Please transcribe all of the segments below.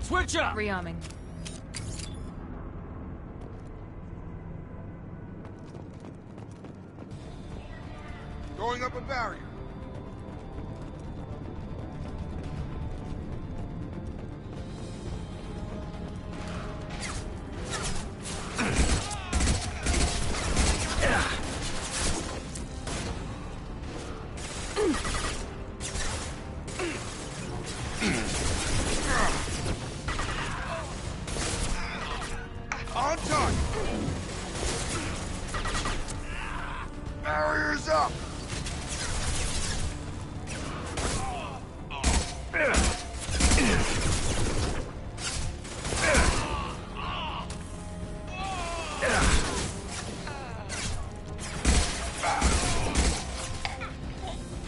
Switch up! Rearming. Going up a barrier. On time. Barriers up.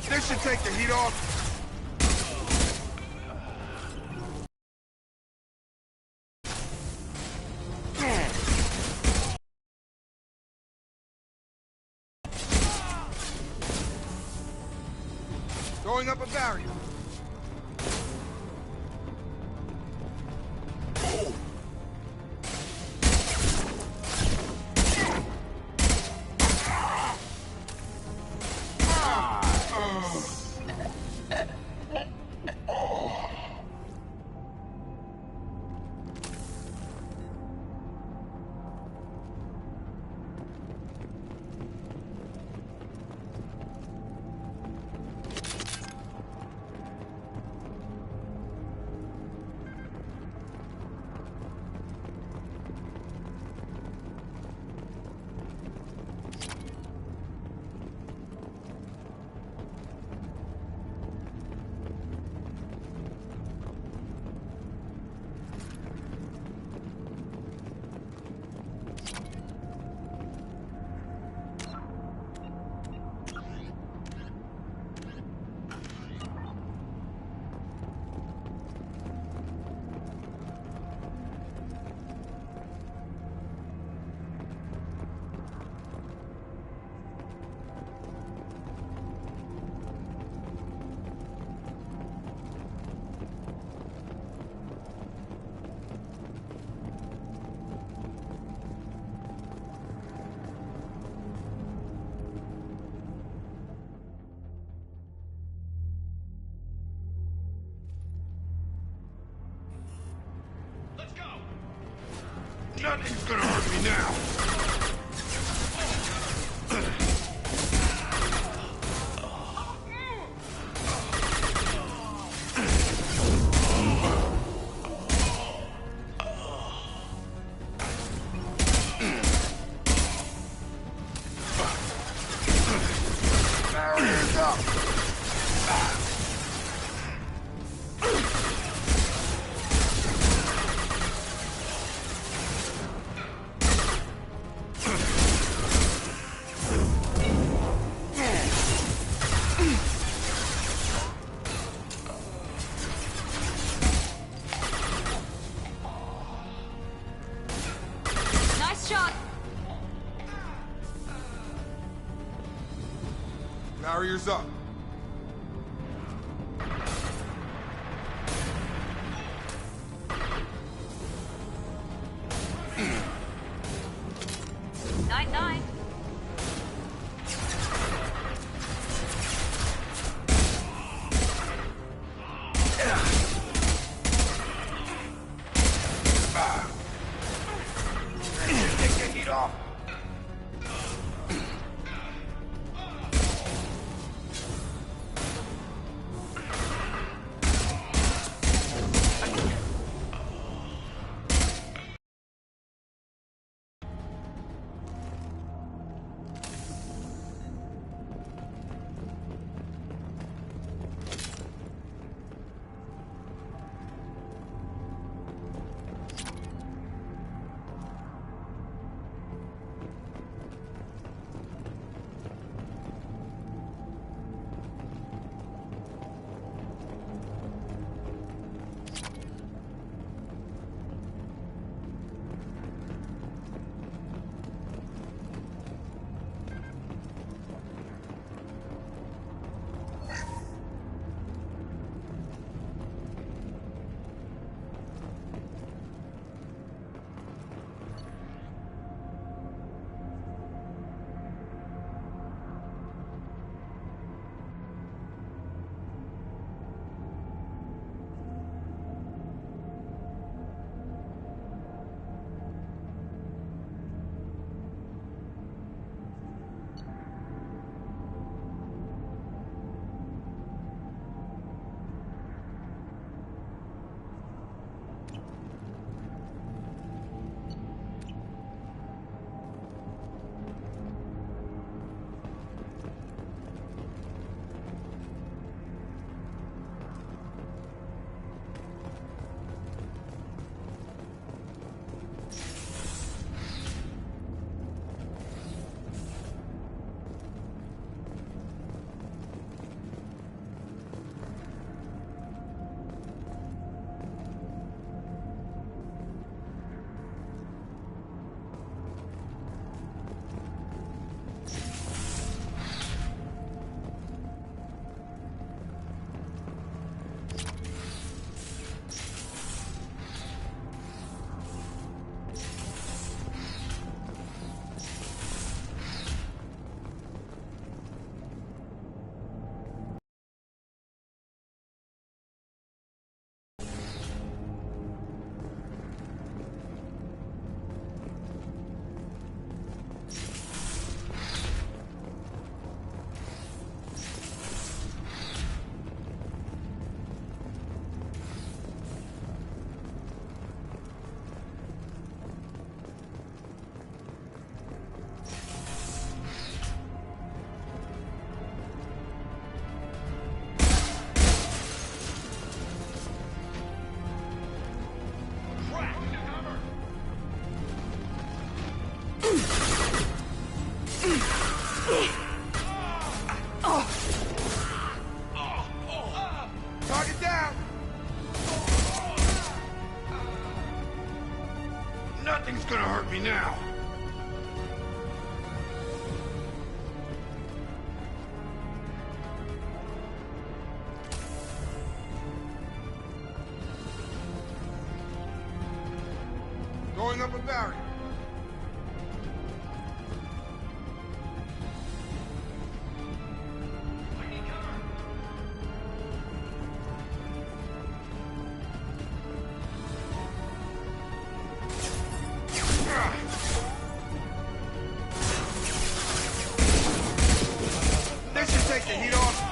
This should take the heat off. Going up a barrier. Nothing's gonna hurt me now. Barriers up. Nice shot. Barriers up. Nine. Take the heat off. Target down! Nothing's gonna hurt me now! Going up a barrier. This should take the heat off.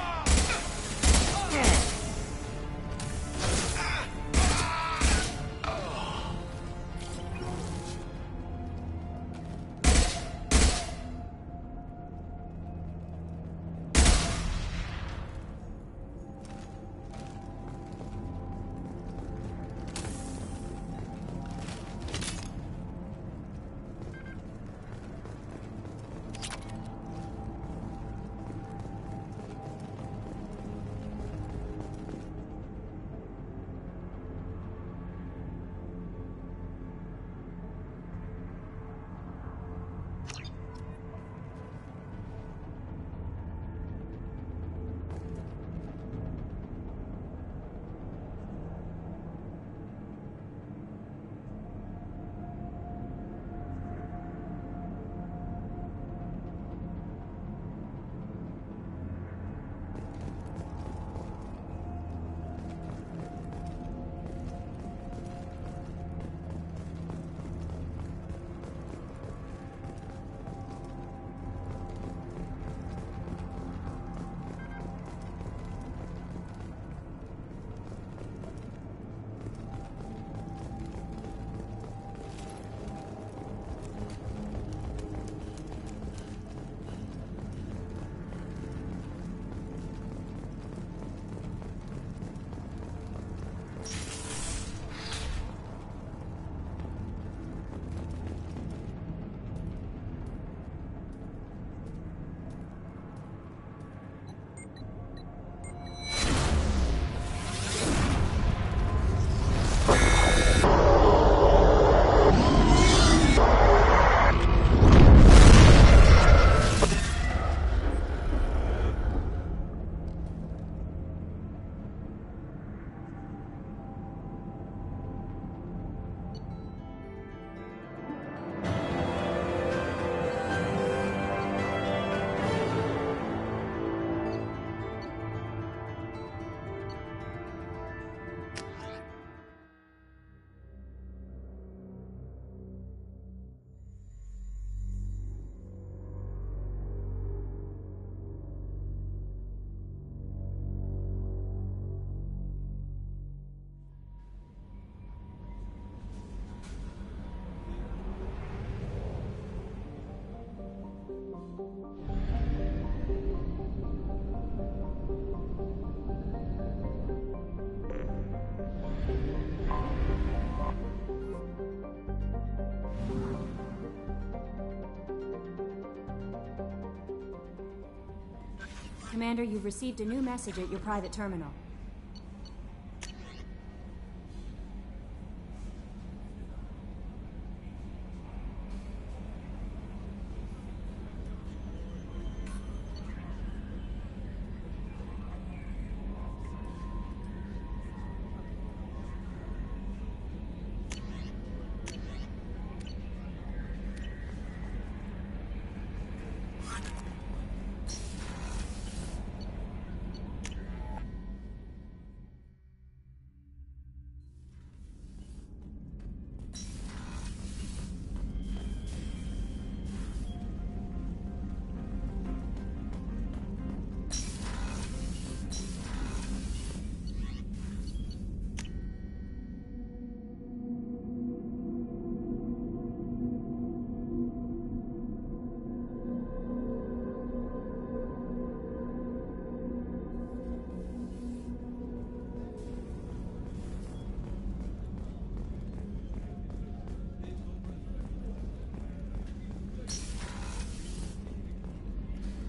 Commander, you've received a new message at your private terminal.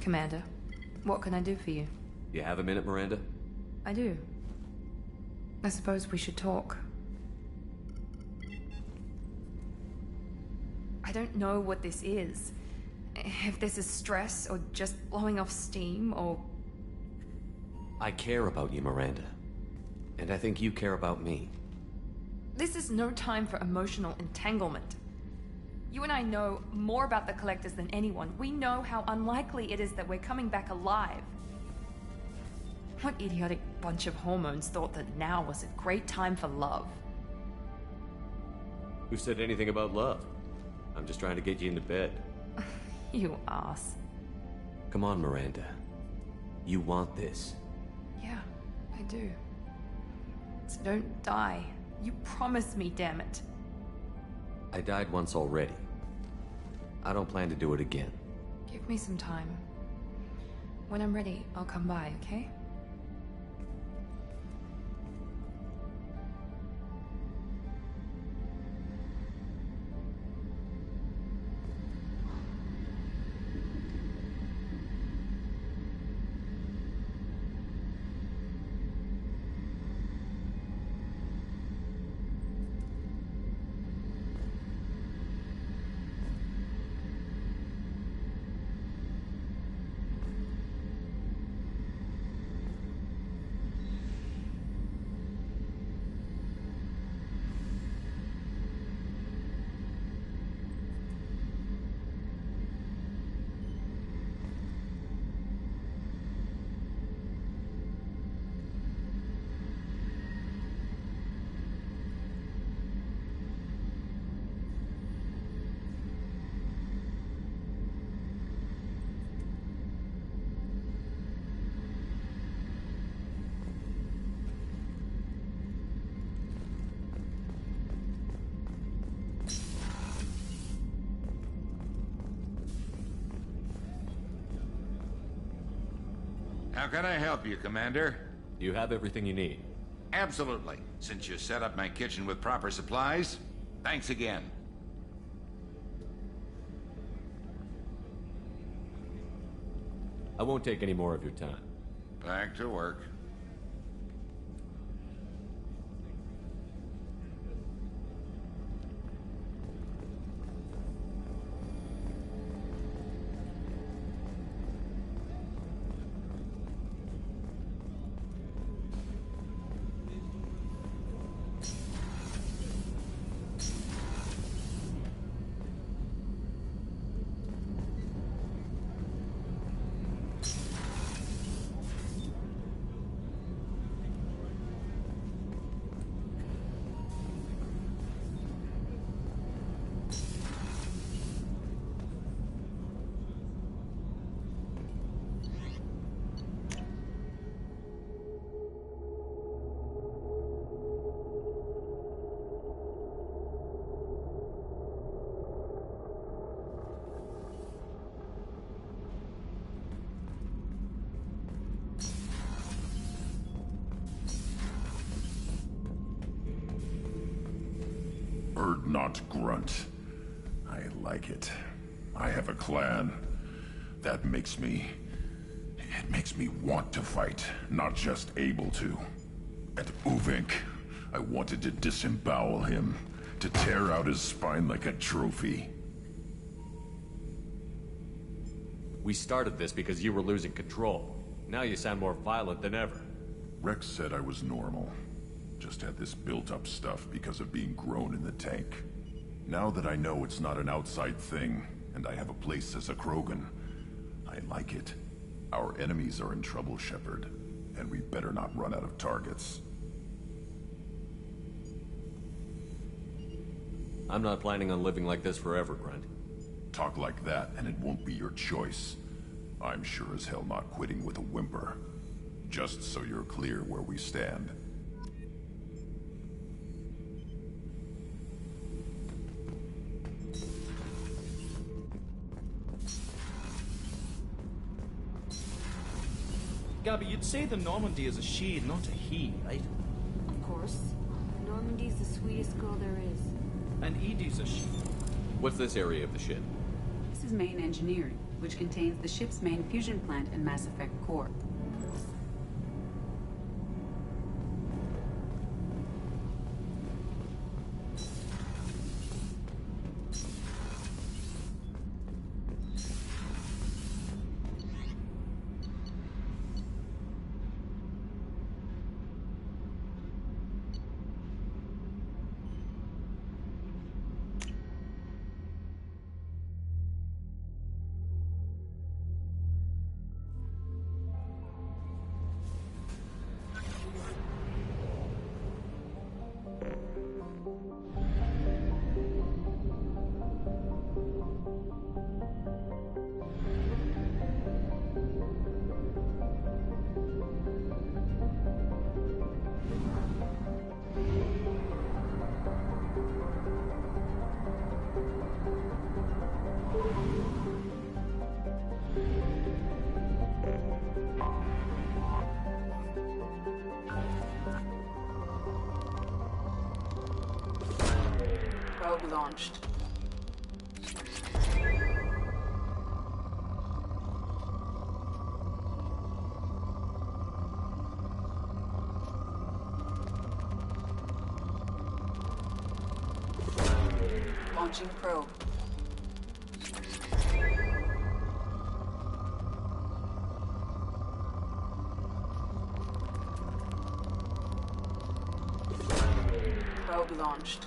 Commander, What can I do for you? You have a minute, Miranda? I do. I suppose we should talk. I don't know what this is. If this is stress, or just blowing off steam, or... I care about you, Miranda. And I think you care about me. This is no time for emotional entanglement. You and I know more about the Collectors than anyone. We know how unlikely it is that we're coming back alive. What idiotic bunch of hormones thought that now was a great time for love? Who said anything about love? I'm just trying to get you into bed. You ass. Come on, Miranda. You want this. Yeah, I do. So don't die. You promised me, damn it. I died once already. I don't plan to do it again. Give me some time. When I'm ready, I'll come by, okay? How can I help you, Commander? You have everything you need. Absolutely. Since you set up my kitchen with proper supplies, thanks again. I won't take any more of your time. Back to work. Bird not grunt. I like it. I have a clan. That makes me... It makes me want to fight, not just able to. At Uvink, I wanted to disembowel him, to tear out his spine like a trophy. We started this because you were losing control. Now you sound more violent than ever. Rex said I was normal. Just had this built-up stuff because of being grown in the tank. Now that I know it's not an outside thing, and I have a place as a Krogan, I like it. Our enemies are in trouble, Shepard, and we better not run out of targets. I'm not planning on living like this forever, Grunt. Talk like that, and it won't be your choice. I'm sure as hell not quitting with a whimper. Just so you're clear where we stand. Gabby, you'd say the Normandy is a she, not a he, right? Of course. Normandy's the sweetest girl there is. And Edie's a she. What's this area of the ship? This is main engineering. which contains the ship's main fusion plant and Mass Effect core. Probe launched. Launching probe. Probe launched.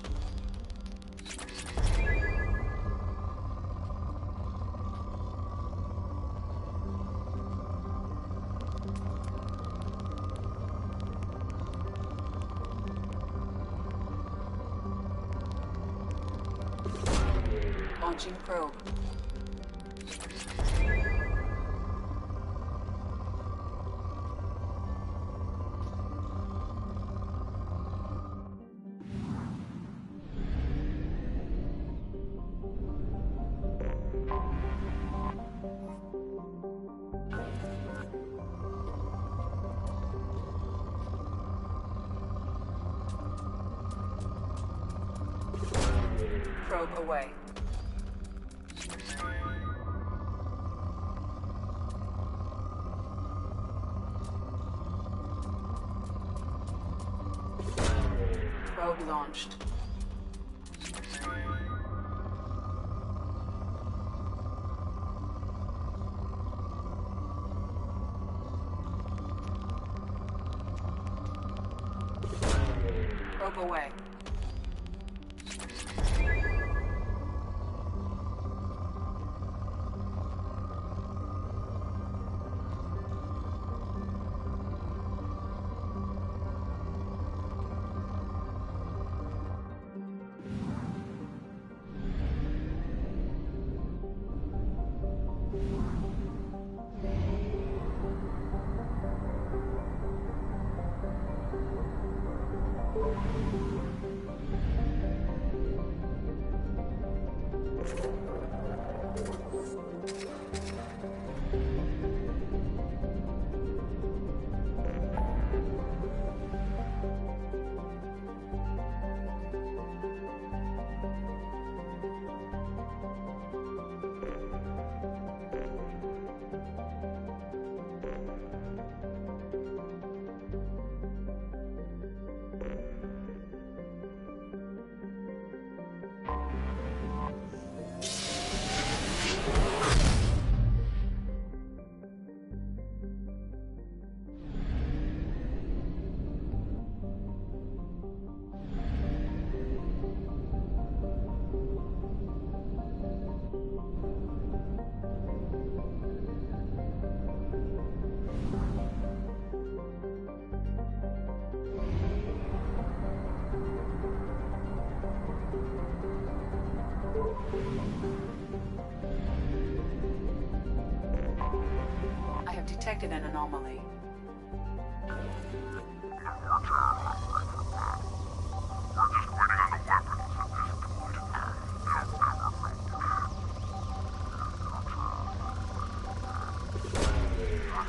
Launching probe. Probe away. Probe launched. Probe away. I have detected an anomaly.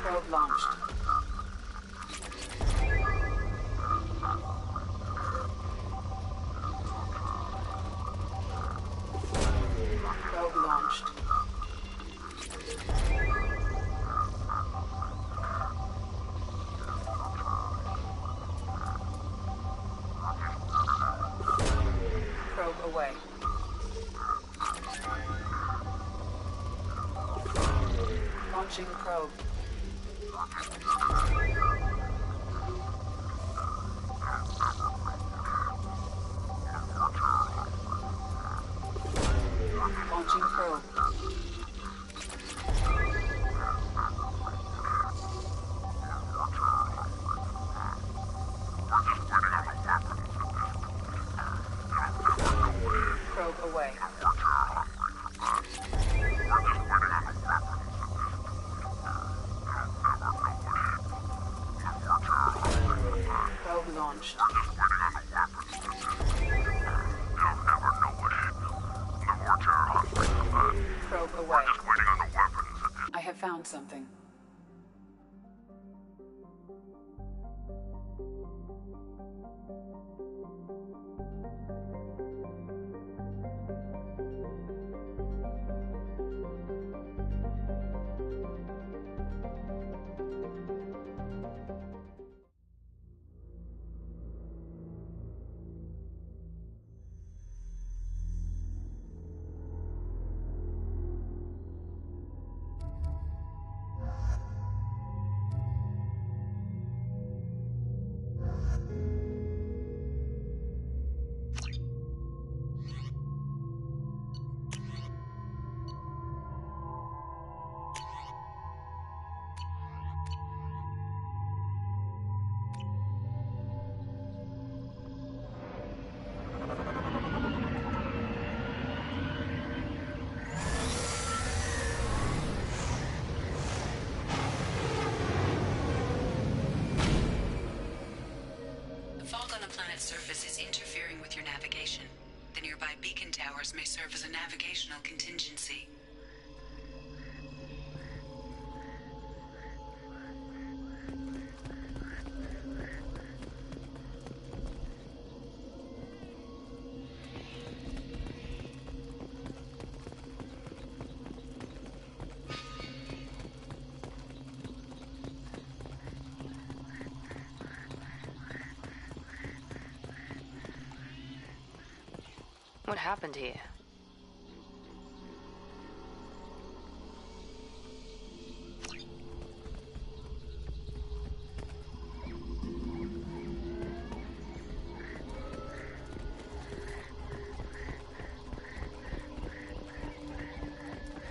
Probe launched. Probe launched. away. Launching probe. Launching probe. Probe away. Probe launched. Probe away. I have found something. Surface is interfering with your navigation. The nearby beacon towers may serve as a navigational contingency. What happened here?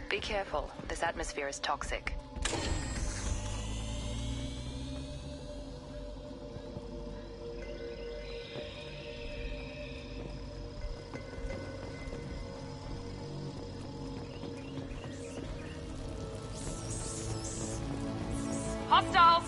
Be careful. This atmosphere is toxic. Hostiles!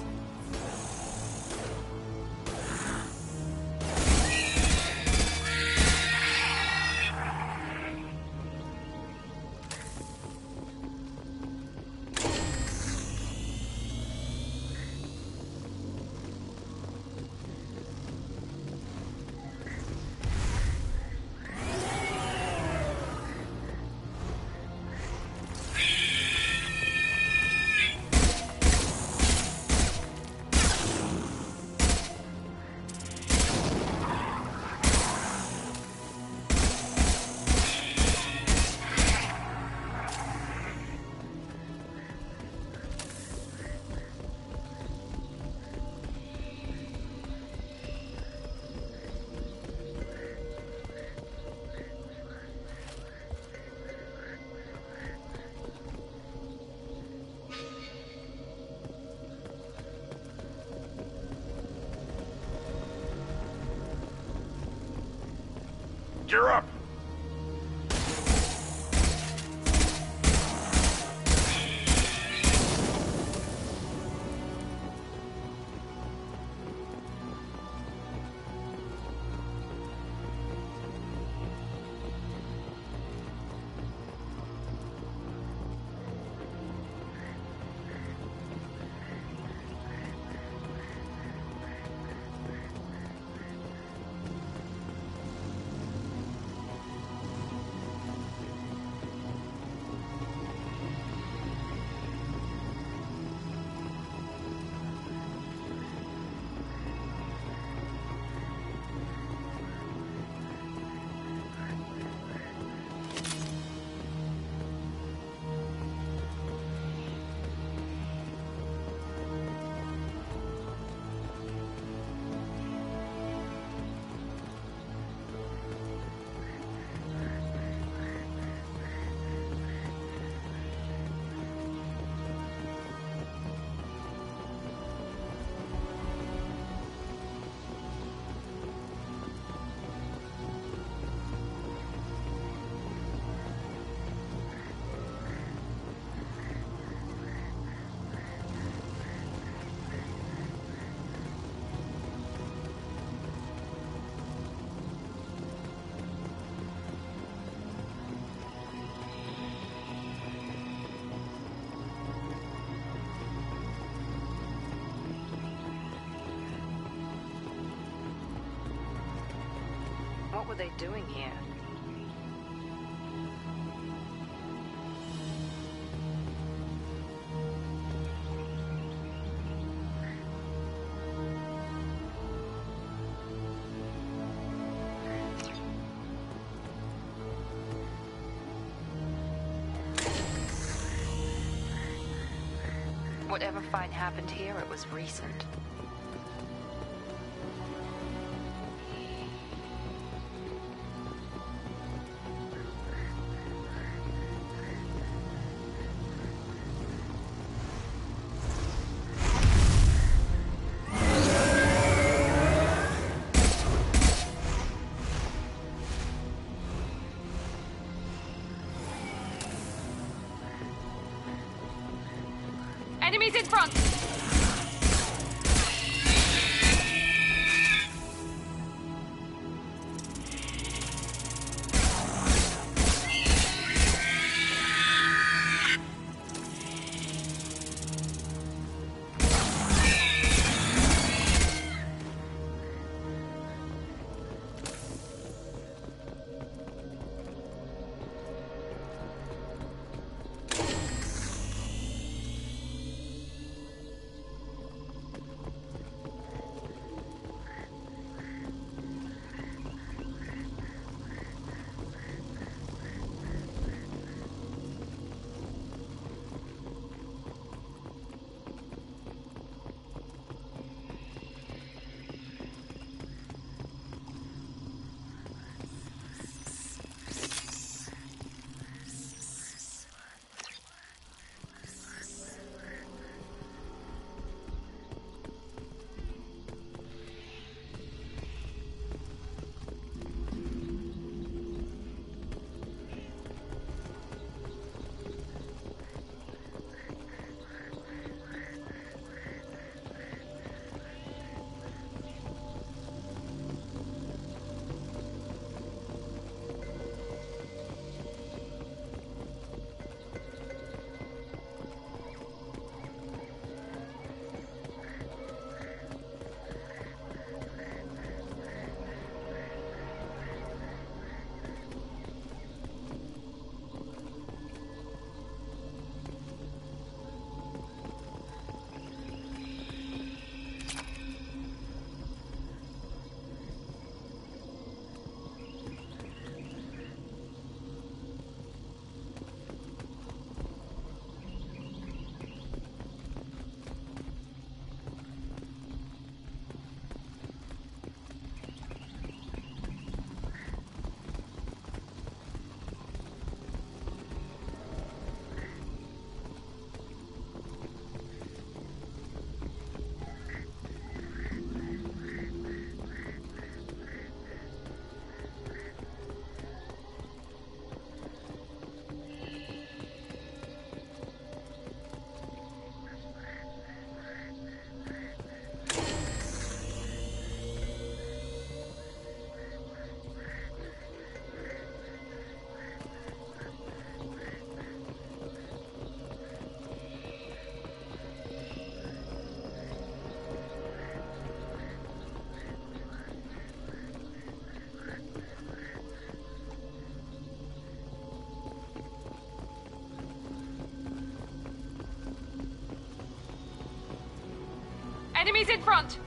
Gear up! What were they doing here? Whatever fight happened here, it was recent. Enemies in front! Enemies in front!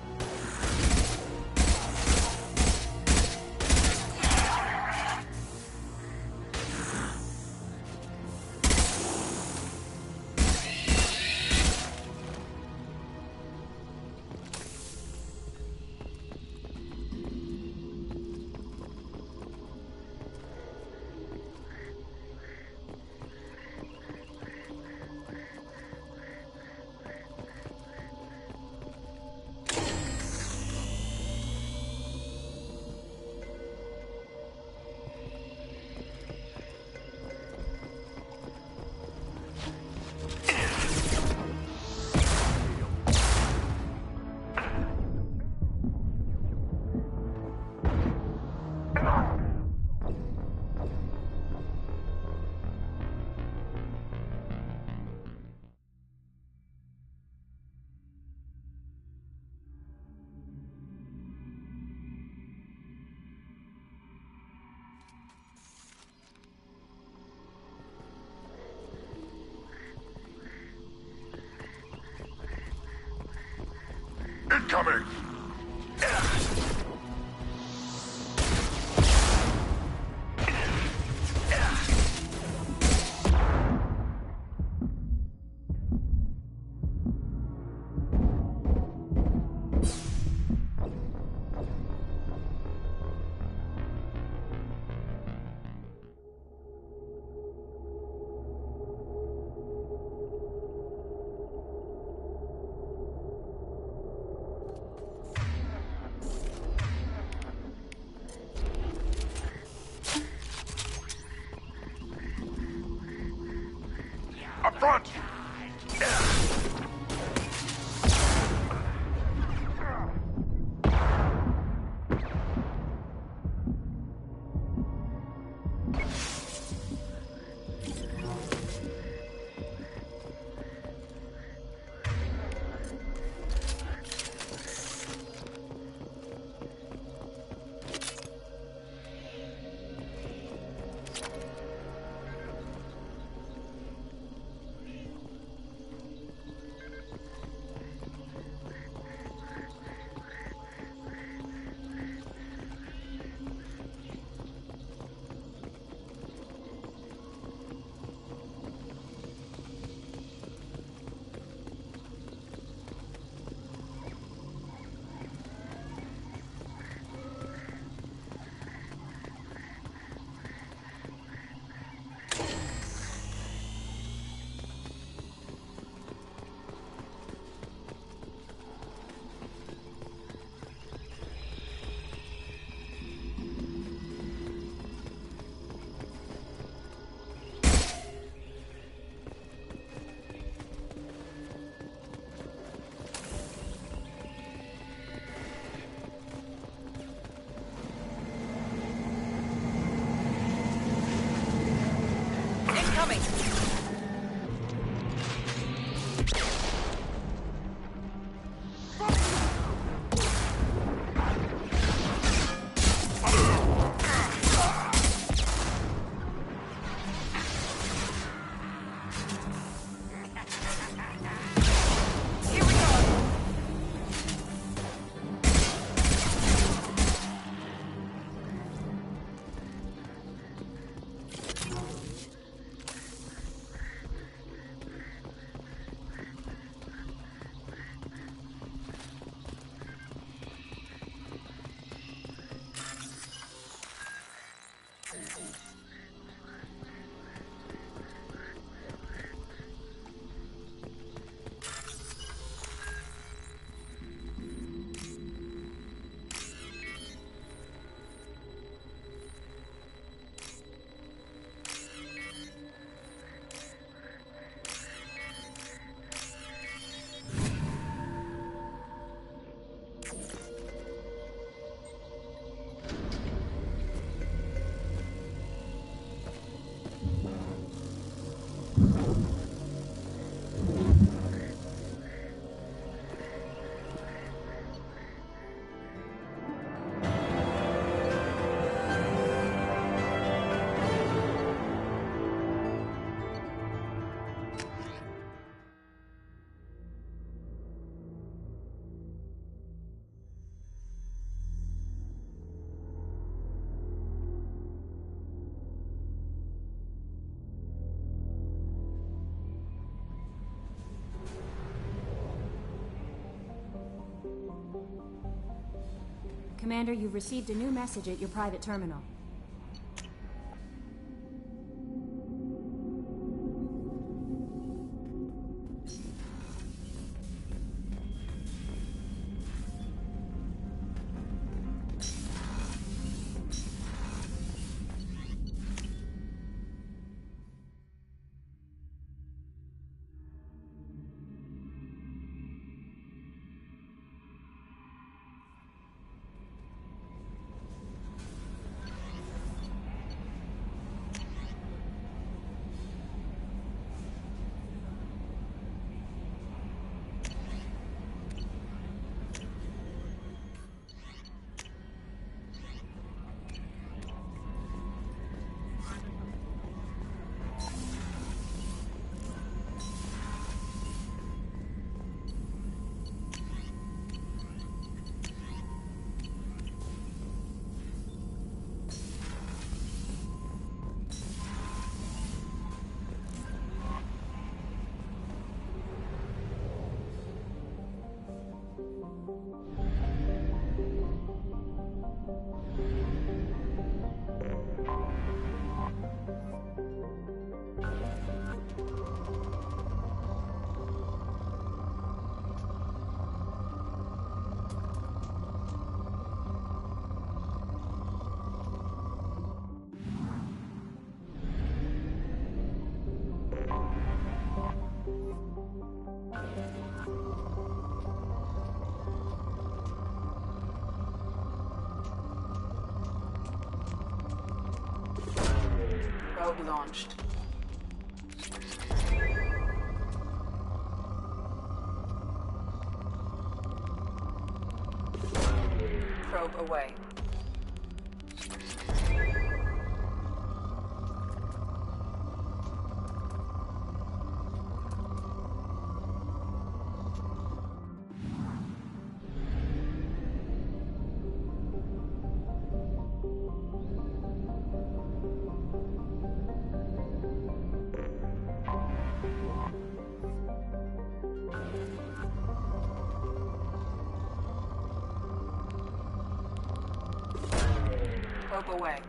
incoming! Up front! Incoming! Here we go! Commander, you've received a new message at your private terminal. Probe launched. Probe away. Probe away.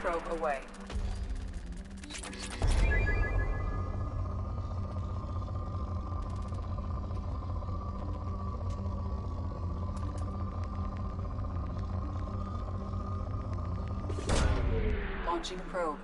Probe away. Launching probe.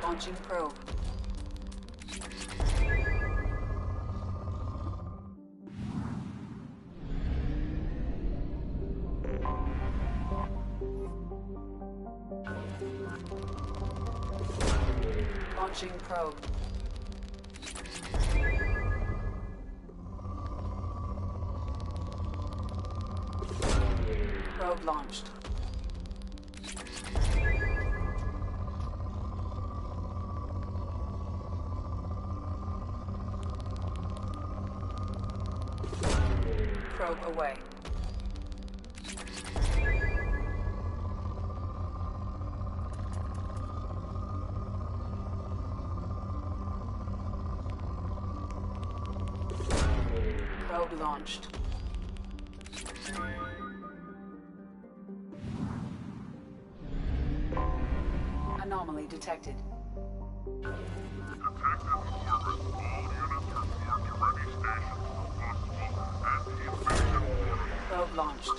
Launching probe. Launching probe. Probe launched. Probe away. Probe launched. Anomaly detected. Probe launched.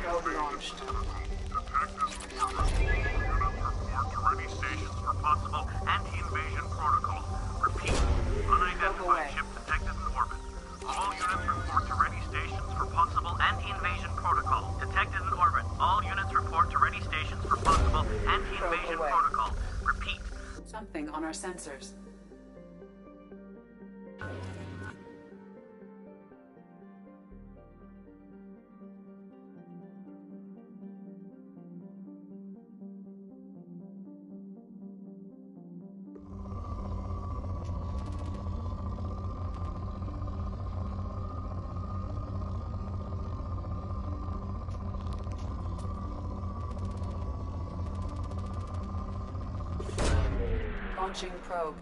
Probe launched. Ready stations for possible anti-invasion protocol. Repeat. Unidentified ship detected in orbit. All units report to ready stations for possible anti-invasion protocol. Detected in orbit. All units report to ready stations for possible anti-invasion protocol. Repeat. Something on our sensors. Launching probe.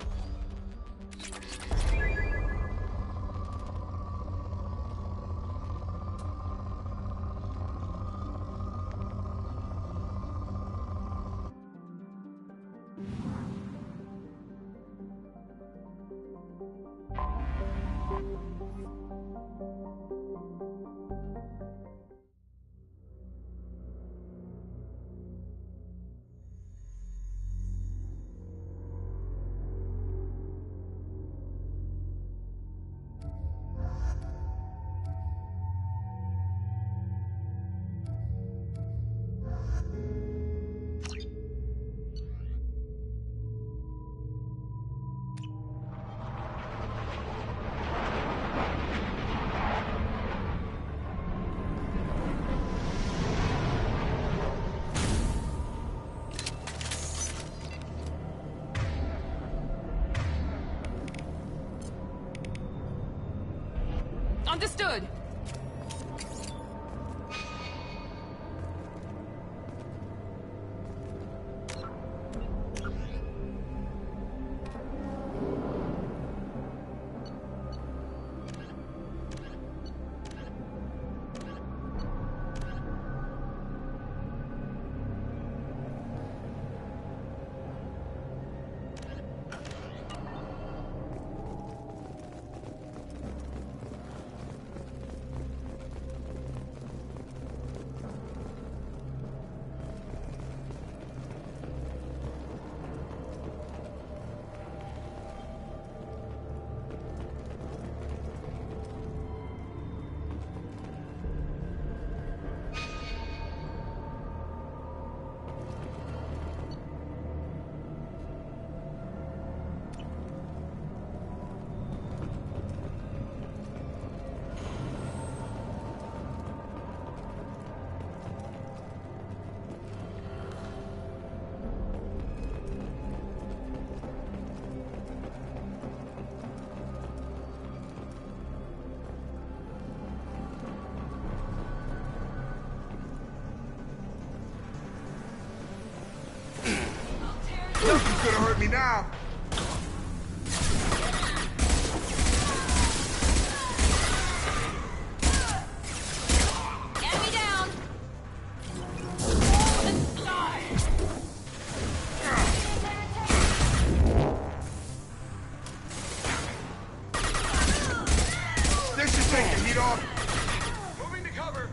Understood. Nothing's gonna hurt me now. Enemy down. This should take the heat off. Moving to cover.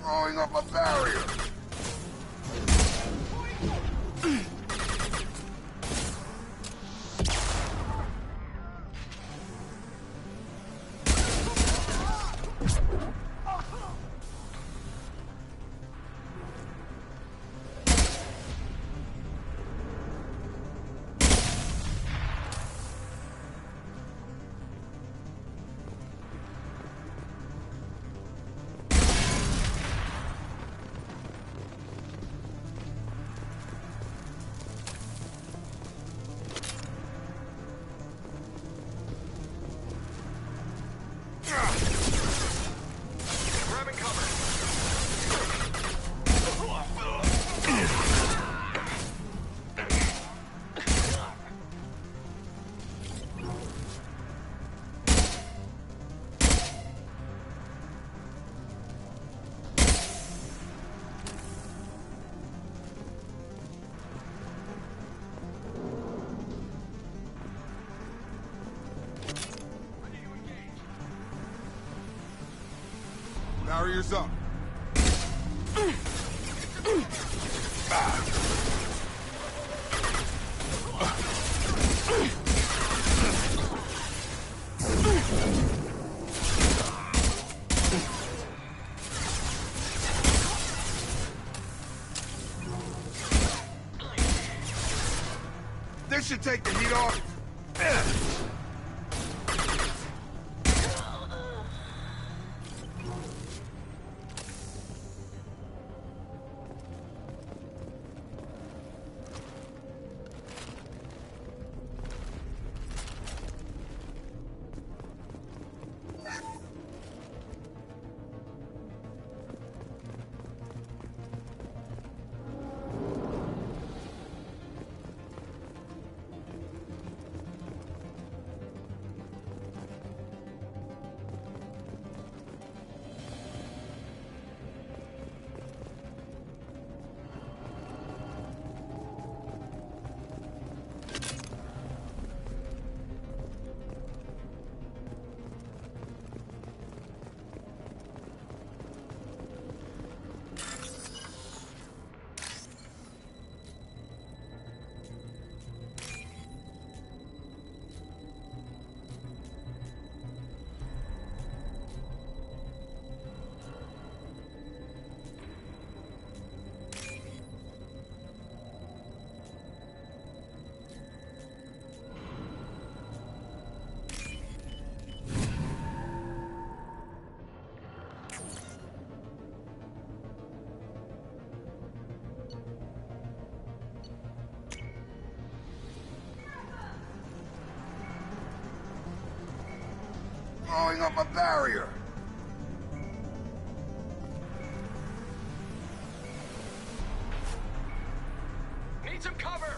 Throwing up a barrier. Pressure's up. This should take the heat off. Blowing up a barrier! Need some cover!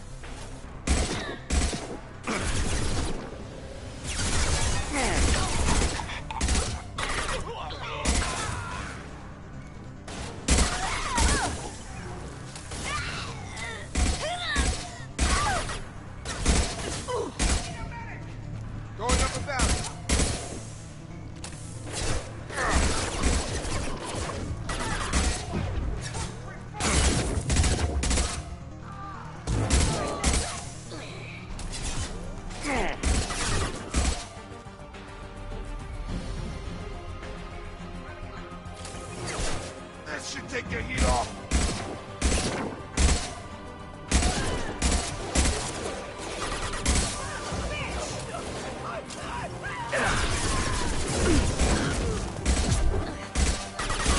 Going up a barrier! This should take the heat off.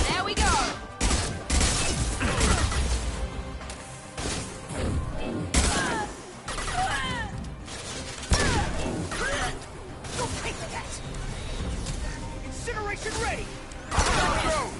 There we go! Incineration ready! Go!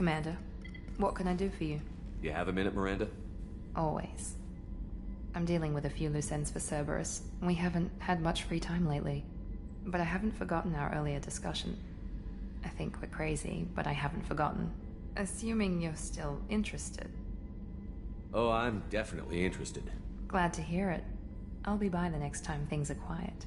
Commander, what can I do for you? You have a minute, Miranda? Always. I'm dealing with a few loose ends for Cerberus. We haven't had much free time lately. But I haven't forgotten our earlier discussion. I think we're crazy, but I haven't forgotten. Assuming you're still interested. Oh, I'm definitely interested. Glad to hear it. I'll be by the next time things are quiet.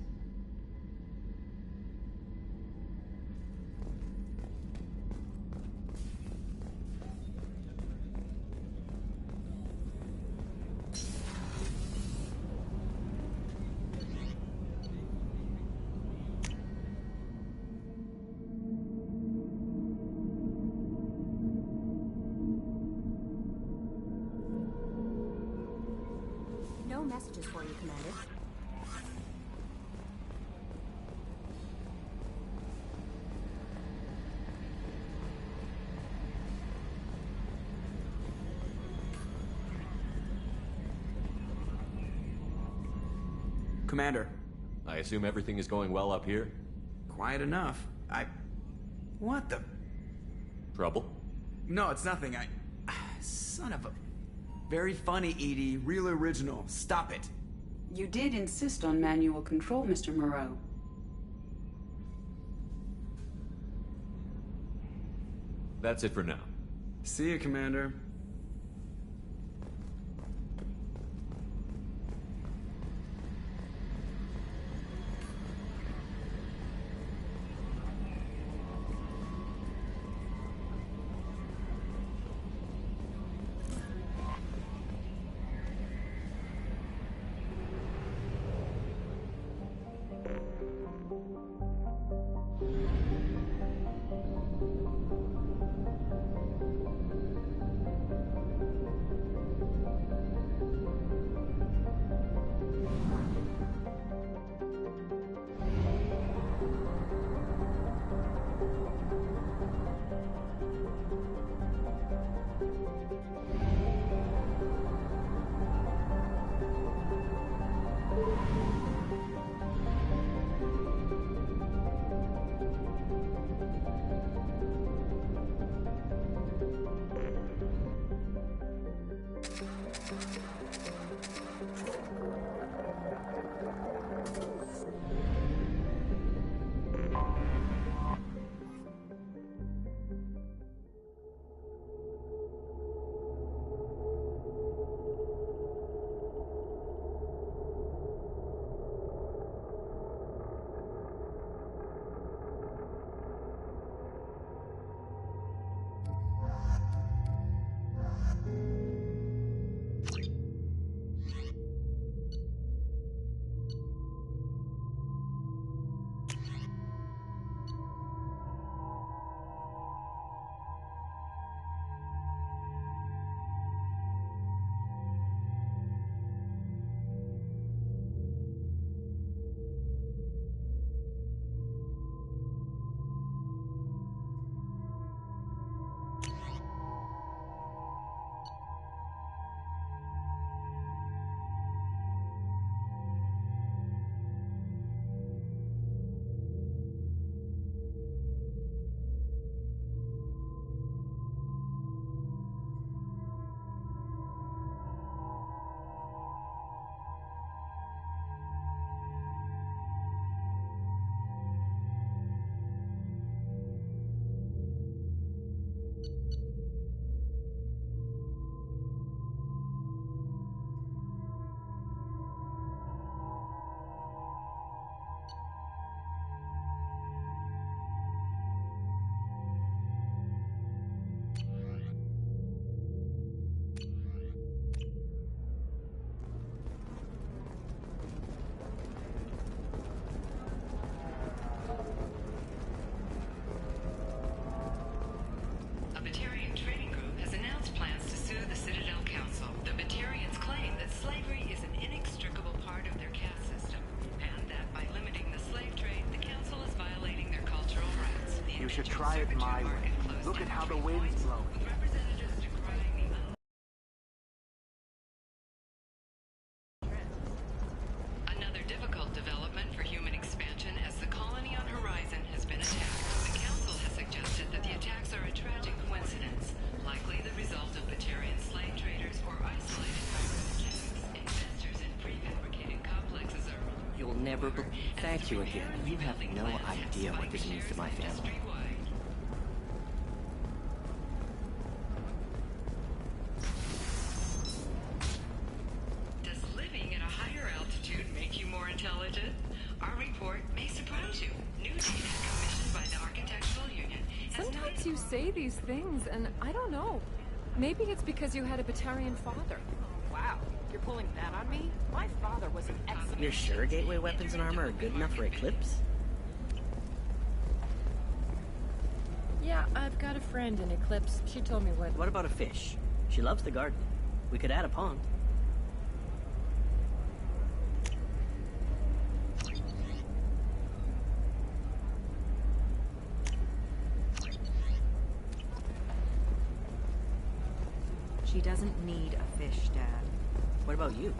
No messages for you, Commander. Commander. I assume everything is going well up here? Quiet enough. What the... Trouble? No, it's nothing. Son of a... Very funny, Edie. Real original. Stop it. You did insist on manual control, Mr. Moreau. That's it for now. See you, Commander. You should try it my way. Look at how the wind's blowing. Another difficult development for human expansion as the colony on Horizon has been attacked. The Council has suggested that the attacks are a tragic coincidence. never... Thank you again. You have no idea what this means to my family. Does living at a higher altitude make you more intelligent? Our report may surprise you. New data commissioned by the Architectural Union has Sometimes you say these things, and I don't know. Maybe it's because you had a Batarian father. Wow, you're pulling that on me? My father was an excellent... You're sure gateway weapons and armor are good enough for Eclipse? Yeah, I've got a friend in Eclipse. She told me what... What about a fish? She loves the garden. We could add a pond. She doesn't need a fish, Dad. What about you?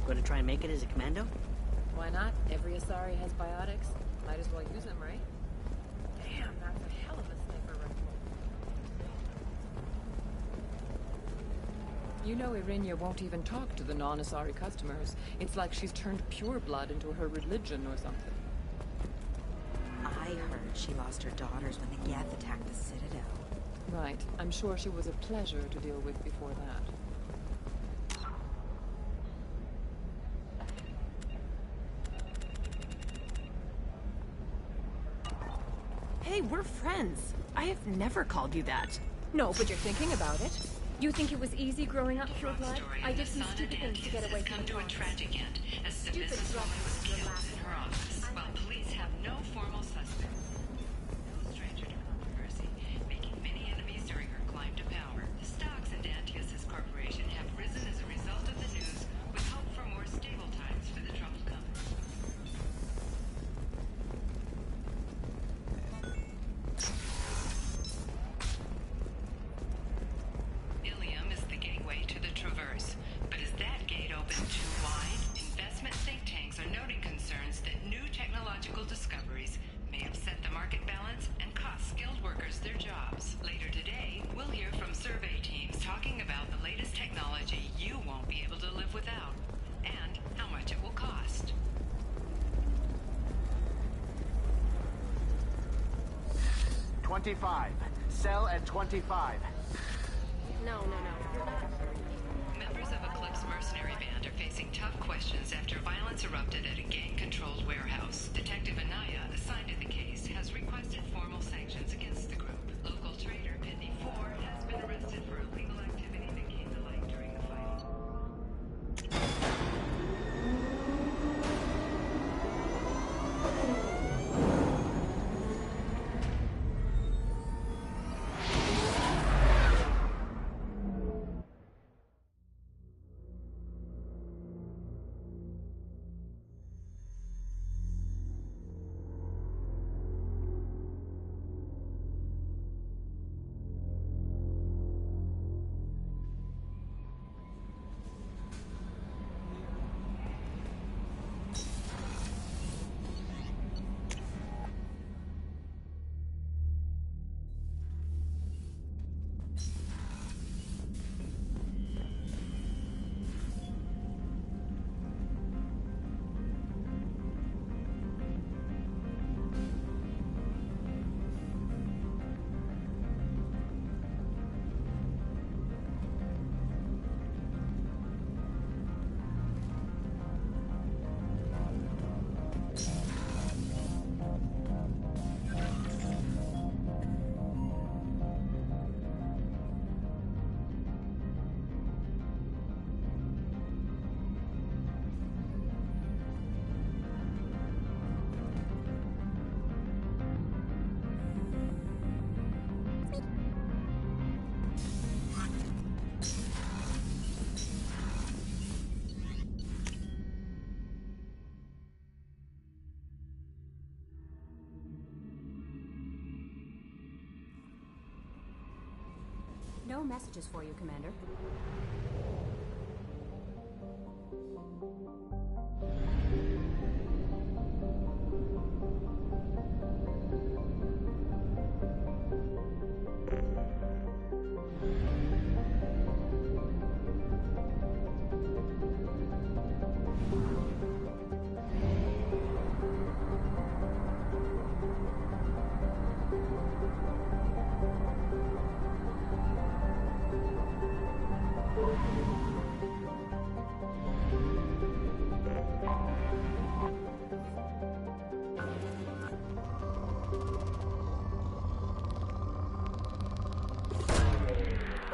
Going to try and make it as a commando? Why not? Every Asari has biotics. Might as well use them, right? Damn, that's a hell of a sniper rifle. You know Irinia won't even talk to the non-Asari customers. It's like she's turned pure blood into her religion or something. I heard she lost her daughters when the Geth attacked the Citadel. Right. I'm sure she was a pleasure to deal with before that. Hey, we're friends. I have never called you that. No, but you're thinking about it. You think it was easy growing up pure blood? I did some stupid things to get away from the to a tragic end as the businesswoman was killed in her office, while police have no formal suspect. No stranger to controversy, making many enemies during her climb to power. The stocks in Dantius' corporation have risen as a result of the news, with hope for more stable times for the troubled company. Ilium is the gateway to the Traverse, but is that gate open too wide? Investment think tanks are noting concerns that new technological discoveries may upset the market balance and cost skilled workers their jobs. Later today, we'll hear from survey teams talking about the latest technology you won't be able to live without, and how much it will cost. $25. Sell at $25. No. You're not. Members of Eclipse mercenary band are facing tough questions after violence erupted at a gang-controlled warehouse. Detective Anaya, assigned to the case, has requested formal sanctions against the group. Local trader Pitney 4 has been arrested for illegal activity that came to light during the fighting. No messages for you, Commander.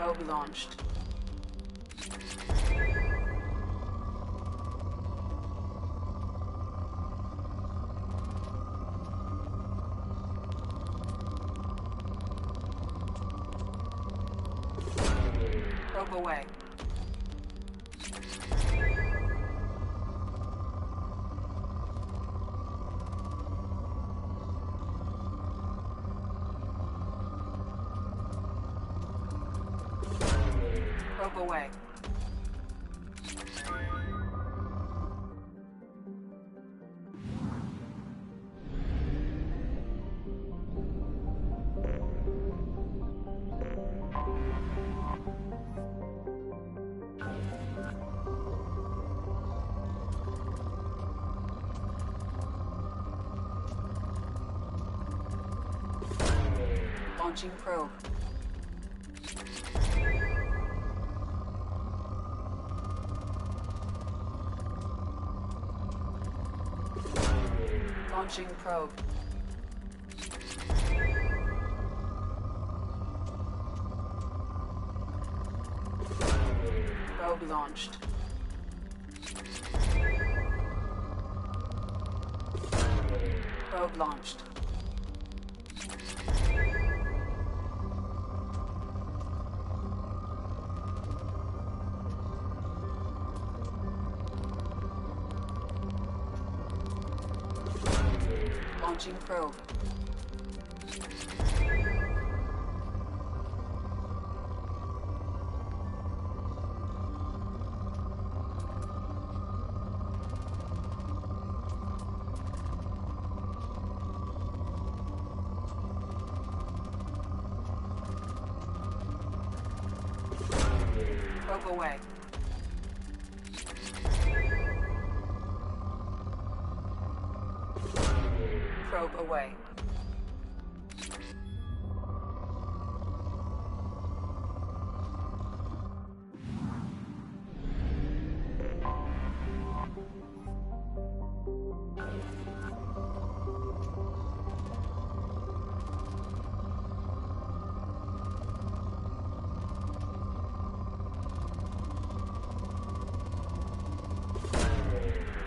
Probe launched. Probe away. Probe away. Launching probe. Launching probe. Probe launched. Probe launched. Launching probe. Probe away. Probe away.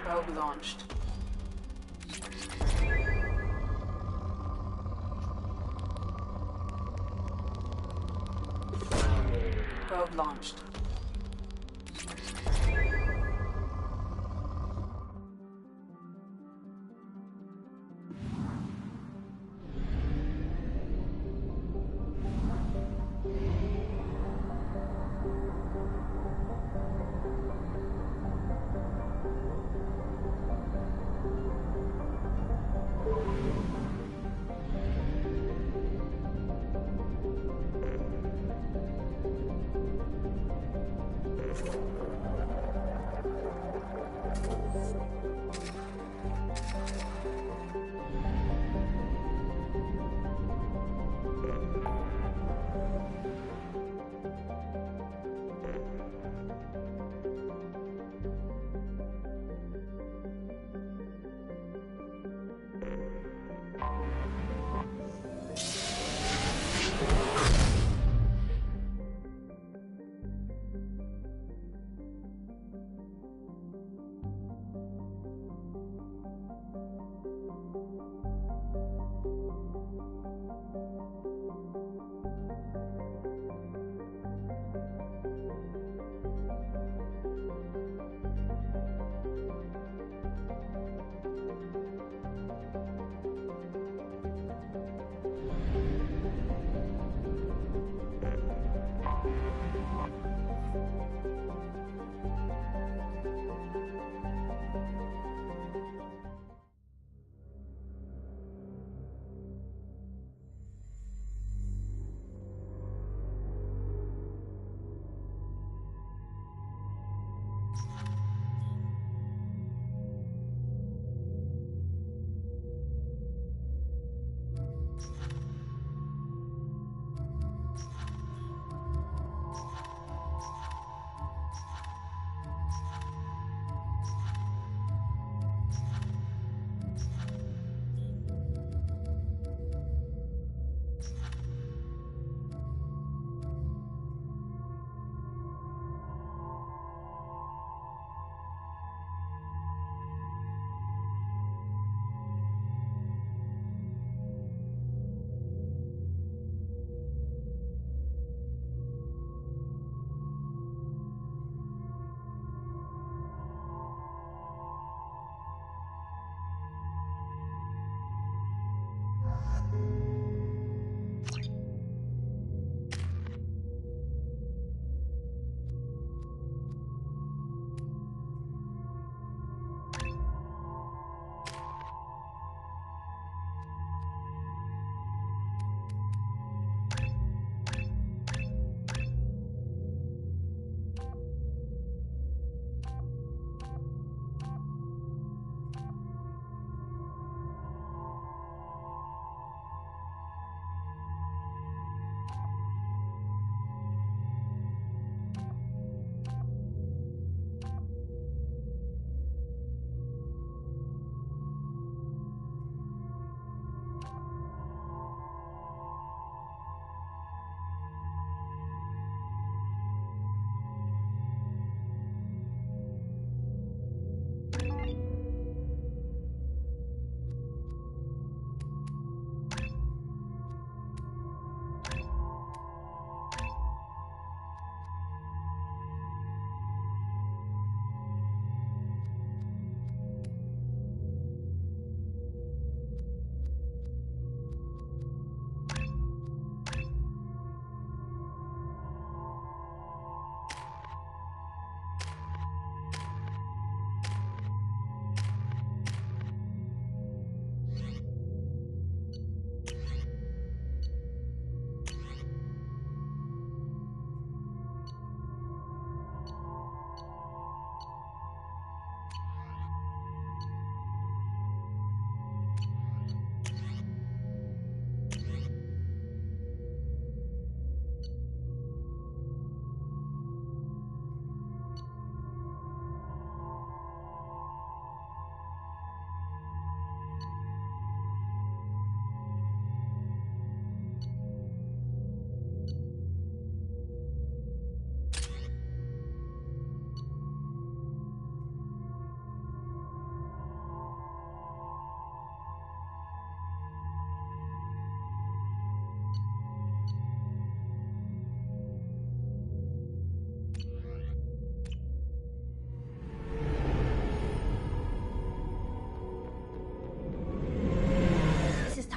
Probe launched. Probe launched.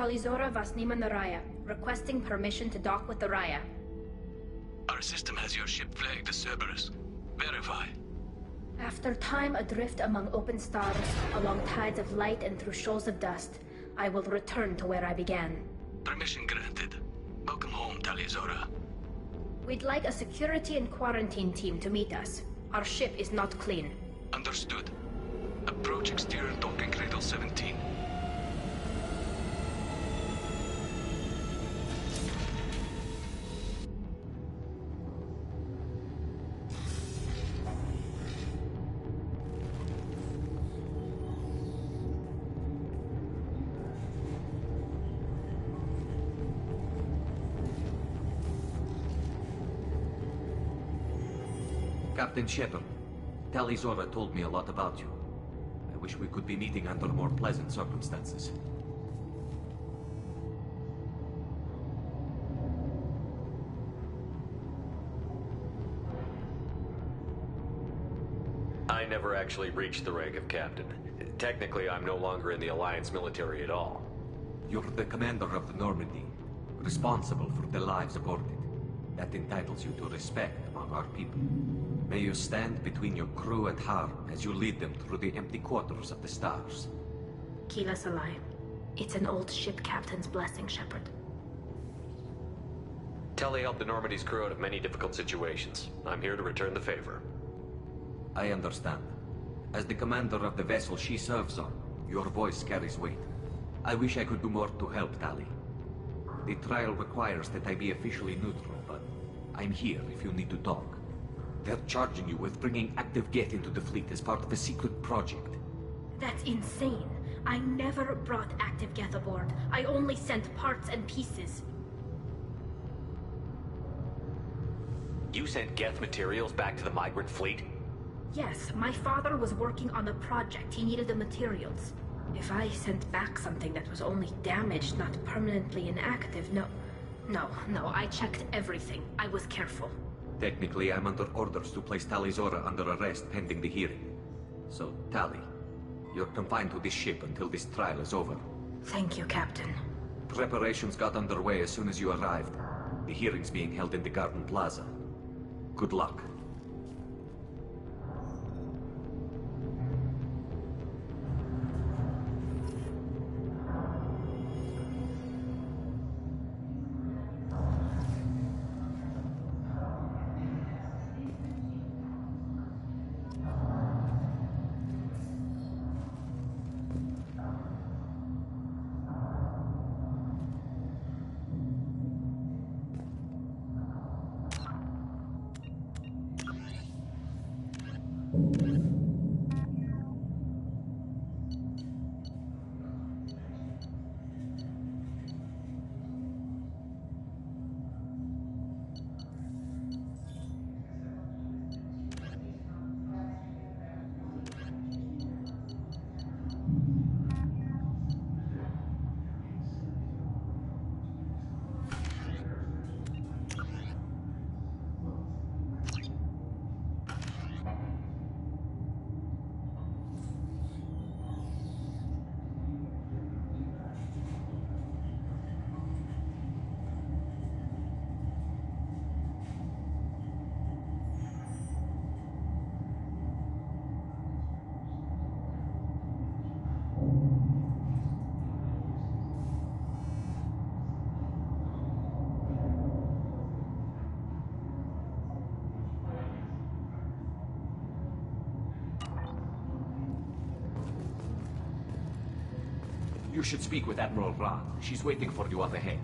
Talizora Vasnima Naraya, requesting permission to dock with the Raya. Our system has your ship flagged as Cerberus. Verify. After time adrift among open stars, along tides of light and through shoals of dust, I will return to where I began. Permission granted. Welcome home, Talizora. We'd like a security and quarantine team to meet us. Our ship is not clean. Understood. Approach exterior docking cradle 17. Captain Shepard, Talizora told me a lot about you. I wish we could be meeting under more pleasant circumstances. I never actually reached the rank of captain. Technically, I'm no longer in the Alliance military at all. You're the commander of the Normandy, responsible for the lives aboard it. That entitles you to respect among our people. May you stand between your crew and harm as you lead them through the empty quarters of the stars. Kila Salai. It's an old ship captain's blessing, Shepard. Telly helped the Normandy's crew out of many difficult situations. I'm here to return the favor. I understand. As the commander of the vessel she serves on, your voice carries weight. I wish I could do more to help Tali. The trial requires that I be officially neutral, but I'm here if you need to talk. They're charging you with bringing active Geth into the fleet as part of a secret project. That's insane. I never brought active Geth aboard. I only sent parts and pieces. You sent Geth materials back to the migrant fleet? Yes, my father was working on a project. He needed the materials. If I sent back something that was only damaged, not permanently inactive, no, I checked everything. I was careful. Technically, I'm under orders to place Talizora under arrest pending the hearing. So, Tali, you're confined to this ship until this trial is over. Thank you, Captain. Preparations got underway as soon as you arrived. The hearing's being held in the Garden Plaza. Good luck. You should speak with Admiral Ra. She's waiting for you up ahead.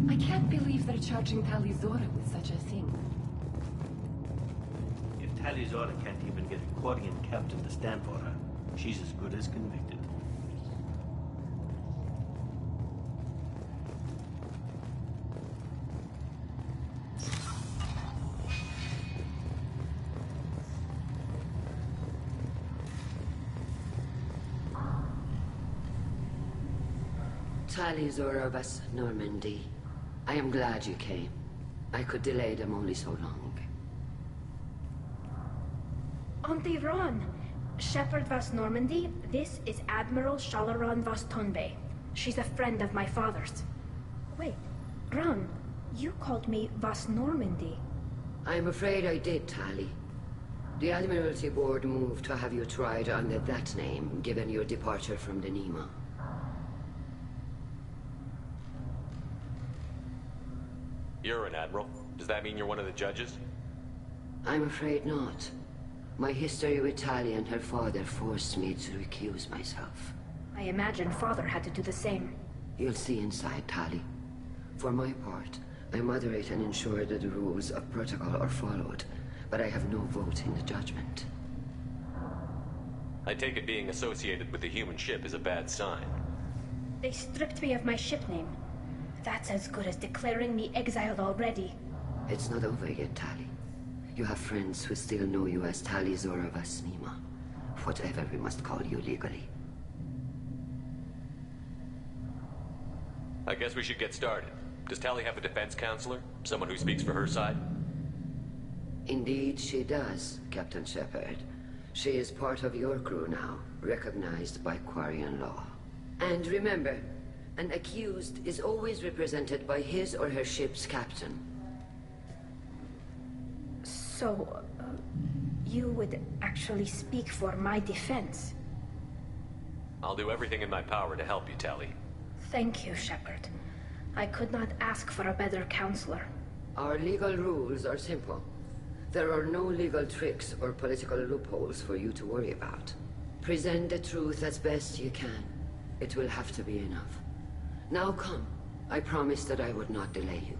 I can't believe they're charging Talizora with such a thing. If Talizora can't even get a Quarian captain to stand for her, she's as good as convicted. Talizora Vas Normandy. I am glad you came. I could delay them only so long. Auntie Ron! Shepard Vas Normandy, this is Admiral Shalaran Vas Tonbe. She's a friend of my father's. Wait, Ran, you called me Vas Normandy. I'm afraid I did, Tali. The Admiralty Board moved to have you tried under that name, given your departure from the Nima. You're an admiral. Does that mean you're one of the judges? I'm afraid not. My history with Tali and her father forced me to recuse myself. I imagine father had to do the same. You'll see inside, Tali. For my part, I moderate and ensure that the rules of protocol are followed, but I have no vote in the judgment. I take it being associated with the human ship is a bad sign. They stripped me of my ship name. That's as good as declaring me exiled already. It's not over yet, Tali. You have friends who still know you as Tali Zora Vas Nima. Whatever we must call you legally. I guess we should get started. Does Tali have a defense counselor? Someone who speaks for her side? Indeed, she does, Captain Shepard. She is part of your crew now, recognized by Quarian law. And remember, an accused is always represented by his or her ship's captain. So, you would actually speak for my defense? I'll do everything in my power to help you, Tali. Thank you, Shepard. I could not ask for a better counselor. Our legal rules are simple. There are no legal tricks or political loopholes for you to worry about. Present the truth as best you can. It will have to be enough. Now come. I promised that I would not delay you.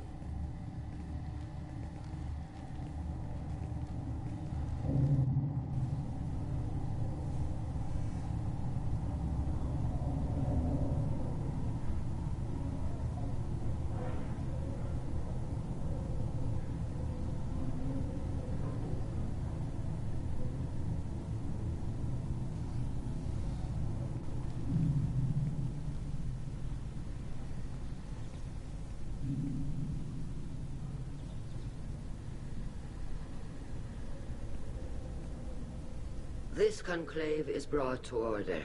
This conclave is brought to order.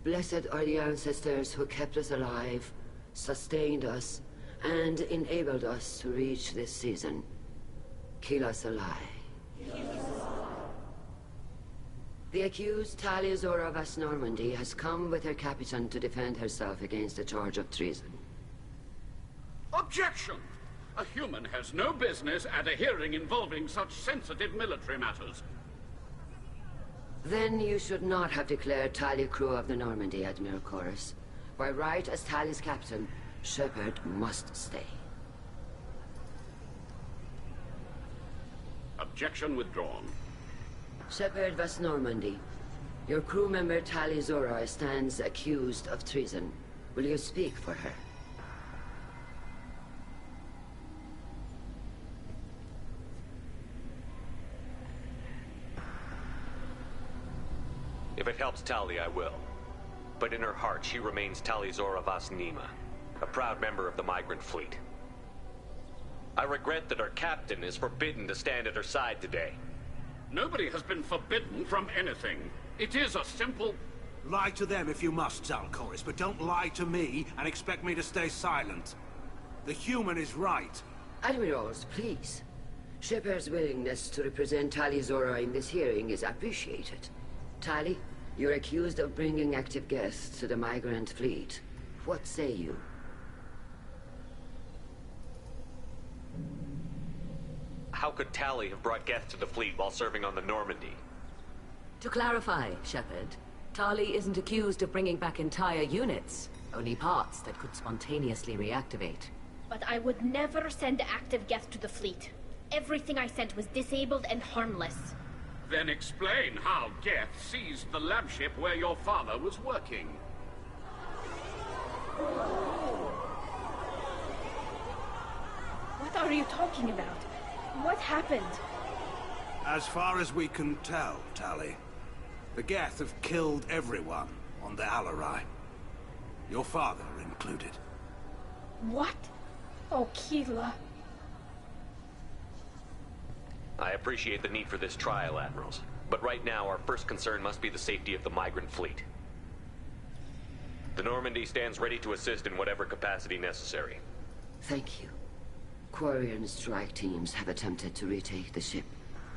Blessed are the ancestors who kept us alive, sustained us, and enabled us to reach this season. Keep us alive. The accused Tali Zora Vas Normandy has come with her captain to defend herself against a charge of treason. Objection! A human has no business at a hearing involving such sensitive military matters. Then you should not have declared Tali crew of the Normandy, Admiral Chorus. By right as Tali's captain, Shepard must stay. Objection withdrawn. Shepard Vas Normandy, your crew member Tali Zora stands accused of treason. Will you speak for her? If it helps Tali, I will. But in her heart, she remains Tali Zora Vas Nima, a proud member of the migrant fleet. I regret that our captain is forbidden to stand at her side today. Nobody has been forbidden from anything. It is a simple... Lie to them if you must, Zalcoris, but don't lie to me and expect me to stay silent. The human is right. Admirals, please. Shepard's willingness to represent Tali Zora in this hearing is appreciated. Tali, you're accused of bringing active guests to the migrant fleet. What say you? How could Tali have brought guests to the fleet while serving on the Normandy? To clarify, Shepard, Tali isn't accused of bringing back entire units, only parts that could spontaneously reactivate. But I would never send active guests to the fleet. Everything I sent was disabled and harmless. Then explain how Geth seized the lab ship where your father was working. What are you talking about? What happened? As far as we can tell, Tali, the Geth have killed everyone on the Alarai. Your father included. What? Oh, Keela. I appreciate the need for this trial, Admirals. But right now, our first concern must be the safety of the migrant fleet. The Normandy stands ready to assist in whatever capacity necessary. Thank you. Quarian strike teams have attempted to retake the ship,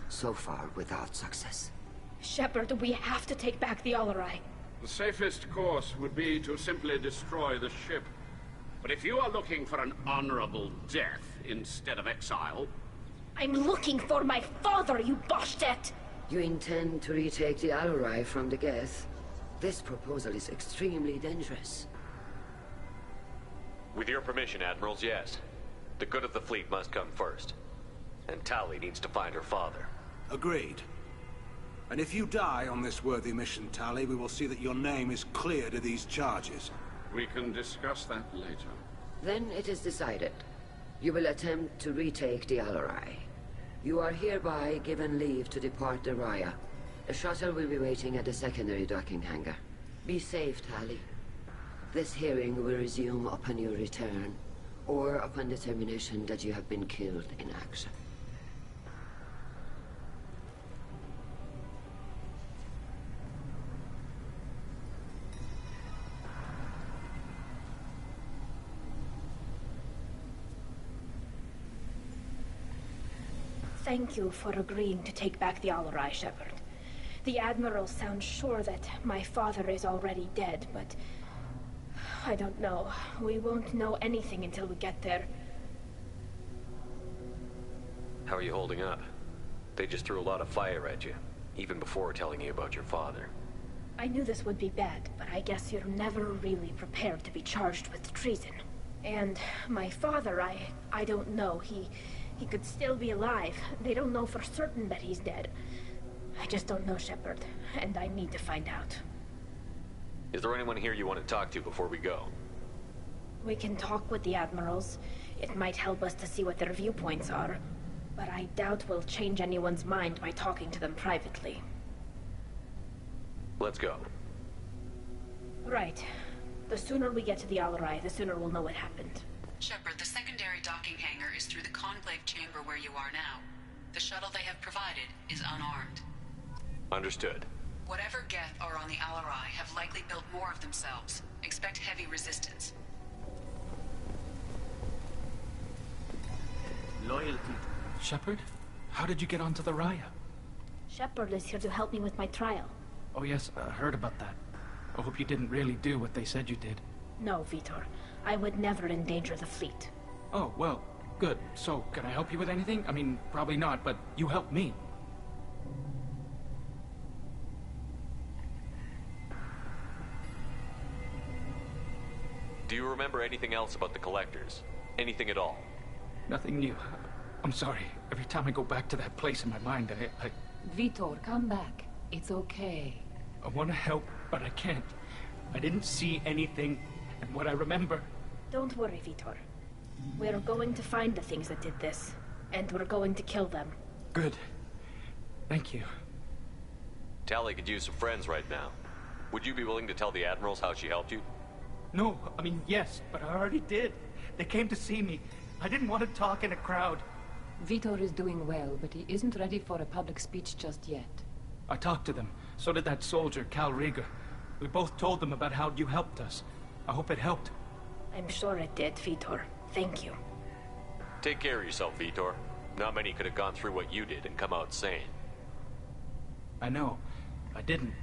so far without success. Shepard, we have to take back the Alarai. The safest course would be to simply destroy the ship. But if you are looking for an honorable death instead of exile... I'm looking for my father, you Bastet! You intend to retake the Alarai from the Geth? This proposal is extremely dangerous. With your permission, Admirals, yes. The good of the fleet must come first. And Tali needs to find her father. Agreed. And if you die on this worthy mission, Tali, we will see that your name is cleared of these charges. We can discuss that later. Then it is decided. You will attempt to retake the Alarai. You are hereby given leave to depart the Raya. A shuttle will be waiting at the secondary docking hangar. Be safe, Tali. This hearing will resume upon your return, or upon determination that you have been killed in action. Thank you for agreeing to take back the Alarai, Shepard. The Admiral sounds sure that my father is already dead, but... I don't know. We won't know anything until we get there. How are you holding up? They just threw a lot of fire at you, even before telling you about your father. I knew this would be bad, but I guess you're never really prepared to be charged with treason. And my father, I don't know. He could still be alive. They don't know for certain that he's dead. I just don't know, Shepard, and I need to find out. Is there anyone here you want to talk to before we go? We can talk with the Admirals. It might help us to see what their viewpoints are. But I doubt we'll change anyone's mind by talking to them privately. Let's go. Right. The sooner we get to the Alarai, the sooner we'll know what happened. Shepard, the secondary docking hangar is through the Conclave chamber where you are now. The shuttle they have provided is unarmed. Understood. Whatever Geth are on the Alarai have likely built more of themselves. Expect heavy resistance. Loyalty. Shepard? How did you get onto the Raya? Shepard is here to help me with my trial. Oh yes, I heard about that. I hope you didn't really do what they said you did. No, Vitor. I would never endanger the fleet. Oh, well, good. So, can I help you with anything? I mean, probably not, but you helped me. Do you remember anything else about the Collectors? Anything at all? Nothing new. I'm sorry. Every time I go back to that place in my mind, I... Vitor, come back. It's okay. I want to help, but I can't. I didn't see anything, and what I remember... Don't worry, Vitor. We're going to find the things that did this, and we're going to kill them. Good. Thank you. Tali could use some friends right now. Would you be willing to tell the Admirals how she helped you? No, I mean, yes, but I already did. They came to see me. I didn't want to talk in a crowd. Vitor is doing well, but he isn't ready for a public speech just yet. I talked to them. So did that soldier, Cal Rieger. We both told them about how you helped us. I hope it helped. I'm sure it did, Vitor. Thank you. Take care of yourself, Vitor. Not many could have gone through what you did and come out sane. I know. I didn't.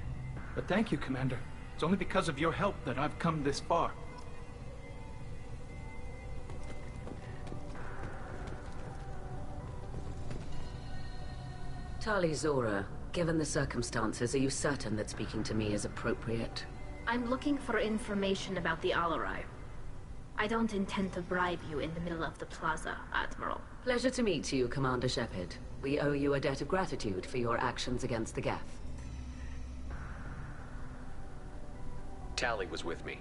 But thank you, Commander. It's only because of your help that I've come this far. Tali Zora, given the circumstances, are you certain that speaking to me is appropriate? I'm looking for information about the Alarai. I don't intend to bribe you in the middle of the plaza, Admiral. Pleasure to meet you, Commander Shepard. We owe you a debt of gratitude for your actions against the Geth. Tali was with me.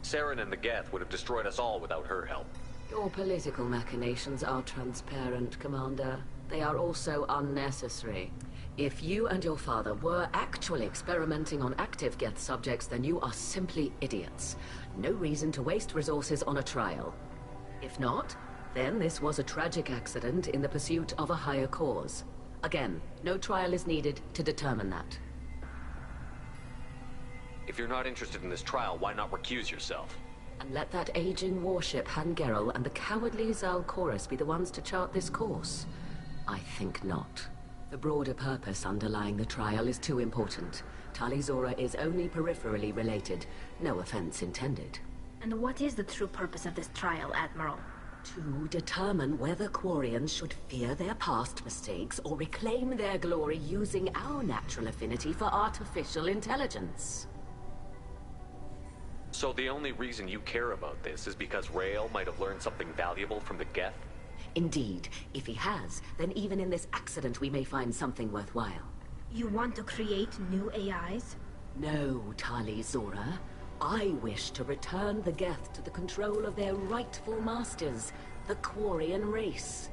Saren and the Geth would have destroyed us all without her help. Your political machinations are transparent, Commander. They are also unnecessary. If you and your father were actually experimenting on active Geth subjects, then you are simply idiots. No reason to waste resources on a trial. If not, then this was a tragic accident in the pursuit of a higher cause. Again, no trial is needed to determine that. If you're not interested in this trial, why not recuse yourself? And let that aging warship Han Gerel and the cowardly Zal Chorus be the ones to chart this course? I think not. The broader purpose underlying the trial is too important. Tali'Zorah is only peripherally related. No offense intended. And what is the true purpose of this trial, Admiral? To determine whether Quarians should fear their past mistakes or reclaim their glory using our natural affinity for artificial intelligence. So the only reason you care about this is because Rael might have learned something valuable from the Geth? Indeed. If he has, then even in this accident we may find something worthwhile. You want to create new AIs? No, Tali'Zorah. I wish to return the Geth to the control of their rightful masters, the Quarian race.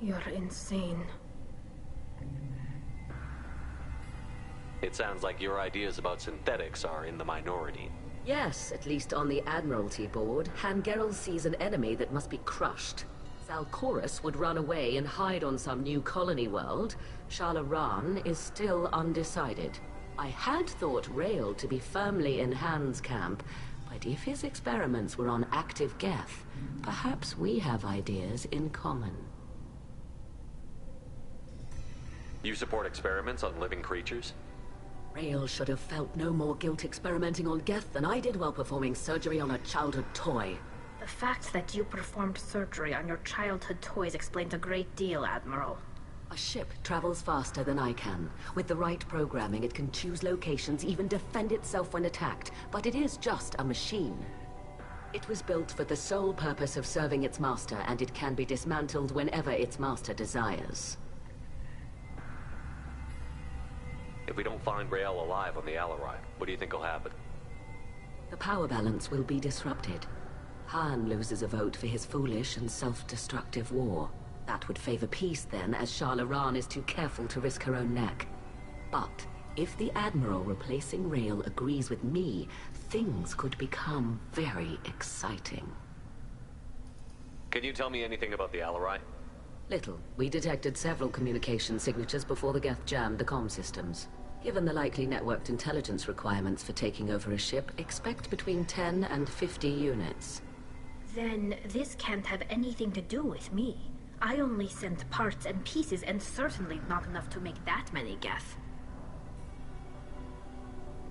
You're insane. It sounds like your ideas about synthetics are in the minority. Yes, at least on the Admiralty board, Han Gerel sees an enemy that must be crushed. Zal Chorus would run away and hide on some new colony world. Shala Raan is still undecided. I had thought Rael to be firmly in Han's camp, but if his experiments were on active Geth, perhaps we have ideas in common. You support experiments on living creatures? Rael should have felt no more guilt experimenting on Geth than I did while performing surgery on a childhood toy. The fact that you performed surgery on your childhood toys explains a great deal, Admiral. A ship travels faster than I can. With the right programming, it can choose locations, even defend itself when attacked. But it is just a machine. It was built for the sole purpose of serving its master, and it can be dismantled whenever its master desires. If we don't find Rael alive on the Alarai, what do you think will happen? The power balance will be disrupted. Han loses a vote for his foolish and self-destructive war. That would favor peace then, as Shala Raan is too careful to risk her own neck. But if the Admiral replacing Rael agrees with me, things could become very exciting. Can you tell me anything about the Alarai? Little. We detected several communication signatures before the Geth jammed the comm systems. Given the likely networked intelligence requirements for taking over a ship, expect between 10 and 50 units. Then this can't have anything to do with me. I only sent parts and pieces, and certainly not enough to make that many Geth.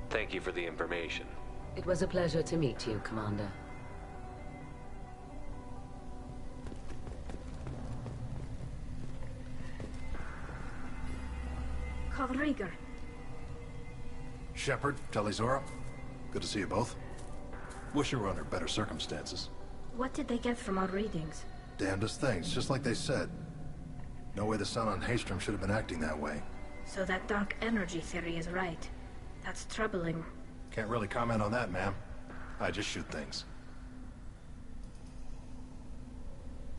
Thank you for the information. It was a pleasure to meet you, Commander. Kallrieger. Shepard, Tali'Zorah. Good to see you both. Wish you were under better circumstances. What did they get from our readings? Damnedest things, just like they said. No way the sun on Haestrom should have been acting that way. So that dark energy theory is right. That's troubling. Can't really comment on that, ma'am. I just shoot things.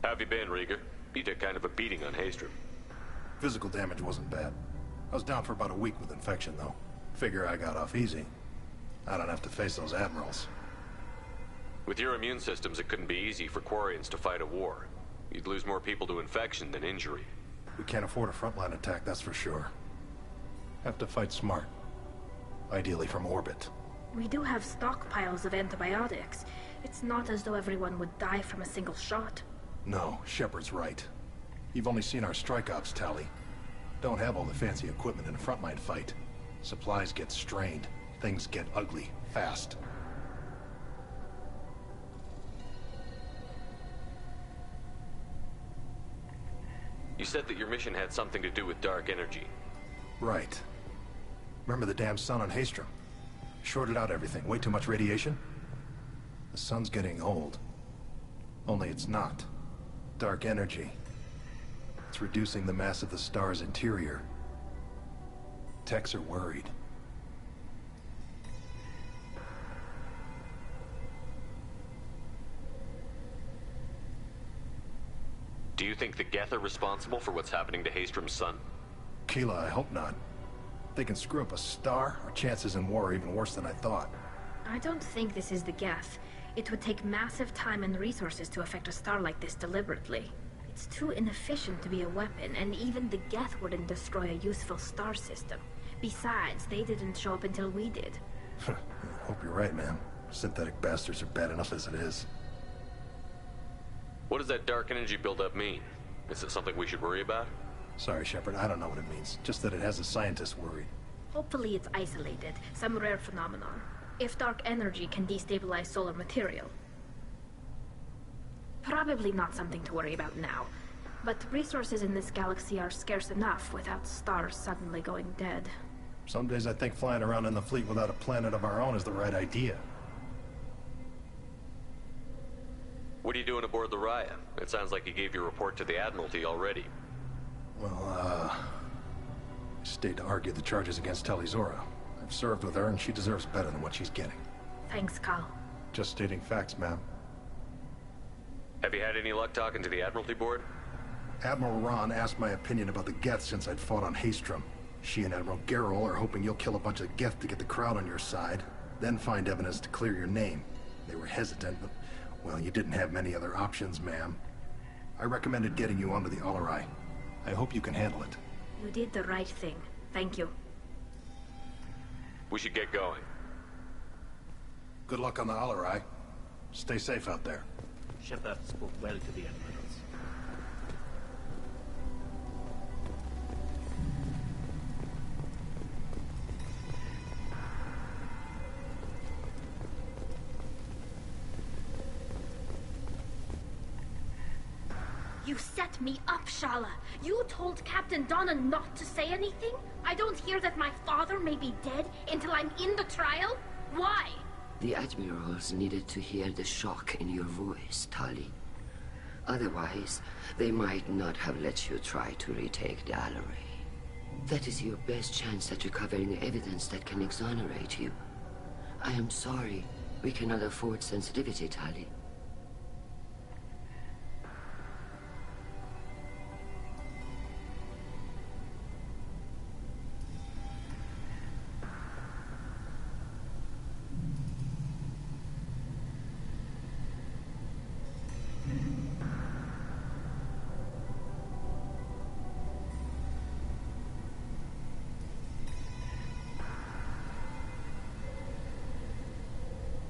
How have you been, Rieger? You took kind of a beating on Haestrom. Physical damage wasn't bad. I was down for about a week with infection, though. Figure I got off easy. I don't have to face those admirals. With your immune systems, it couldn't be easy for Quarians to fight a war. You'd lose more people to infection than injury. We can't afford a frontline attack, that's for sure. Have to fight smart. Ideally from orbit. We do have stockpiles of antibiotics. It's not as though everyone would die from a single shot. No, Shepard's right. You've only seen our strike ops tally. Don't have all the fancy equipment in a frontline fight. Supplies get strained. Things get ugly, fast. You said that your mission had something to do with dark energy. Right. Remember the damn sun on Haestrom? Shorted out everything. Way too much radiation? The sun's getting old. Only it's not. Dark energy. It's reducing the mass of the star's interior. Techs are worried. Do you think the Geth are responsible for what's happening to Haestrom's sun? Keela, I hope not. If they can screw up a star, our chances in war are even worse than I thought. I don't think this is the Geth. It would take massive time and resources to affect a star like this deliberately. It's too inefficient to be a weapon, and even the Geth wouldn't destroy a useful star system. Besides, they didn't show up until we did. Hope you're right, man. Synthetic bastards are bad enough as it is. What does that dark energy buildup mean? Is it something we should worry about? Sorry, Shepard, I don't know what it means. Just that it has the scientists worried. Hopefully it's isolated, some rare phenomenon. If dark energy can destabilize solar material. Probably not something to worry about now. But resources in this galaxy are scarce enough without stars suddenly going dead. Some days I think flying around in the fleet without a planet of our own is the right idea. What are you doing aboard the Raya? It sounds like you gave your report to the Admiralty already. Well, I stayed to argue the charges against Tali'Zorah. I've served with her, and she deserves better than what she's getting. Thanks, Cal. Just stating facts, ma'am. Have you had any luck talking to the Admiralty board? Admiral Ron asked my opinion about the Geth since I'd fought on Haestrom. She and Admiral Gerrel are hoping you'll kill a bunch of Geth to get the crowd on your side, then find evidence to clear your name. They were hesitant, but, well, you didn't have many other options, ma'am. I recommended getting you onto the Alarai. I hope you can handle it. You did the right thing. Thank you. We should get going. Good luck on the Alarai. Stay safe out there. Shepard spoke well to the admirals. You set me up, Shala. You told Captain Donna not to say anything? I don't hear that my father may be dead until I'm in the trial? Why? The admirals needed to hear the shock in your voice, Tali. Otherwise, they might not have let you try to retake the Alarai. That is your best chance at recovering evidence that can exonerate you. I am sorry. We cannot afford sensitivity, Tali.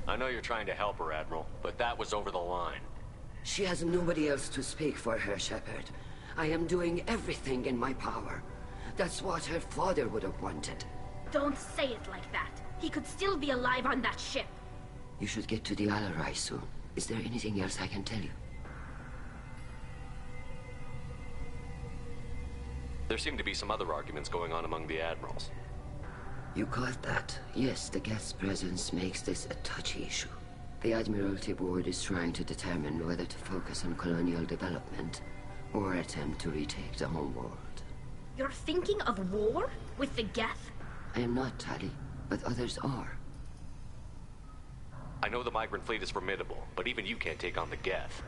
I know you're trying to help her, Admiral, but that was over the line. She has nobody else to speak for her, Shepard. I am doing everything in my power. That's what her father would have wanted. Don't say it like that. He could still be alive on that ship. You should get to the Alarai soon. Is there anything else I can tell you? There seem to be some other arguments going on among the Admirals. You caught that? Yes, the Geth's presence makes this a touchy issue. The Admiralty Board is trying to determine whether to focus on colonial development or attempt to retake the homeworld. You're thinking of war? With the Geth? I am not, Tali, but others are. I know the migrant fleet is formidable, but even you can't take on the Geth.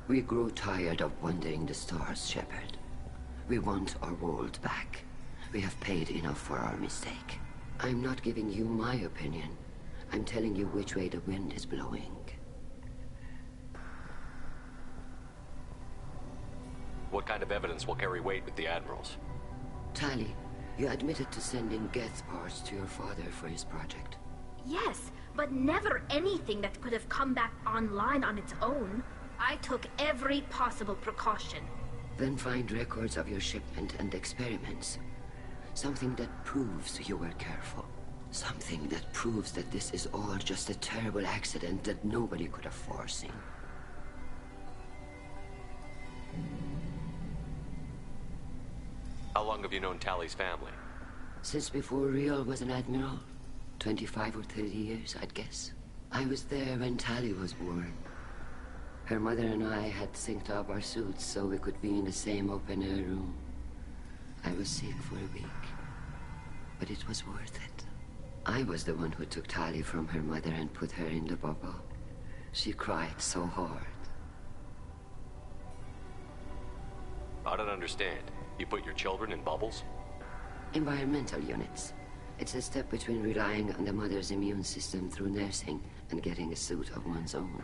We grow tired of wandering the stars, Shepard. We want our world back. We have paid enough for our mistake. I'm not giving you my opinion. I'm telling you which way the wind is blowing. What kind of evidence will carry weight with the Admirals? Tali, you admitted to sending Geth parts to your father for his project. Yes, but never anything that could have come back online on its own. I took every possible precaution. Then find records of your shipment and experiments. Something that proves you were careful. Something that proves that this is all just a terrible accident that nobody could have foreseen. How long have you known Tali's family? Since before Riel was an admiral. 25 or 30 years, I'd guess. I was there when Tali was born. Her mother and I had synced up our suits so we could be in the same open-air room. I was sick for a week, but it was worth it. I was the one who took Tali from her mother and put her in the bubble. She cried so hard. I don't understand. You put your children in bubbles? Environmental units. It's a step between relying on the mother's immune system through nursing and getting a suit of one's own.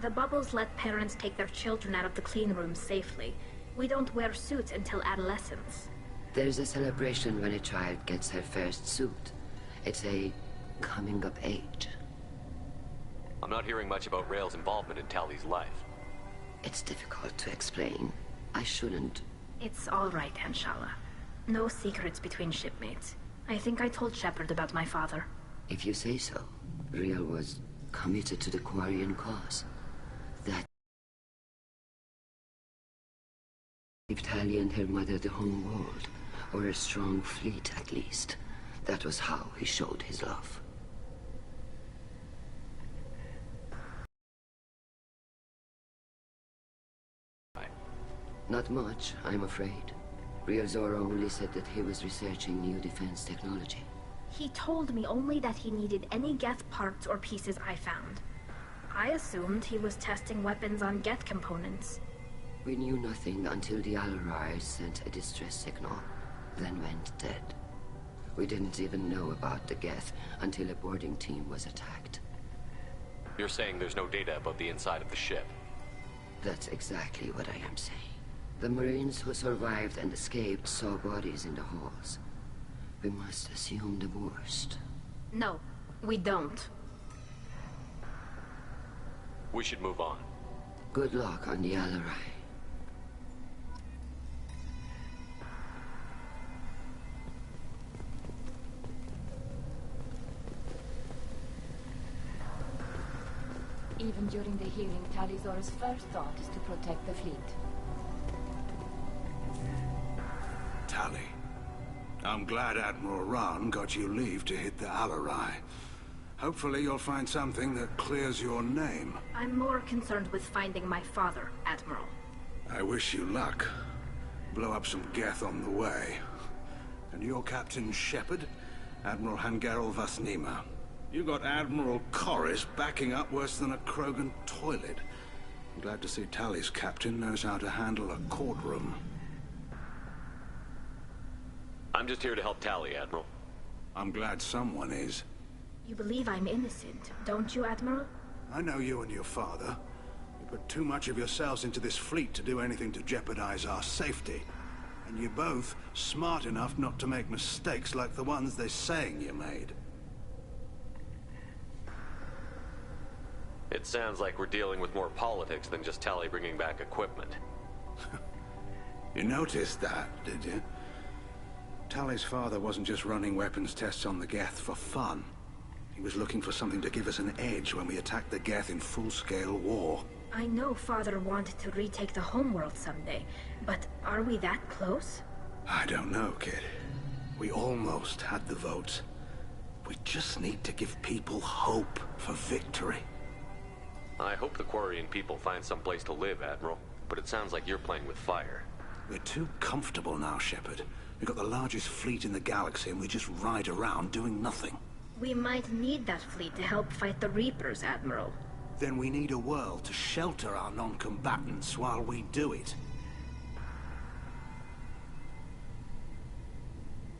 The bubbles let parents take their children out of the clean rooms safely. We don't wear suits until adolescence. There's a celebration when a child gets her first suit. It's a coming of age. I'm not hearing much about Rael's involvement in Tali's life. It's difficult to explain. I shouldn't. It's all right, Anshala. No secrets between shipmates. I think I told Shepard about my father. If you say so. Rael was committed to the Quarian cause. That gave Tali and her mother the home world, or a strong fleet at least. That was how he showed his love. Not much, I'm afraid. Rael Zora only said that he was researching new defense technology. He told me only that he needed any Geth parts or pieces I found. I assumed he was testing weapons on Geth components. We knew nothing until the Alarai sent a distress signal, then went dead. We didn't even know about the Geth until a boarding team was attacked. You're saying there's no data about the inside of the ship? That's exactly what I am saying. The Marines who survived and escaped saw bodies in the halls. We must assume the worst. No, we don't. We should move on. Good luck on the Alarai. Even during the hearing, Tali Zora's first thought is to protect the fleet. Tali, I'm glad Admiral Rahn got you leave to hit the Alarai. Hopefully you'll find something that clears your name. I'm more concerned with finding my father, Admiral. I wish you luck. Blow up some Geth on the way. And your Captain Shepard, Admiral Hangarel Vasnima. You got Admiral Corris backing up worse than a Krogan toilet. I'm glad to see Tali's captain knows how to handle a courtroom. I'm just here to help Tali, Admiral. I'm glad someone is. You believe I'm innocent, don't you, Admiral? I know you and your father. You put too much of yourselves into this fleet to do anything to jeopardize our safety. And you're both smart enough not to make mistakes like the ones they're saying you made. It sounds like we're dealing with more politics than just Tali bringing back equipment. You noticed that, did you? Tali's father wasn't just running weapons tests on the Geth for fun. He was looking for something to give us an edge when we attacked the Geth in full-scale war. I know Father wanted to retake the homeworld someday, but are we that close? I don't know, kid. We almost had the votes. We just need to give people hope for victory. I hope the Quarian people find some place to live, Admiral, but it sounds like you're playing with fire. We're too comfortable now, Shepard. We've got the largest fleet in the galaxy and we just ride around doing nothing. We might need that fleet to help fight the Reapers, Admiral. Then we need a world to shelter our non-combatants while we do it.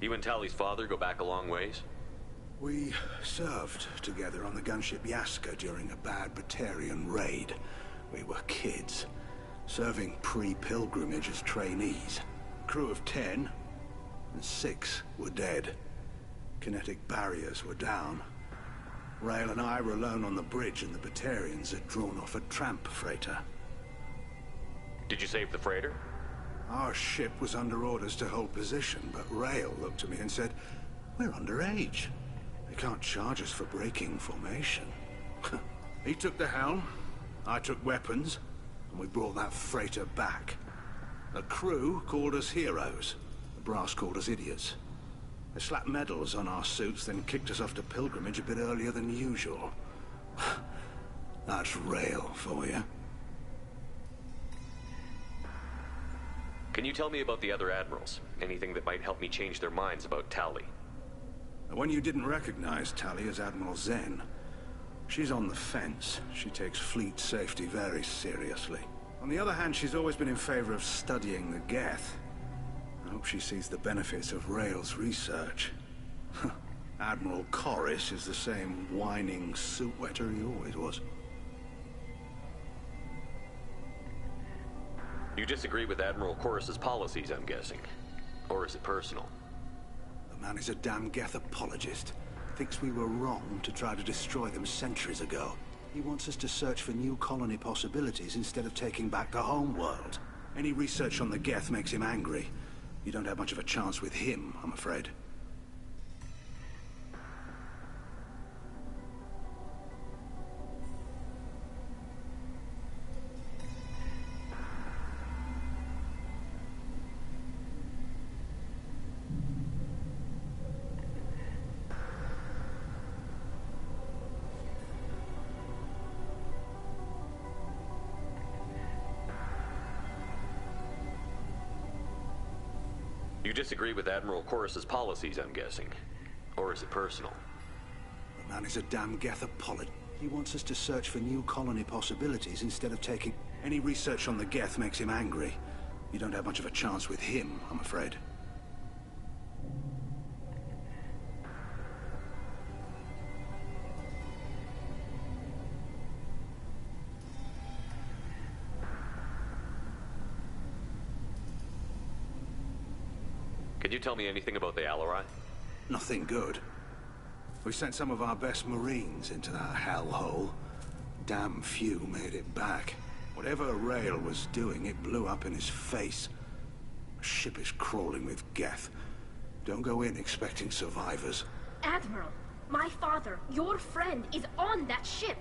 You and Tali's father go back a long ways? We served together on the gunship Yaska during a bad Batarian raid. We were kids, serving pre-pilgrimage as trainees. Crew of 10, and 6 were dead. Kinetic barriers were down. Rael and I were alone on the bridge and the Batarians had drawn off a tramp freighter. Did you save the freighter? Our ship was under orders to hold position, but Rael looked at me and said, "We're underage. They can't charge us for breaking formation." He took the helm, I took weapons, and we brought that freighter back. The crew called us heroes. The brass called us idiots. They slapped medals on our suits, then kicked us off to pilgrimage a bit earlier than usual. That's Rael for you. Can you tell me about the other admirals? Anything that might help me change their minds about Tali? The one you didn't recognize, Tali, is Admiral Zen. She's on the fence. She takes fleet safety very seriously. On the other hand, she's always been in favor of studying the Geth. I hope she sees the benefits of Rael's research. Admiral Corris is the same whining suit wetter he always was. You disagree with Admiral Corus's policies, I'm guessing. Or is it personal? The man is a damn Geth apologist. Thinks we were wrong to try to destroy them centuries ago. He wants us to search for new colony possibilities instead of taking back the home world. Any research on the Geth makes him angry. You don't have much of a chance with him, I'm afraid. You disagree with Admiral Corus's policies, I'm guessing. Or is it personal? The man is a damn Geth apologist. He wants us to search for new colony possibilities instead of taking... Any research on the Geth makes him angry. You don't have much of a chance with him, I'm afraid. Can you tell me anything about the Alarai? Nothing good. We sent some of our best Marines into that hellhole. Damn few made it back. Whatever Rael was doing, it blew up in his face. A ship is crawling with Geth. Don't go in expecting survivors. Admiral, my father, your friend, is on that ship.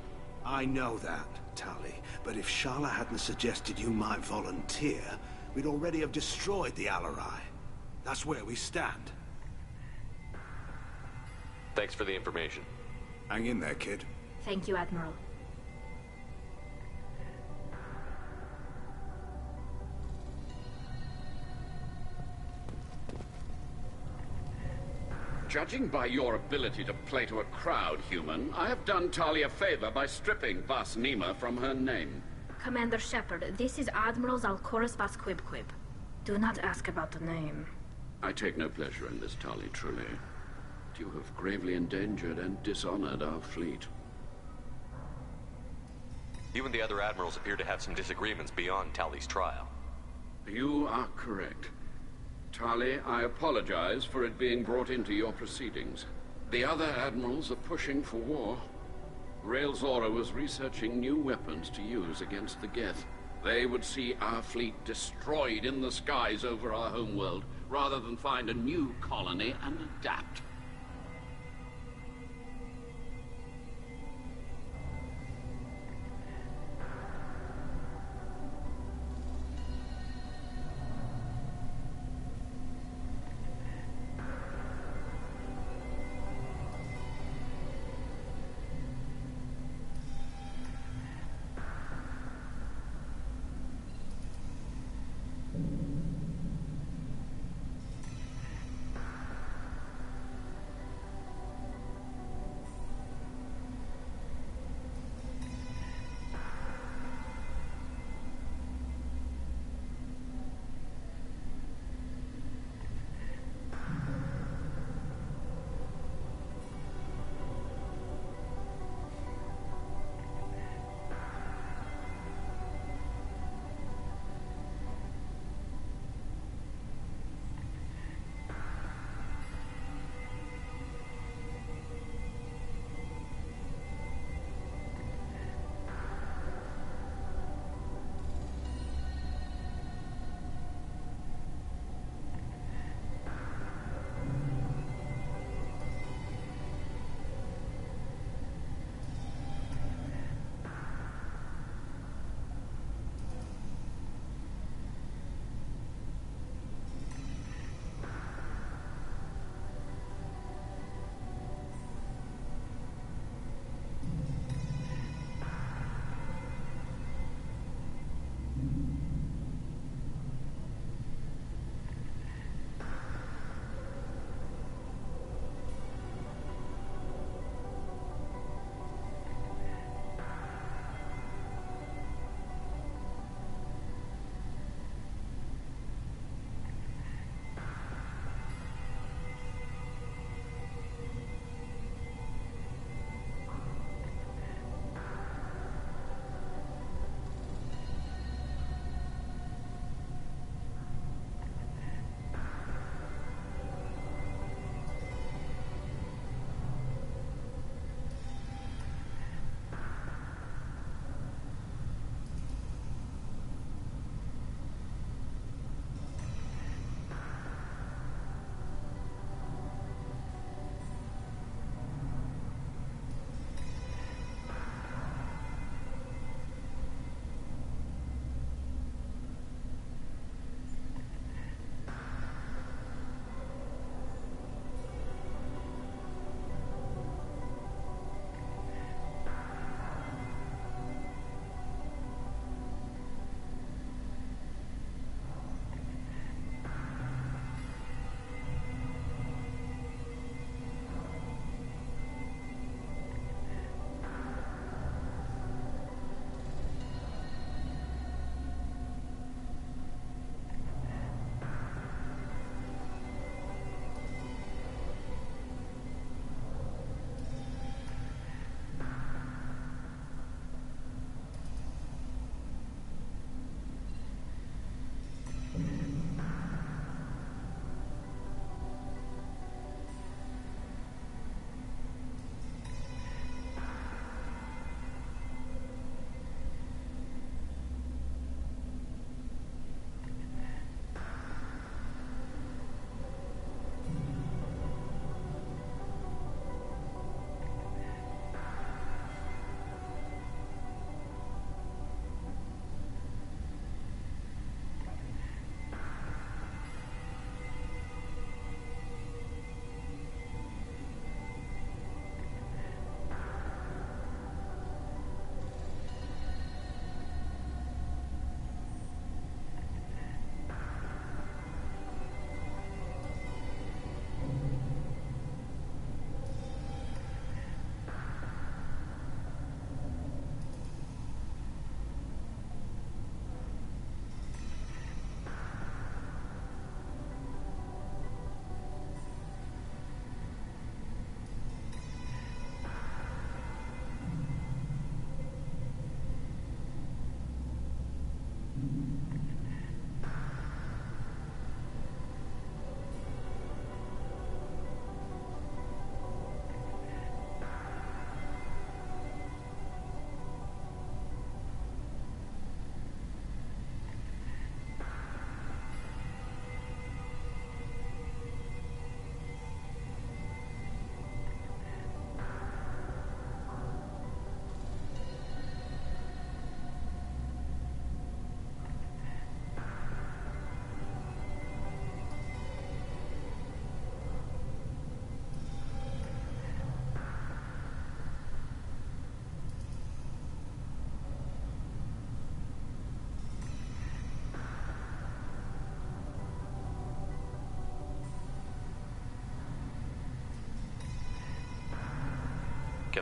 I know that, Tali. But if Shala hadn't suggested you might volunteer, we'd already have destroyed the Alarai. That's where we stand. Thanks for the information. Hang in there, kid. Thank you, Admiral. Judging by your ability to play to a crowd, human, I have done Tali a favor by stripping Vas Nima from her name. Commander Shepard, this is Admiral Zaal'Koris Vas Quib. Do not ask about the name. I take no pleasure in this, Tali, truly. You have gravely endangered and dishonored our fleet. You and the other admirals appear to have some disagreements beyond Tali's trial. You are correct. Tali, I apologize for it being brought into your proceedings. The other admirals are pushing for war. Rael Zora was researching new weapons to use against the Geth. They would see our fleet destroyed in the skies over our homeworld, rather than find a new colony and adapt.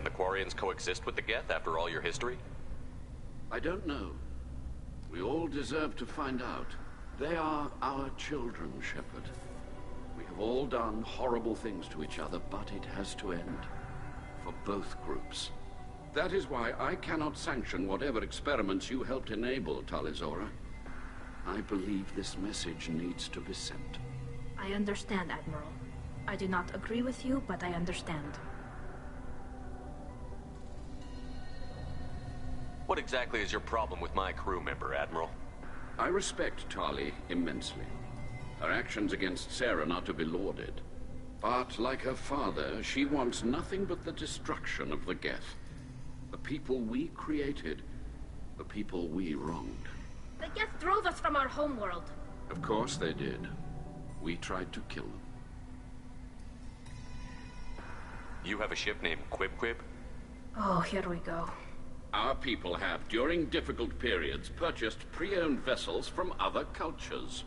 Can the Quarians coexist with the Geth after all your history? I don't know. We all deserve to find out. They are our children, Shepard. We have all done horrible things to each other, but it has to end. For both groups. That is why I cannot sanction whatever experiments you helped enable, Tali'Zorah. I believe this message needs to be sent. I understand, Admiral. I do not agree with you, but I understand. What exactly is your problem with my crew member, Admiral? I respect Tali immensely. Her actions against Sarah are not to be lauded. But, like her father, she wants nothing but the destruction of the Geth. The people we created. The people we wronged. The Geth drove us from our homeworld. Of course they did. We tried to kill them. You have a ship named Quib-Quib? Oh, here we go. Our people have, during difficult periods, purchased pre-owned vessels from other cultures.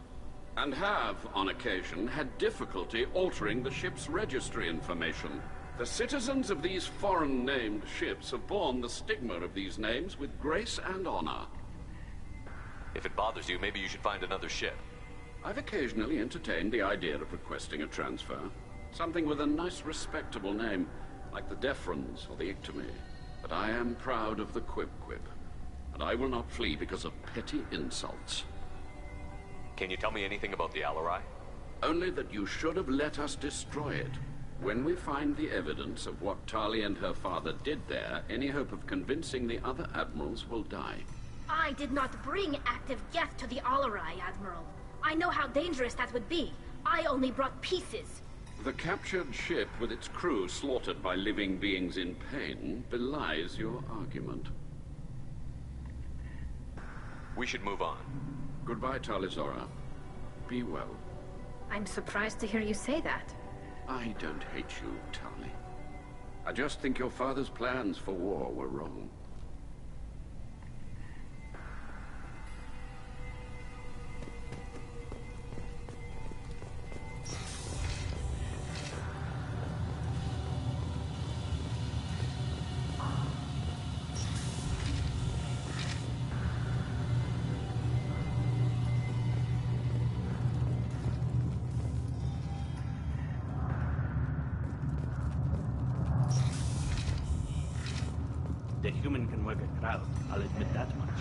And have, on occasion, had difficulty altering the ship's registry information. The citizens of these foreign-named ships have borne the stigma of these names with grace and honor. If it bothers you, maybe you should find another ship. I've occasionally entertained the idea of requesting a transfer. Something with a nice, respectable name, like the Defrons or the Ictomy. But I am proud of the Quib-Quib, and I will not flee because of petty insults. Can you tell me anything about the Alarai? Only that you should have let us destroy it. When we find the evidence of what Tali and her father did there, any hope of convincing the other admirals will die. I did not bring active Geth to the Alarai, Admiral. I know how dangerous that would be. I only brought pieces. The captured ship with its crew slaughtered by living beings in pain belies your argument. We should move on. Goodbye, Tali'Zorah. Be well. I'm surprised to hear you say that. I don't hate you, Tali. I just think your father's plans for war were wrong. The human can work a crowd, I'll admit that much.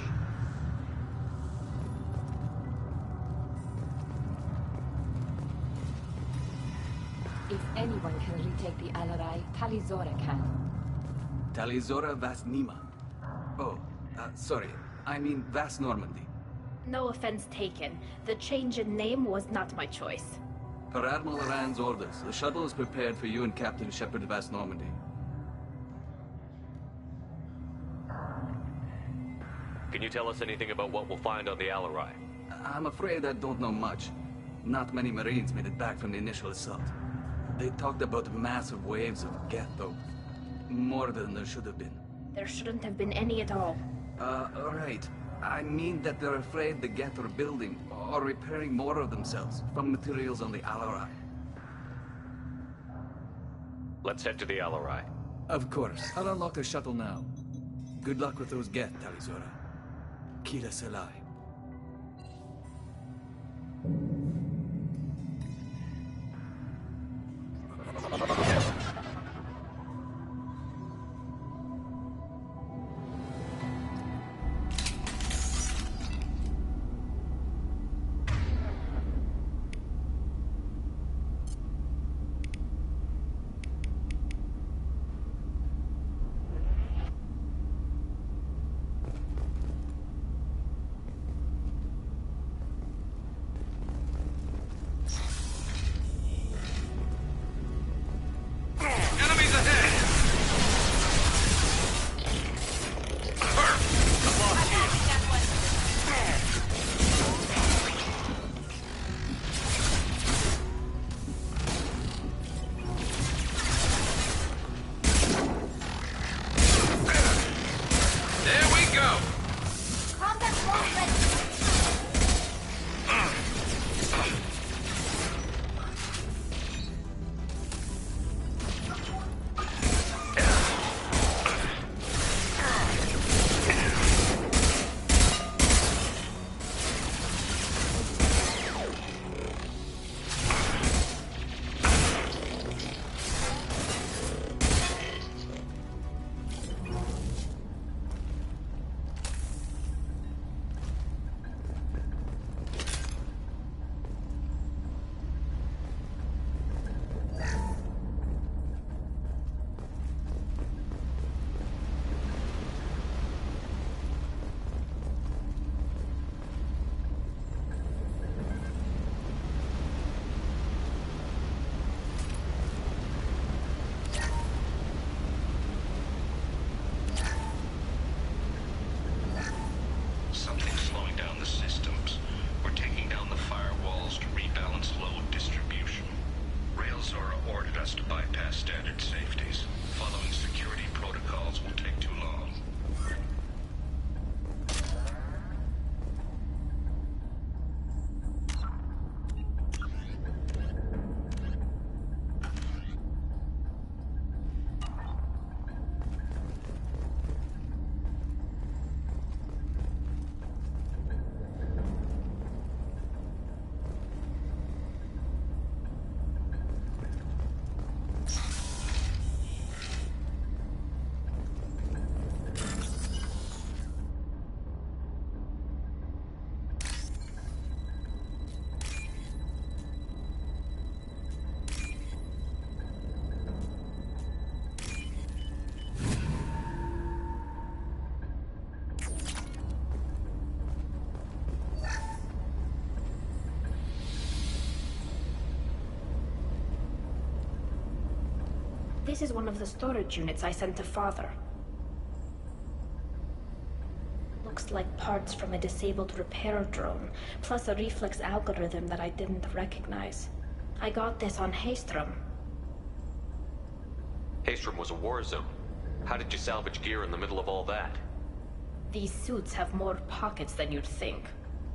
If anyone can retake the Alarai, Tali'Zorah can. Tali'Zorah Vas Nima. Oh, sorry. I mean Vas Normandy. No offense taken. The change in name was not my choice. Per Admiral Rand's orders, the shuttle is prepared for you and Captain Shepard Vas Normandy. Can you tell us anything about what we'll find on the Alarai? I'm afraid I don't know much. Not many Marines made it back from the initial assault. They talked about massive waves of Geth, though. More than there should have been. There shouldn't have been any at all. Right. I mean that they're afraid the Geth are building or repairing more of themselves from materials on the Alarai. Let's head to the Alarai. Of course. I'll unlock the shuttle now. Good luck with those Geth, Tali'Zorah. Kila Selai. This is one of the storage units I sent to Father. Looks like parts from a disabled repair drone, plus a reflex algorithm that I didn't recognize. I got this on Haystrom. Haystrom was a war zone. How did you salvage gear in the middle of all that? These suits have more pockets than you'd think.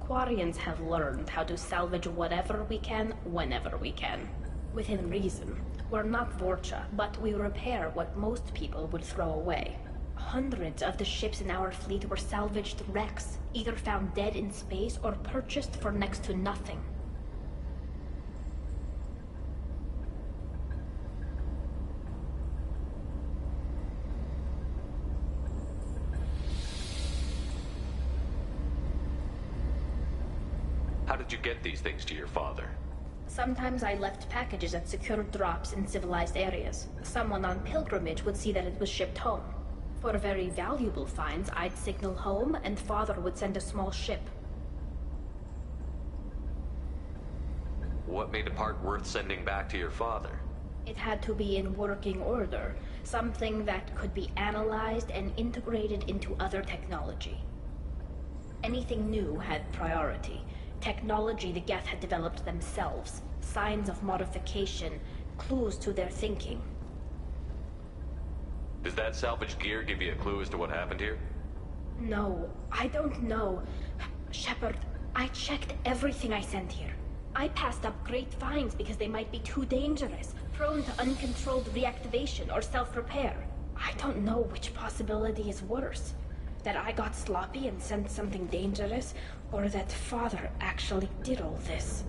Quarians have learned how to salvage whatever we can, whenever we can. Within reason. We're not Vorcha, but we repair what most people would throw away. Hundreds of the ships in our fleet were salvaged wrecks, either found dead in space or purchased for next to nothing. How did you get these things to your father? Sometimes I left packages at secure drops in civilized areas. Someone on pilgrimage would see that it was shipped home. For very valuable finds, I'd signal home, and Father would send a small ship. What made a part worth sending back to your father? It had to be in working order, something that could be analyzed and integrated into other technology. Anything new had priority. Technology the Geth had developed themselves, signs of modification, clues to their thinking. Does that salvaged gear give you a clue as to what happened here? No, I don't know. Shepard, I checked everything I sent here. I passed up great finds because they might be too dangerous, prone to uncontrolled reactivation or self-repair. I don't know which possibility is worse. That I got sloppy and sent something dangerous, or that Father actually did all this.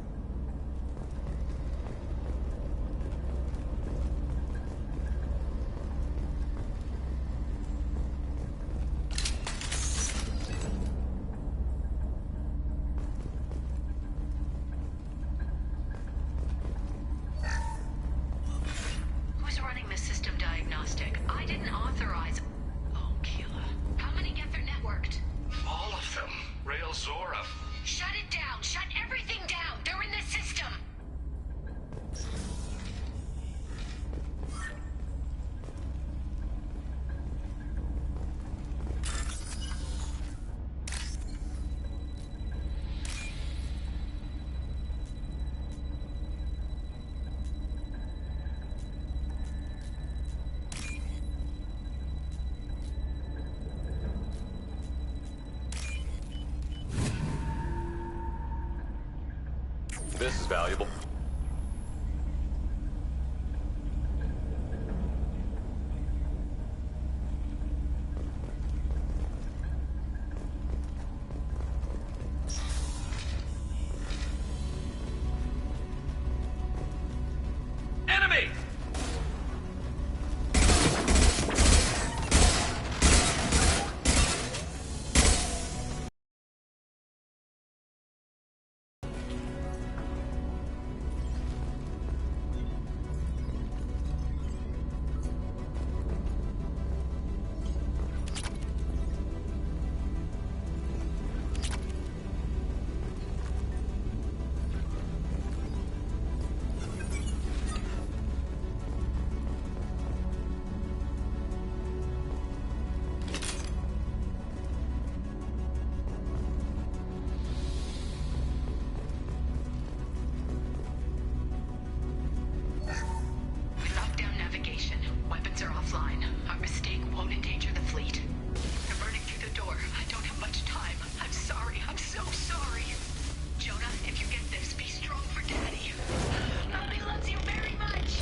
Who's running the system diagnostic? I didn't authorize. Oh, Keela. How many Geth are networked? All of them. Rail Zora. Shut it down! Shut everything down! They're in the system! This is valuable. Enemy! Lockdown navigation. Weapons are offline. Our mistake won't endanger the fleet. They're burning through the door. I don't have much time. I'm sorry. I'm so sorry. Jonah, if you get this, be strong for Daddy. Mommy loves you very much.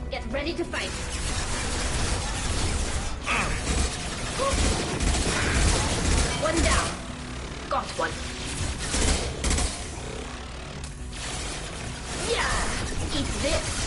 Get ready to fight. One down. Got one. Eat this.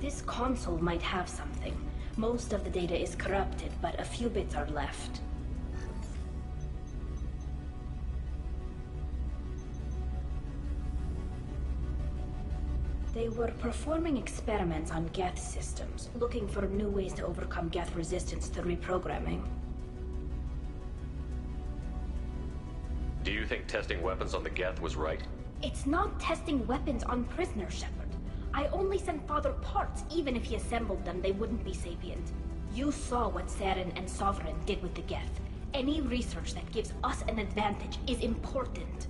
This console might have something. Most of the data is corrupted, but a few bits are left. They were performing experiments on Geth systems, looking for new ways to overcome Geth resistance to reprogramming. Do you think testing weapons on the Geth was right? It's not testing weapons on prisoners, Shepard. I only sent Father parts. Even if he assembled them, they wouldn't be sapient. You saw what Saren and Sovereign did with the Geth. Any research that gives us an advantage is important.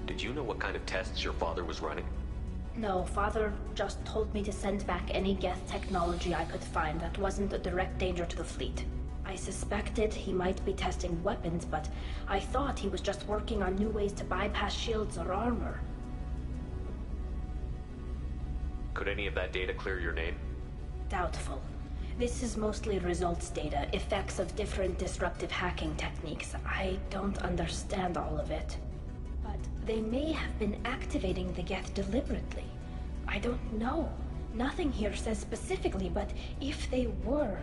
Did you know what kind of tests your father was running? No, Father just told me to send back any Geth technology I could find that wasn't a direct danger to the fleet. I suspected he might be testing weapons, but I thought he was just working on new ways to bypass shields or armor. Could any of that data clear your name? Doubtful. This is mostly results data, effects of different disruptive hacking techniques. I don't understand all of it. But they may have been activating the Geth deliberately. I don't know. Nothing here says specifically, but if they were,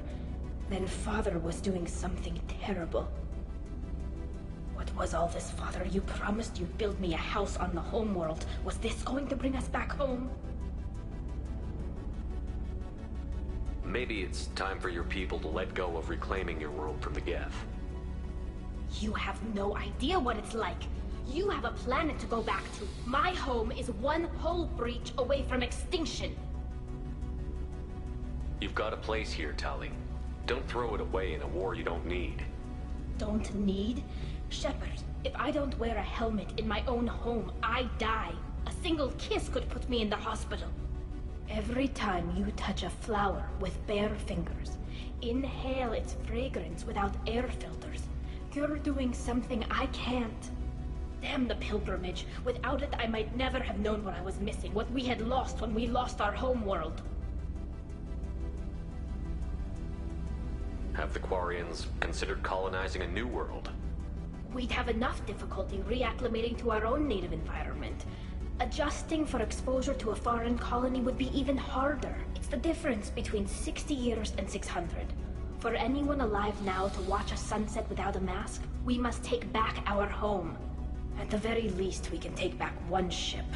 then Father was doing something terrible. What was all this, Father? You promised you'd build me a house on the homeworld. Was this going to bring us back home? Maybe it's time for your people to let go of reclaiming your world from the Geth. You have no idea what it's like. You have a planet to go back to. My home is one hull breach away from extinction. You've got a place here, Tali. Don't throw it away in a war you don't need. Don't need? Shepard, if I don't wear a helmet in my own home, I die. A single kiss could put me in the hospital. Every time you touch a flower with bare fingers, inhale its fragrance without air filters, you're doing something I can't. Damn the pilgrimage. Without it, I might never have known what I was missing, what we had lost when we lost our home world. Have the Quarians considered colonizing a new world? We'd have enough difficulty reacclimating to our own native environment. Adjusting for exposure to a foreign colony would be even harder. It's the difference between 60 years and 600. For anyone alive now to watch a sunset without a mask, we must take back our home. At the very least, we can take back one ship.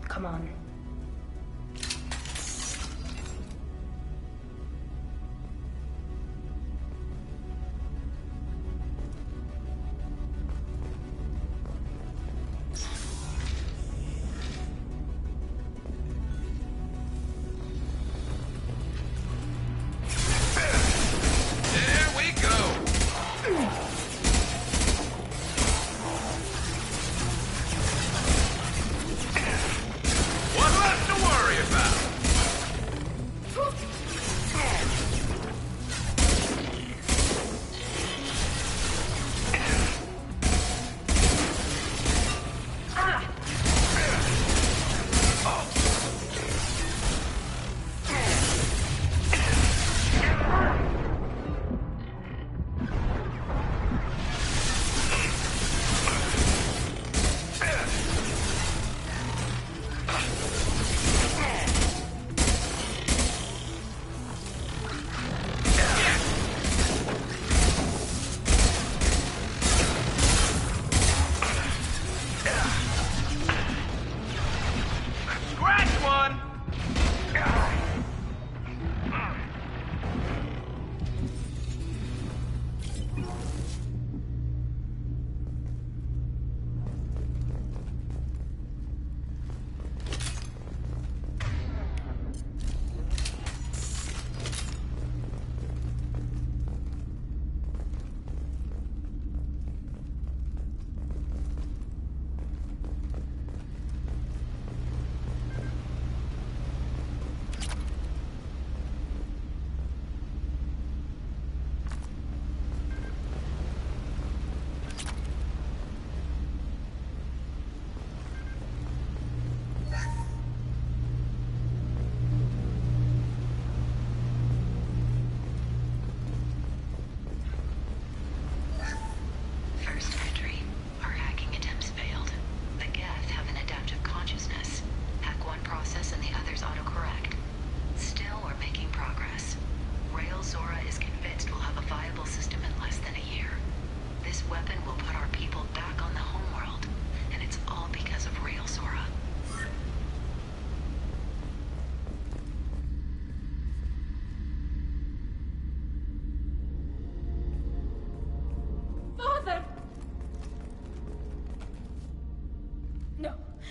Come on. What?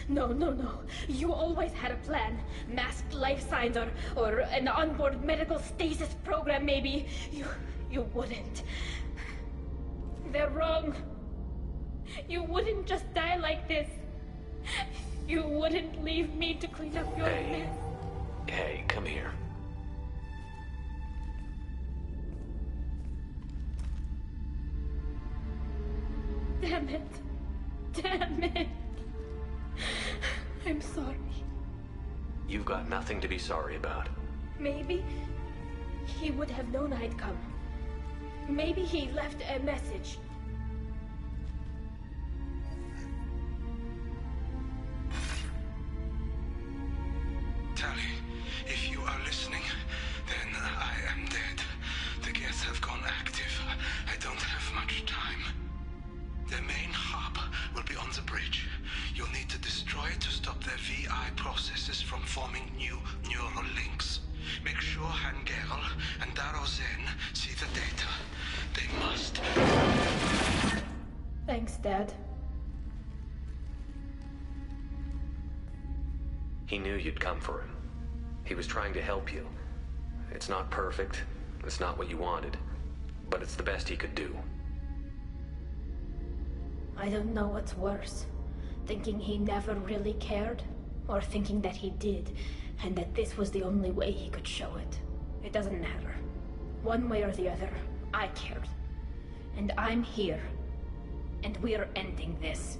No. You always had a plan. Masked life signs or an onboard medical stasis program, maybe. You wouldn't. They're wrong. You wouldn't just die like this. You wouldn't leave me to clean up your mess. Hey, come here. Damn it. I'm sorry. You've got nothing to be sorry about. Maybe he would have known I'd come. Maybe he left a message. Tali, if you are listening, then I am dead. The gets have gone active. I don't have much time. The main hub will be on the bridge. You'll need to destroy it to stop their VI processes from forming new neural links. Make sure Hangerl and Daro Zen see the data. They must. Thanks, Dad. He knew you'd come for him. He was trying to help you. It's not perfect. It's not what you wanted. But it's the best he could do. I don't know what's worse. Thinking he never really cared, or thinking that he did, and that this was the only way he could show it. It doesn't matter. One way or the other, I cared. And I'm here. And we're ending this.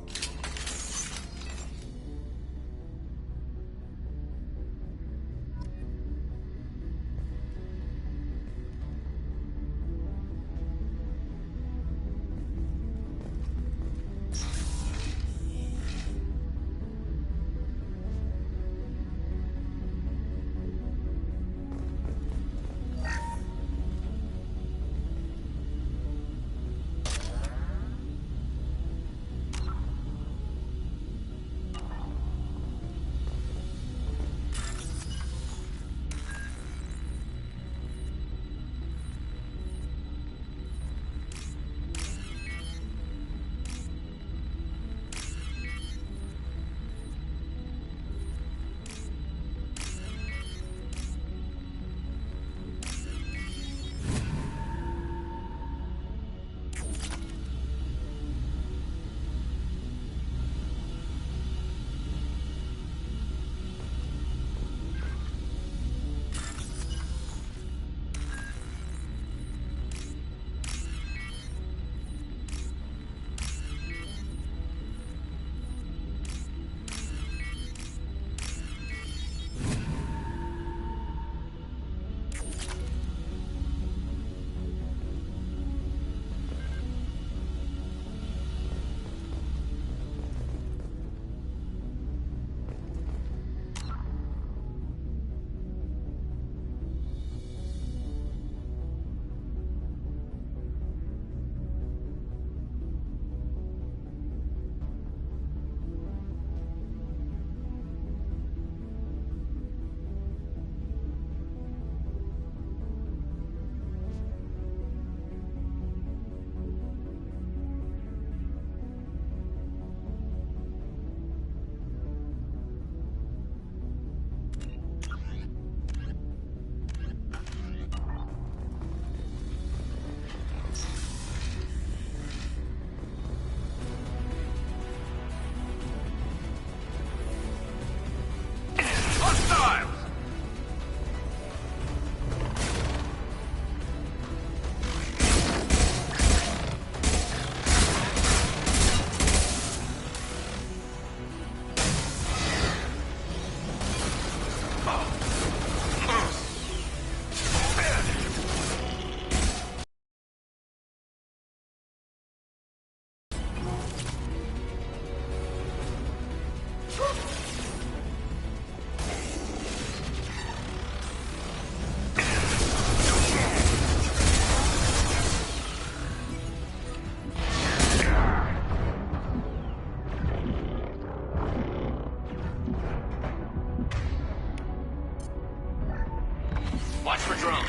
Watch for drone.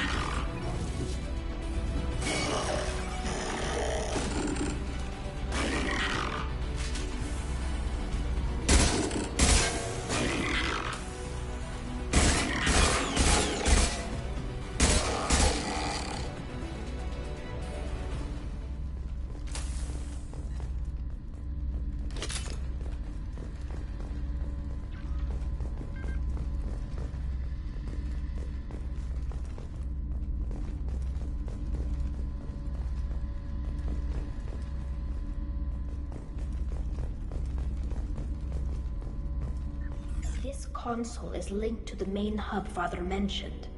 console is linked to the main hub Father mentioned.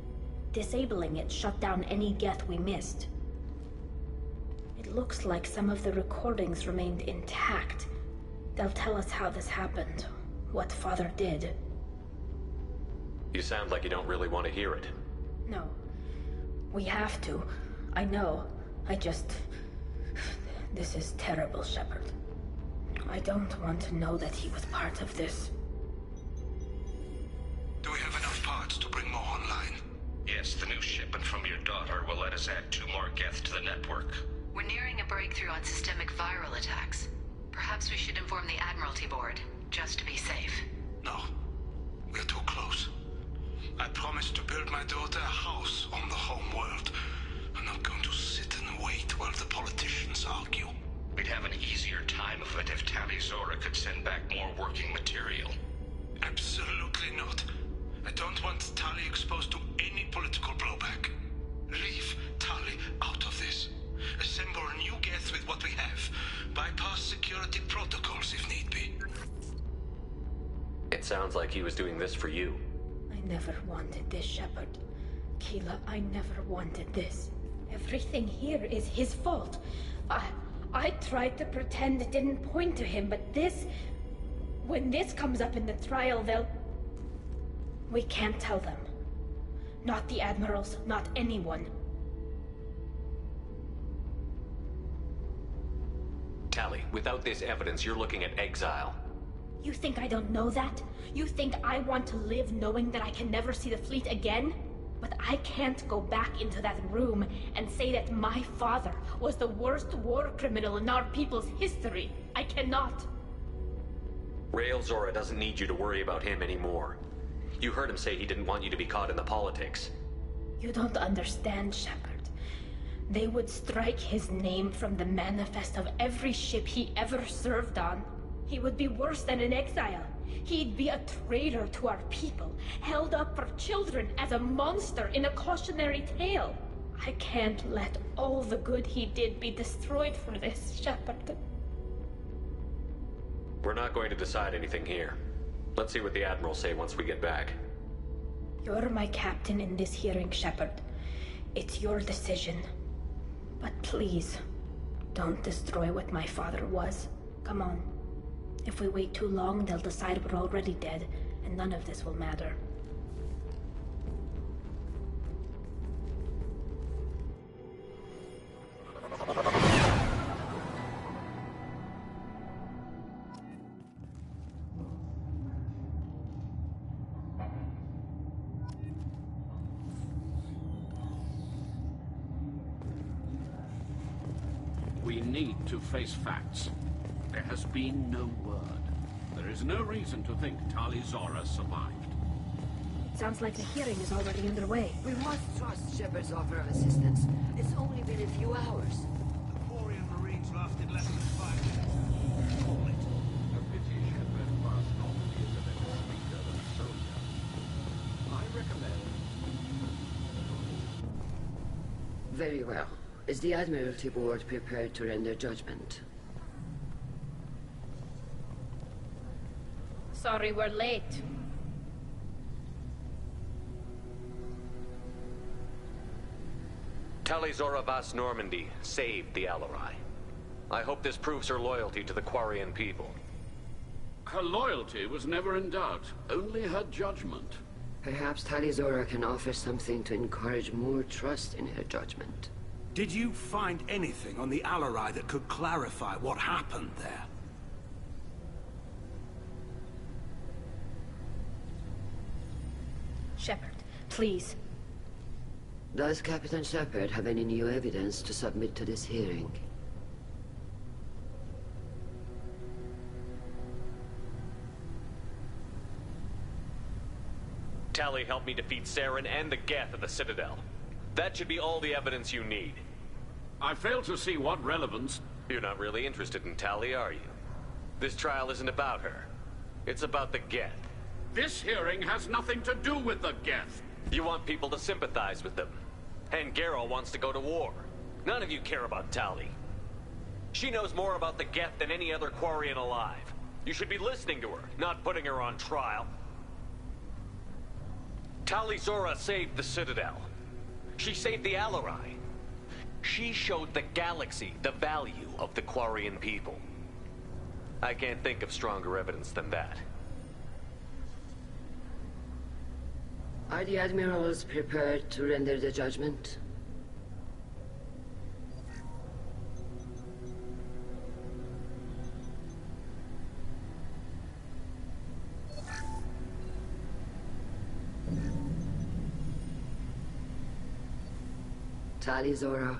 Disabling it shut down any Geth we missed. It looks like some of the recordings remained intact. They'll tell us how this happened, what Father did. You sound like you don't really want to hear it. No. We have to. I know. This is terrible, Shepard. I don't want to know that he was part of this. Do we have enough parts to bring more online? Yes, the new shipment from your daughter will let us add 2 more Geth to the network. We're nearing a breakthrough on systemic viral attacks. Perhaps we should inform the Admiralty Board, just to be safe. No. We're too close. I promised to build my daughter a house on the home world. I'm not going to sit and wait while the politicians argue. We'd have an easier time of it if Tali Zora could send back more working material. Absolutely not. I don't want Tali exposed to any political blowback. Leave Tali out of this. Assemble a new Geth with what we have. Bypass security protocols if need be. It sounds like he was doing this for you. I never wanted this, Shepard. Keela, I never wanted this. Everything here is his fault. I tried to pretend it didn't point to him, but this... When this comes up in the trial, they'll... We can't tell them. Not the Admirals, not anyone. Tali, without this evidence, you're looking at exile. You think I don't know that? You think I want to live knowing that I can never see the fleet again? But I can't go back into that room and say that my father was the worst war criminal in our people's history. I cannot. Rael Zora doesn't need you to worry about him anymore. You heard him say he didn't want you to be caught in the politics. You don't understand, Shepard. They would strike his name from the manifest of every ship he ever served on. He would be worse than an exile. He'd be a traitor to our people, held up for children as a monster in a cautionary tale. I can't let all the good he did be destroyed for this, Shepard. We're not going to decide anything here. Let's see what the Admirals say once we get back. You're my captain in this hearing, Shepard. It's your decision. But please, don't destroy what my father was. Come on. If we wait too long, they'll decide we're already dead, and none of this will matter. We need to face facts. There has been no word. There is no reason to think Tali Zora survived. It sounds like the hearing is already underway. We must trust Shepard's offer of assistance. It's only been a few hours. The Quarian Marines lasted less than 5 minutes. Call it. A pity Shepard passed Normandy as a better speaker than soldier. I recommend... Very well. Is the Admiralty Board prepared to render judgment? Sorry we're late. Tali Zora Vas Normandy saved the Alarai. I hope this proves her loyalty to the Quarian people. Her loyalty was never in doubt, only her judgment. Perhaps Tali Zora can offer something to encourage more trust in her judgment. Did you find anything on the Alarai that could clarify what happened there? Shepard, please. Does Captain Shepard have any new evidence to submit to this hearing? Tali helped me defeat Saren and the Geth at the Citadel. That should be all the evidence you need. I fail to see what relevance... You're not really interested in Tali, are you? This trial isn't about her. It's about the Geth. This hearing has nothing to do with the Geth. You want people to sympathize with them. And Garrow wants to go to war. None of you care about Tali. She knows more about the Geth than any other Quarian alive. You should be listening to her, not putting her on trial. Tali Zora saved the Citadel. She saved the Alarai. She showed the galaxy the value of the Quarian people. I can't think of stronger evidence than that. Are the admirals prepared to render the judgment? Tali Zora,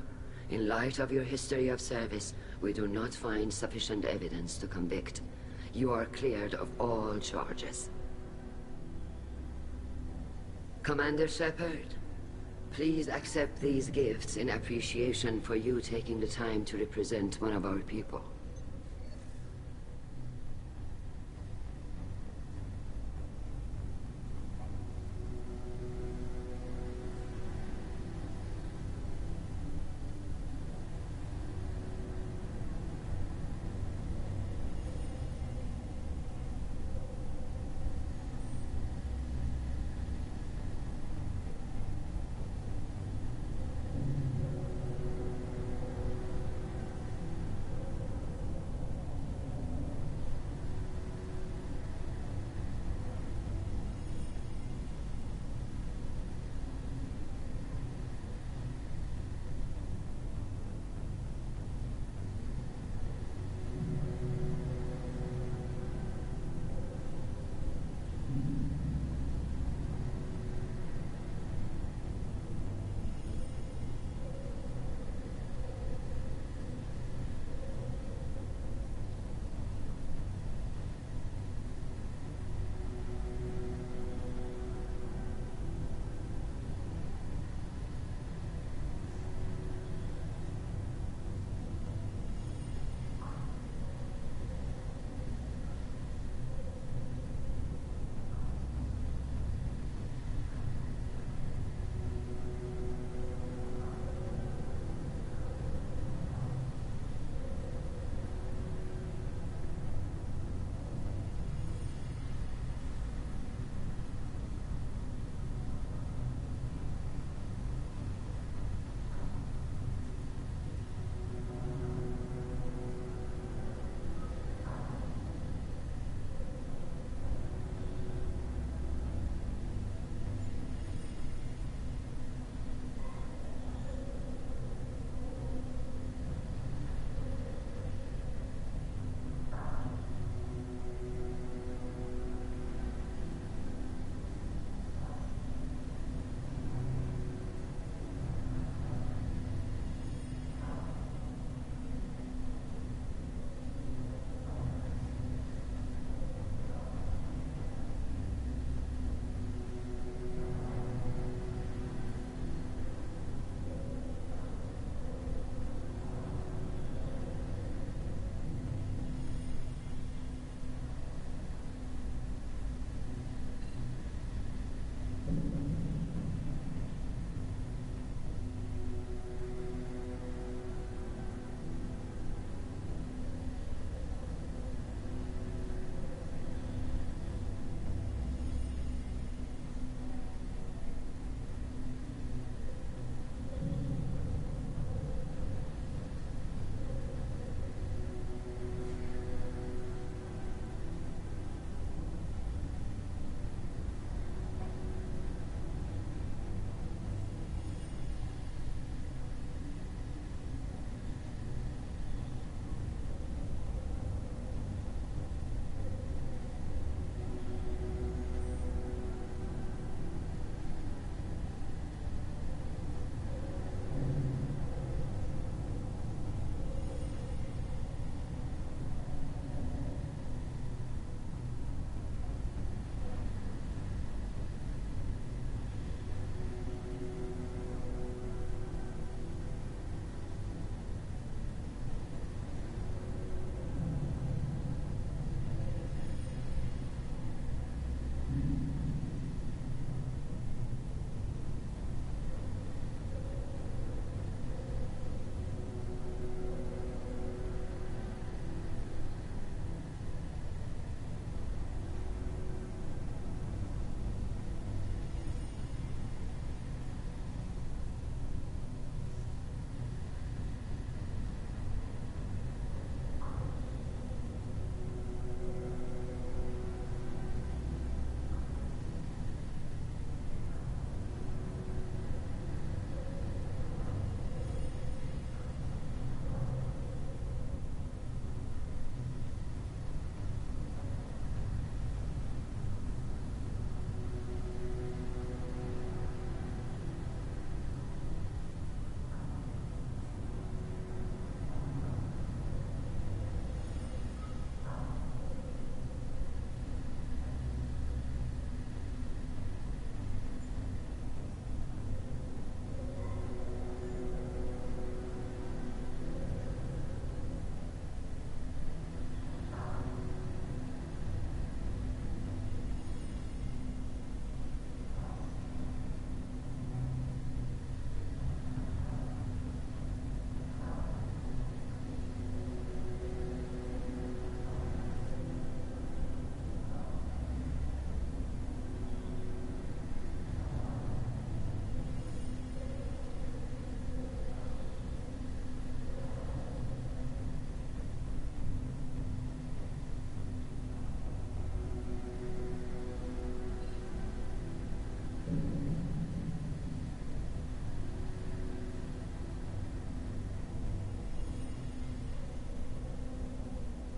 in light of your history of service, we do not find sufficient evidence to convict. You are cleared of all charges. Commander Shepard, please accept these gifts in appreciation for you taking the time to represent one of our people.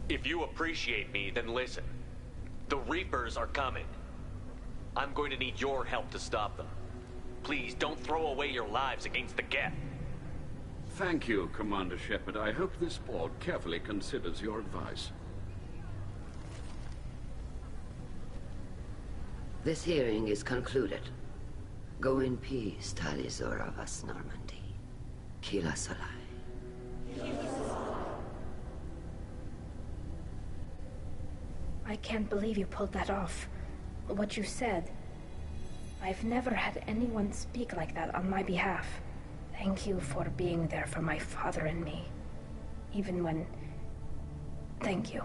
If you appreciate me, then listen. The Reapers are coming. I'm going to need your help to stop them. Please, don't throw away your lives against the Geth. Thank you, Commander Shepard. I hope this board carefully considers your advice. This hearing is concluded. Go in peace, Tali'Zorah of Us Normandy. Kila Solai. I can't believe you pulled that off. What you said. I've never had anyone speak like that on my behalf. Thank you for being there for my father and me. Even when... Thank you.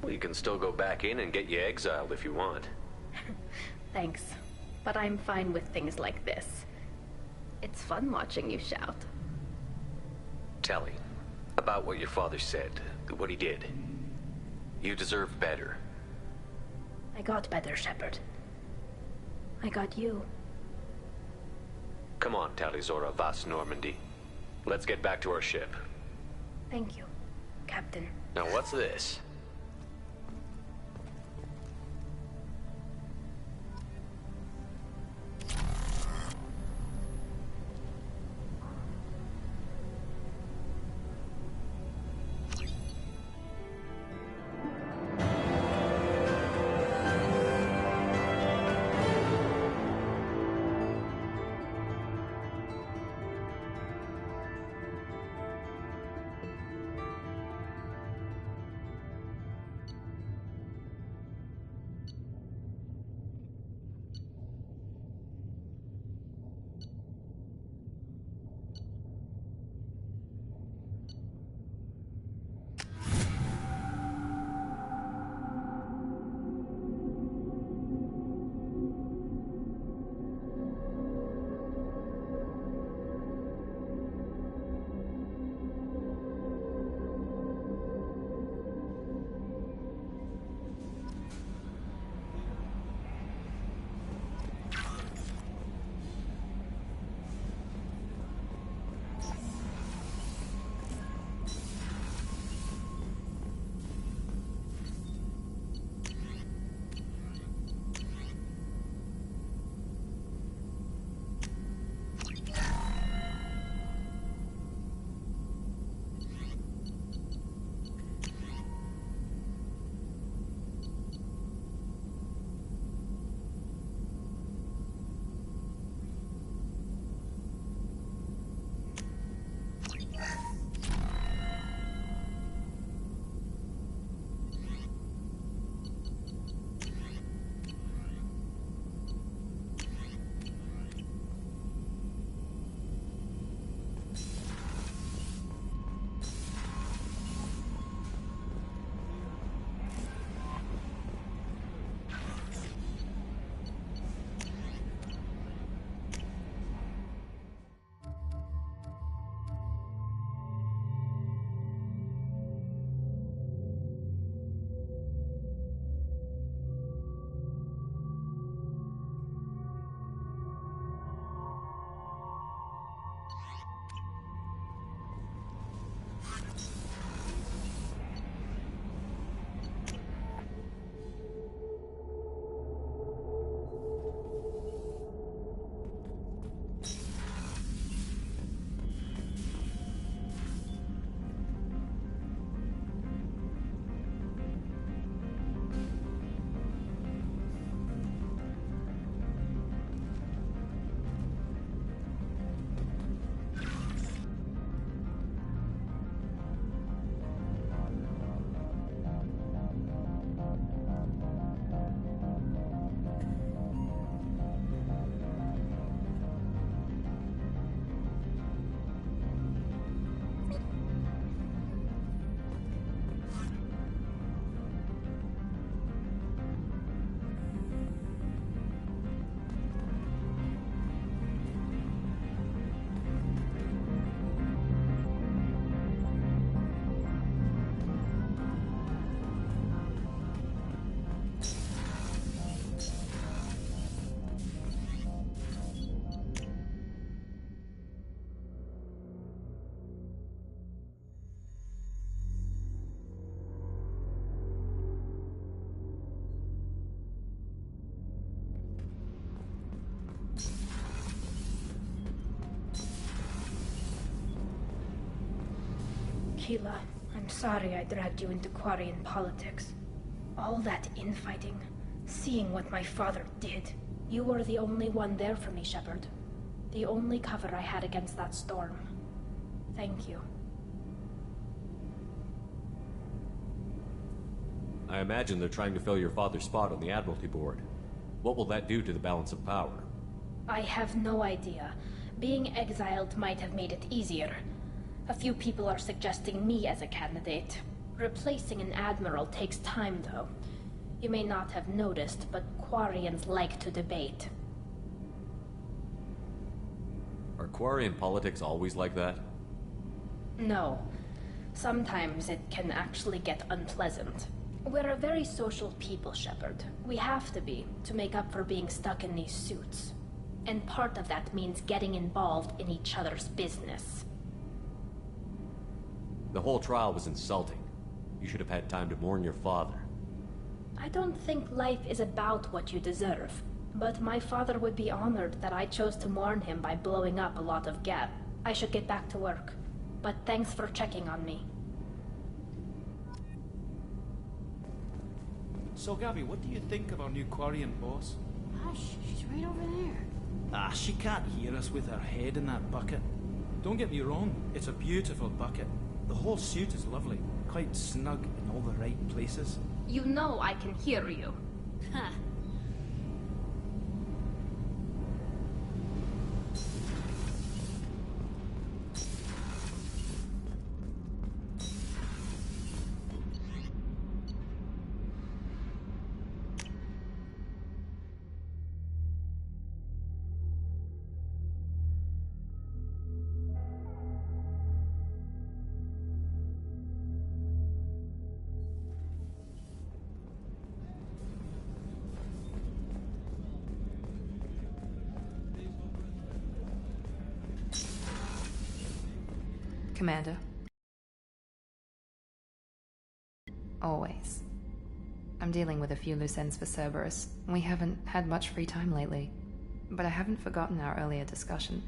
Well, you can still go back in and get you exiled if you want. Thanks. But I'm fine with things like this. It's fun watching you shout. Tali, about what your father said, what he did. You deserve better. I got better, Shepard. I got you. Come on, Tali'Zorah Vas Normandy. Let's get back to our ship. Thank you, Captain. Now what's this? Keela, I'm sorry I dragged you into Quarian politics. All that infighting, seeing what my father did. You were the only one there for me, Shepard. The only cover I had against that storm. Thank you. I imagine they're trying to fill your father's spot on the Admiralty Board. What will that do to the balance of power? I have no idea. Being exiled might have made it easier. A few people are suggesting me as a candidate. Replacing an admiral takes time, though. You may not have noticed, but Quarians like to debate. Are Quarian politics always like that? No. Sometimes it can actually get unpleasant. We're a very social people, Shepard. We have to be, to make up for being stuck in these suits. And part of that means getting involved in each other's business. The whole trial was insulting. You should have had time to mourn your father. I don't think life is about what you deserve, but my father would be honored that I chose to mourn him by blowing up a lot of gas. I should get back to work, but thanks for checking on me. So, Gabby, what do you think of our new Quarian boss? Hush, she's right over there. Ah, she can't hear us with her head in that bucket. Don't get me wrong, it's a beautiful bucket. The whole suit is lovely, quite snug in all the right places. You know I can hear you. Huh. Commander. Always. I'm dealing with a few loose ends for Cerberus. We haven't had much free time lately. But I haven't forgotten our earlier discussion.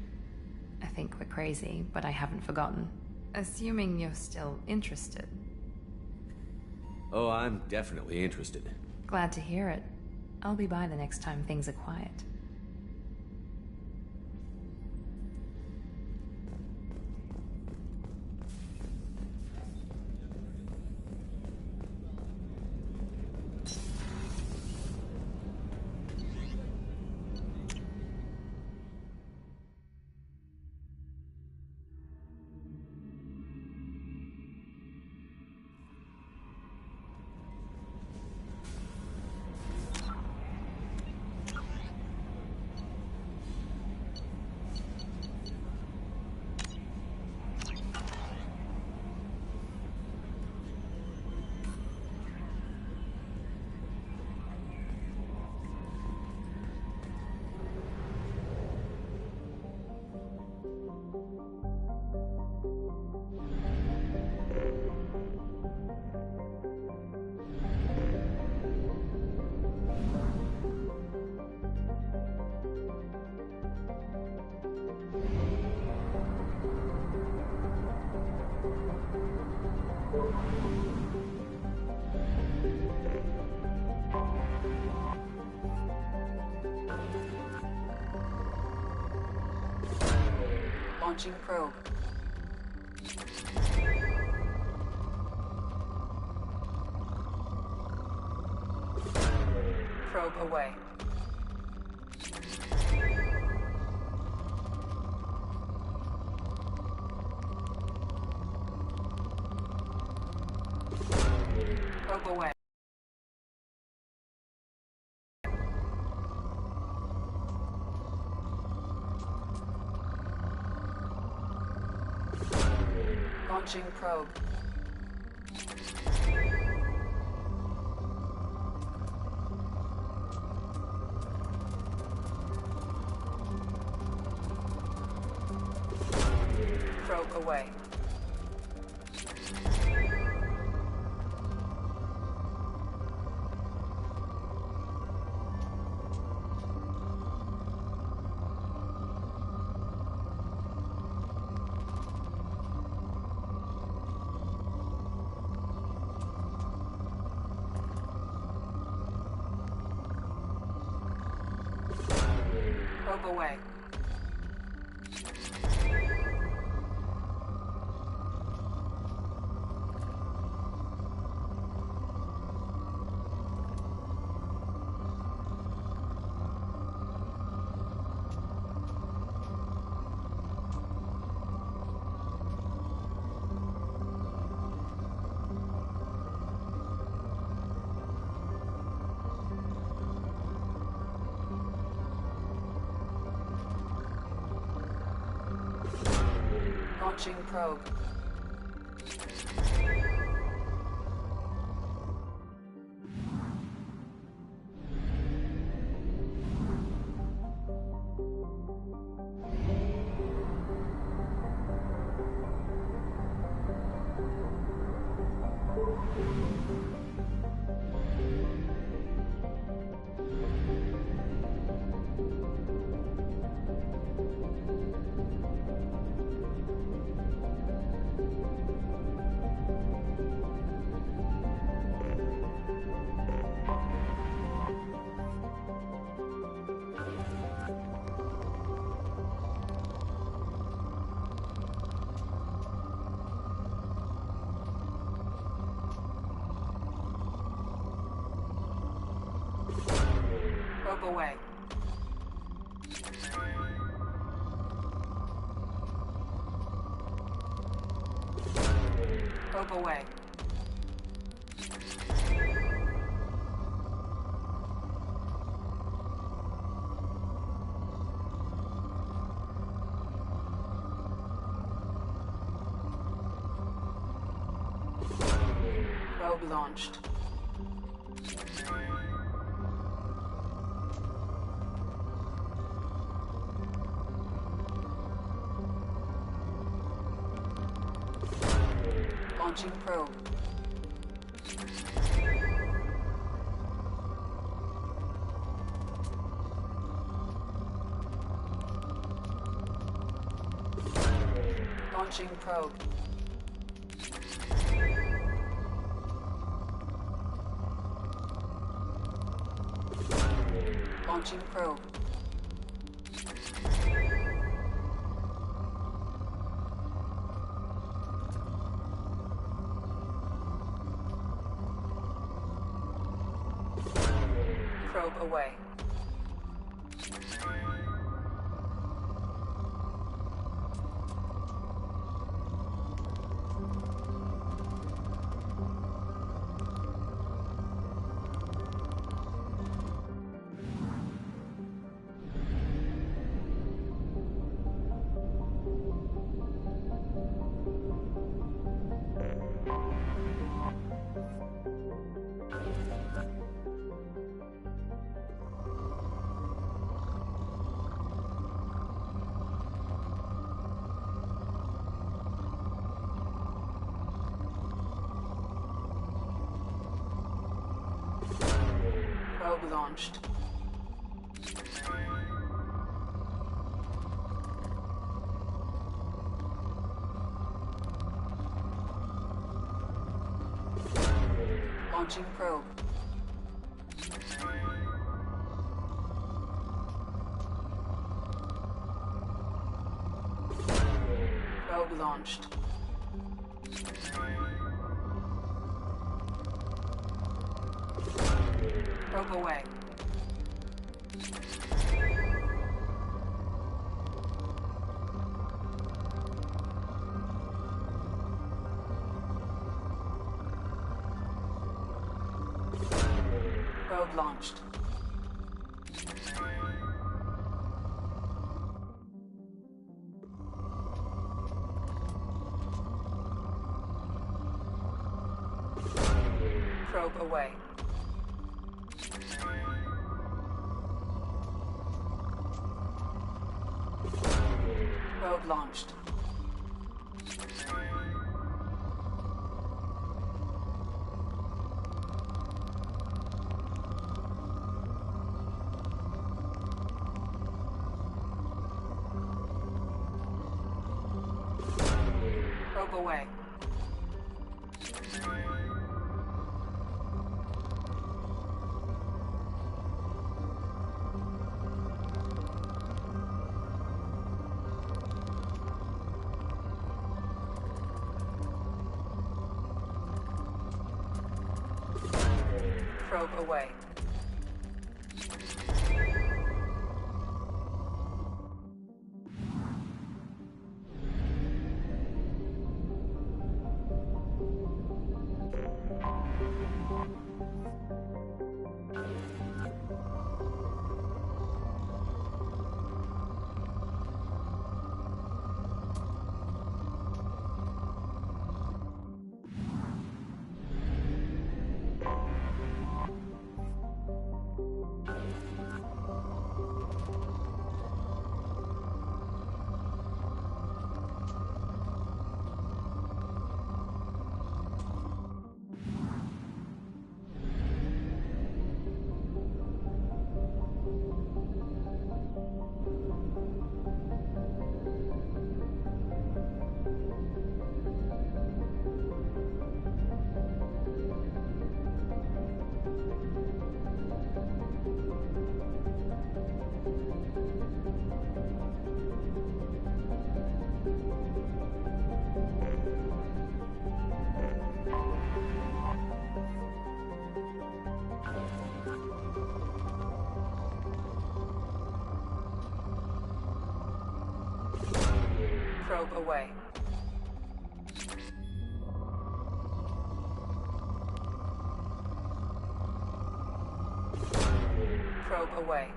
I think we're crazy, but I haven't forgotten. Assuming you're still interested. Oh, I'm definitely interested. Glad to hear it. I'll be by the next time things are quiet. Launching probe. Probe away. Probe away. Launching probe. Probe away. Probe away. Launching probe. Probe away. Probe away. Probe launched. Launching probe. Launching probe. Launching probe. Probe away. Probe launched. Launching probe. Probe launched. Probe away. Probe launched. Probe away. Probe launched. Probe away. Probe away. Probe away. Probe away.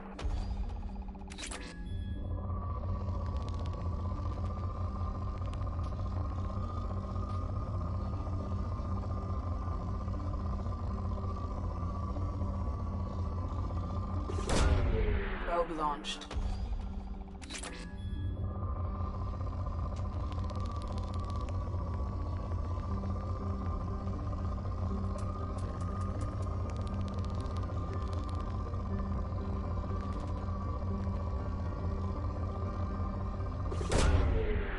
Probe launched.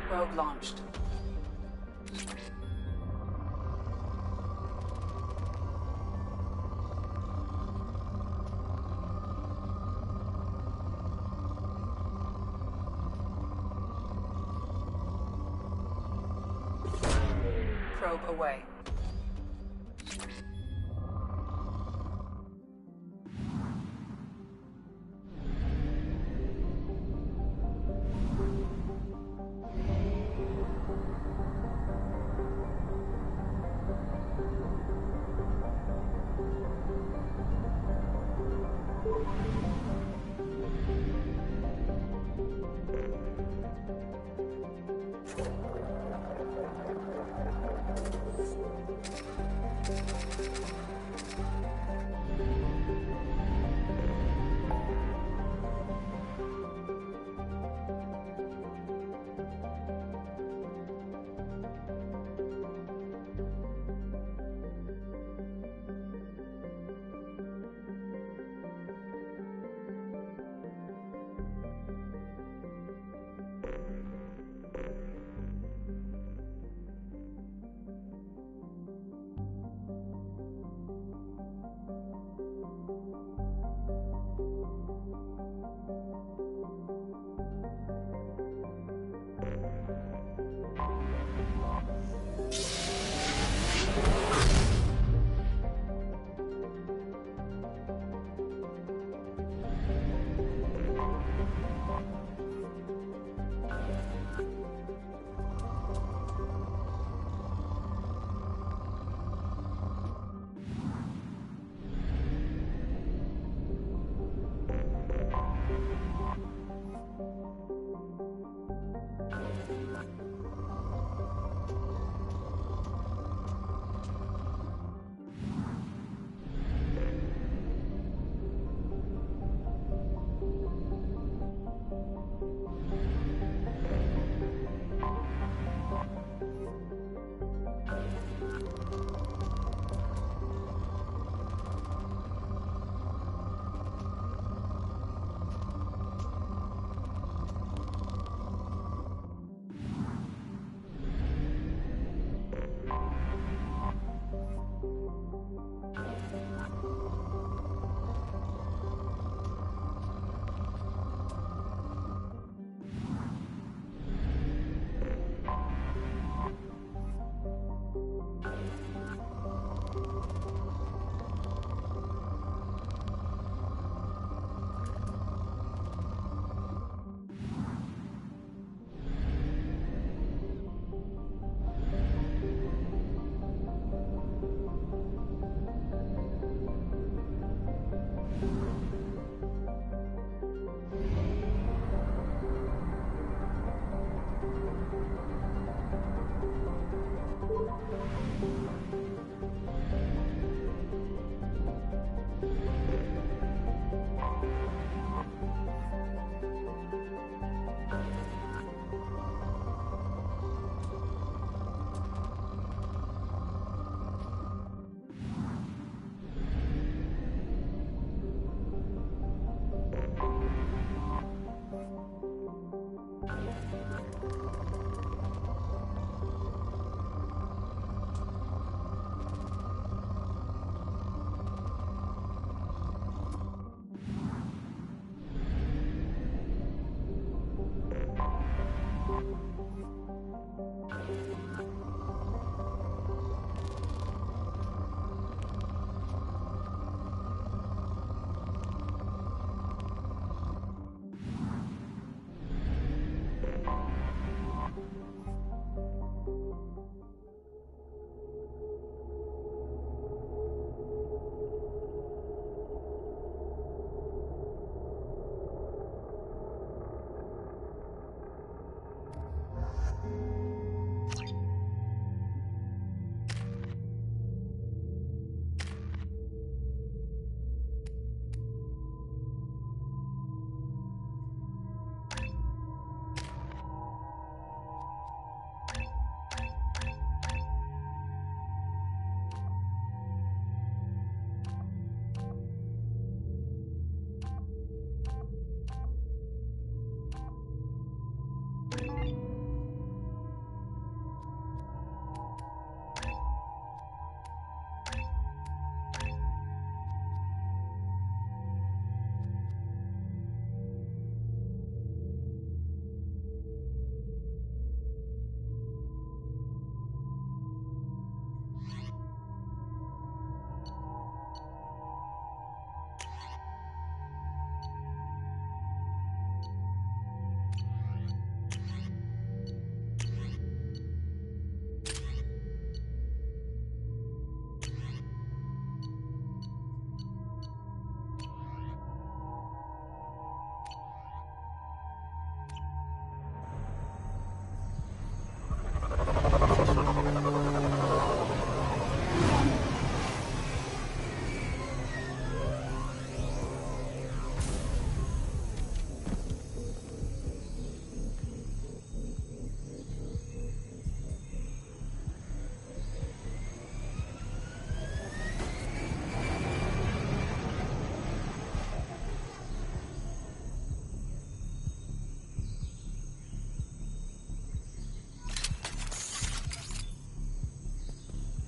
Probe launched. Probe away.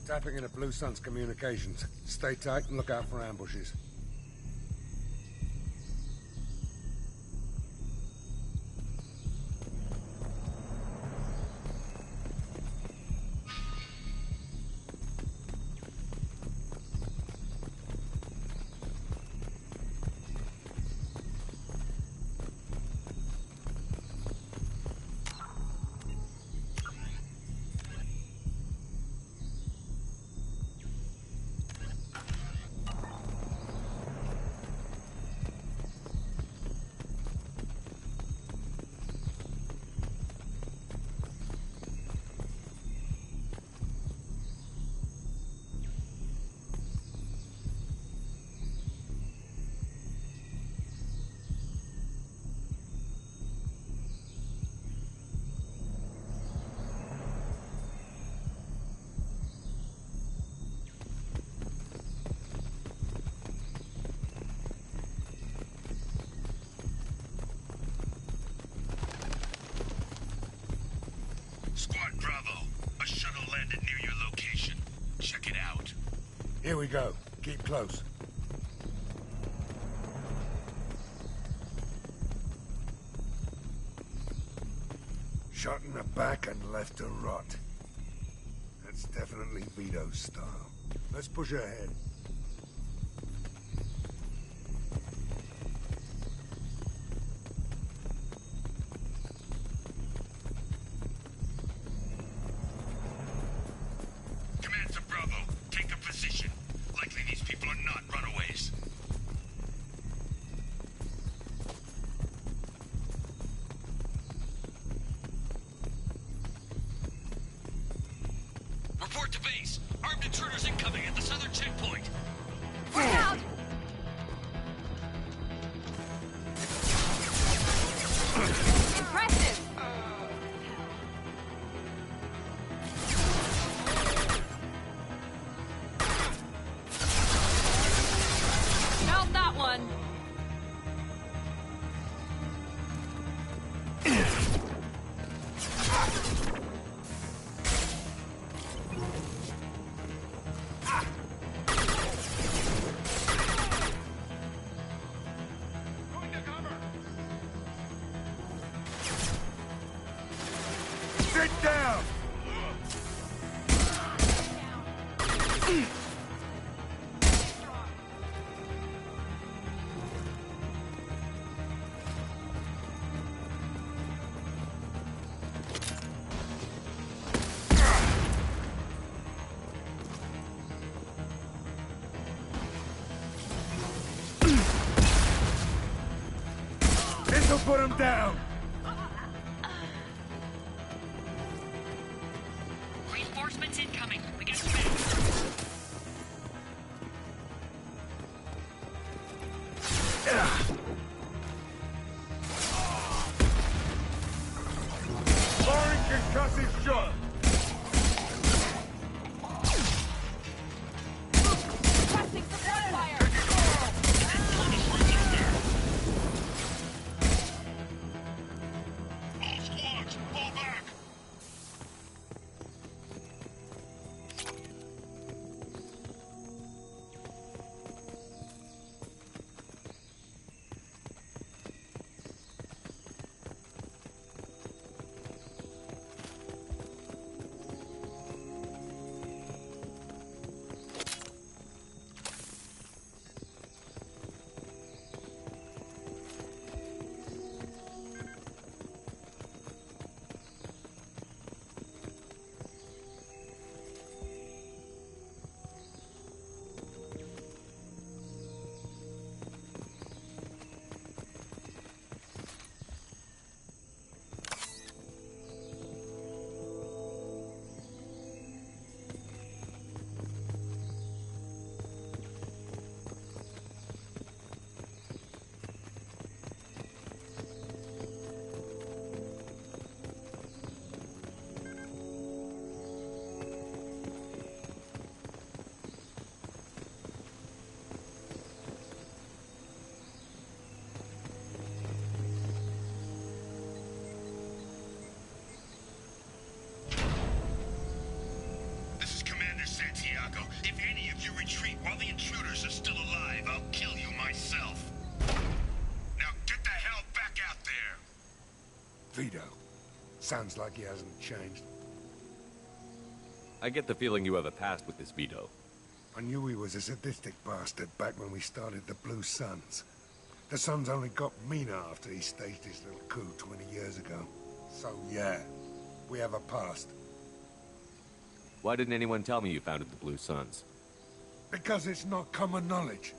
Tapping into Blue Sun's communications. Stay tight and look out for ambushes. Squad Bravo, a shuttle landed near your location. Check it out. Here we go. Keep close. Shot in the back and left to rot. That's definitely Vito's style. Let's push ahead. Command to Bravo, take a position. Likely these people are not runaways. Report to base. Armed intruders incoming at the southern checkpoint. Look out! Impressive! Nailed that one! Sit down! This'll put him down! Reinforcements incoming. We got to back. Firing concussive shot! Requesting support fire! Vito. Sounds like he hasn't changed. I get the feeling you have a past with this Vito. I knew he was a sadistic bastard back when we started the Blue Suns. The Suns only got meaner after he staged his little coup 20 years ago. So yeah, we have a past. Why didn't anyone tell me you founded the Blue Suns? Because it's not common knowledge.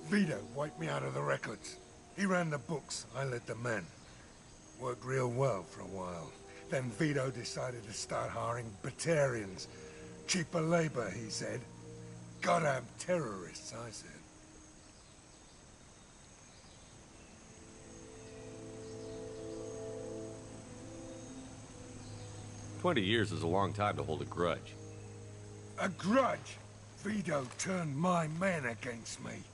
Vito wiped me out of the records. He ran the books, I led the men. Worked real well for a while. Then Vito decided to start hiring Batarians. Cheaper labor, he said. Goddamn terrorists, I said. "20 years is a long time to hold a grudge." A grudge? Vito turned my men against me.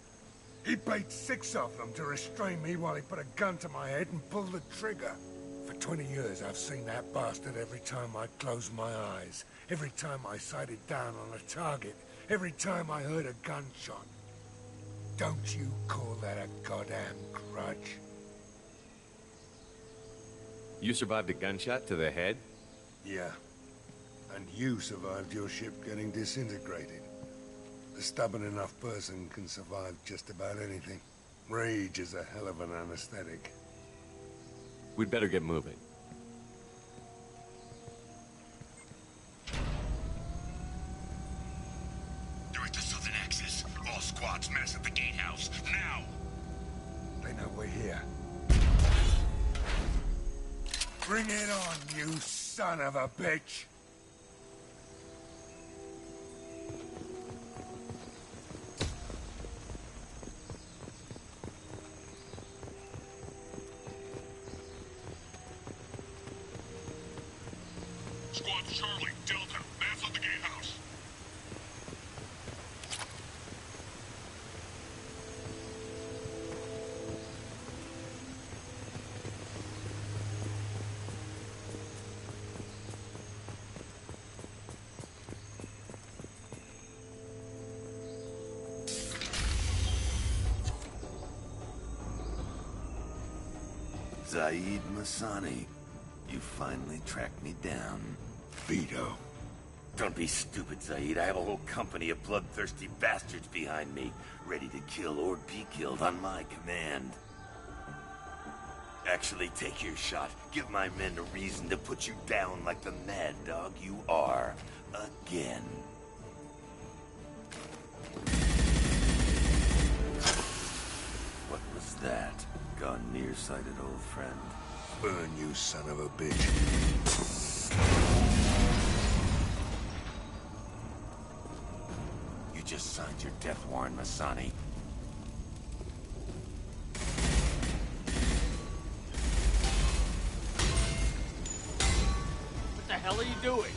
He paid 6 of them to restrain me while he put a gun to my head and pulled the trigger. For 20 years, I've seen that bastard every time I closed my eyes. Every time I sighted down on a target. Every time I heard a gunshot. Don't you call that a goddamn grudge? You survived a gunshot to the head? Yeah. And you survived your ship getting disintegrated. A stubborn enough person can survive just about anything. Rage is a hell of an anesthetic. We'd better get moving. Direct to Southern Axis. All squads mass at the gatehouse. Now! They know we're here. Bring it on, you son of a bitch! Squad Charlie, Delta, mass at the gatehouse. Zaid Masani, you finally tracked me down. Vito. Don't be stupid, Zaid. I have a whole company of bloodthirsty bastards behind me, ready to kill or be killed on my command. Actually, take your shot. Give my men a reason to put you down like the mad dog you are. Again. What was that? Gone nearsighted, old friend. Burn, you son of a bitch. You just signed your death warrant, Masani. What the hell are you doing?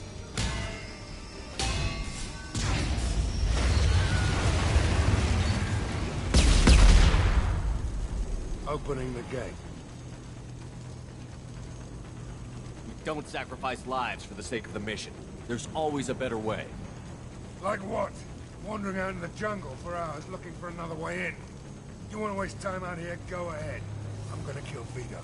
Opening the gate. We don't sacrifice lives for the sake of the mission. There's always a better way. Like what? Wandering out in the jungle for hours looking for another way in. You want to waste time out here? Go ahead. I'm gonna kill Vito.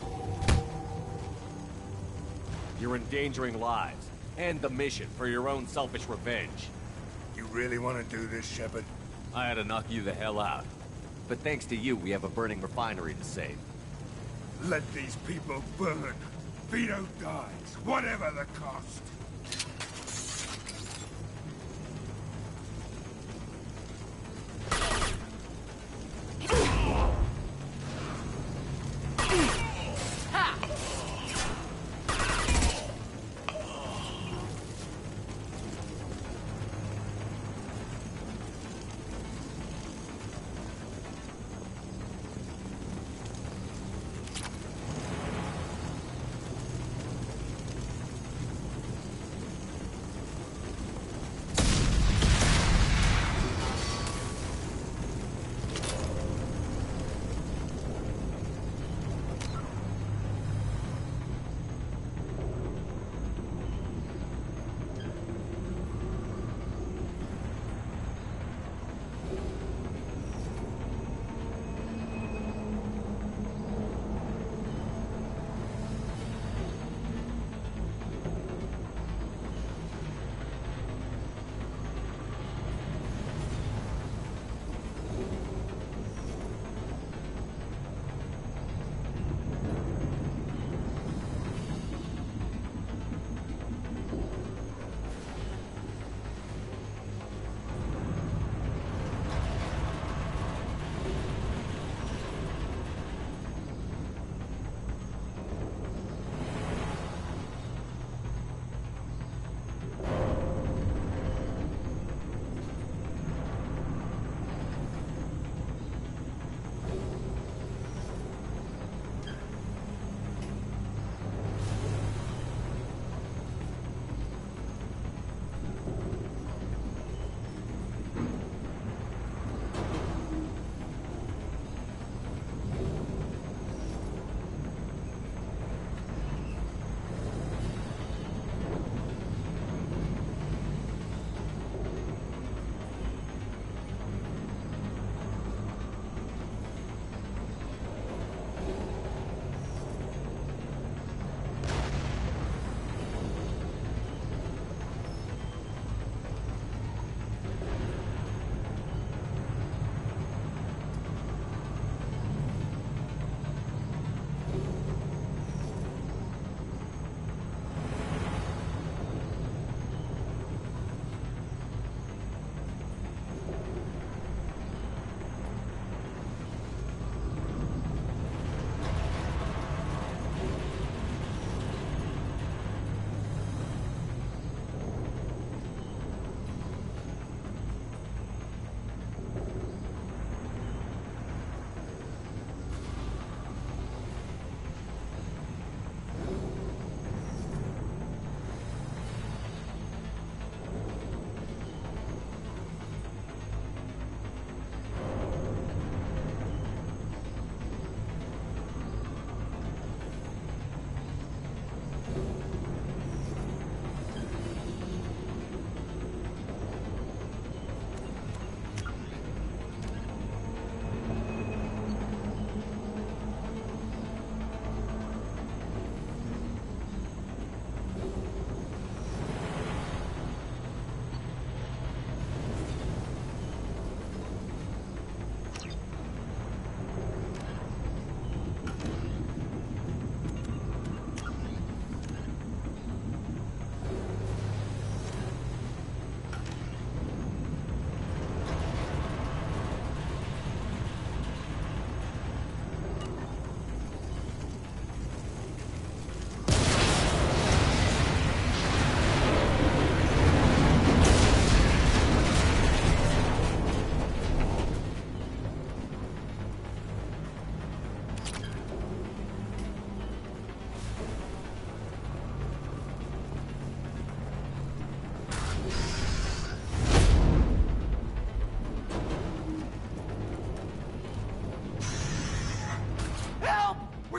You're endangering lives, and the mission for your own selfish revenge. You really want to do this, Shepard? I had to knock you the hell out. But thanks to you, we have a burning refinery to save. Let these people burn. Vito dies, whatever the cost.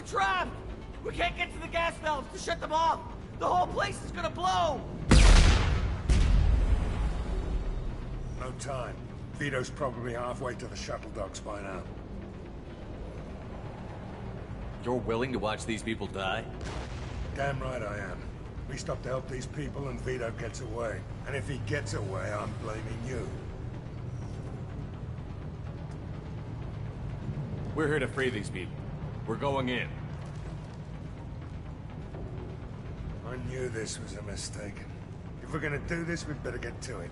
trapped! We can't get to the gas valves to shut them off! The whole place is gonna blow! No time. Vito's probably halfway to the shuttle docks by now. You're willing to watch these people die? Damn right I am. We stop to help these people and Vito gets away. And if he gets away, I'm blaming you. We're here to free these people. We're going in. I knew this was a mistake. If we're gonna do this, we'd better get to it.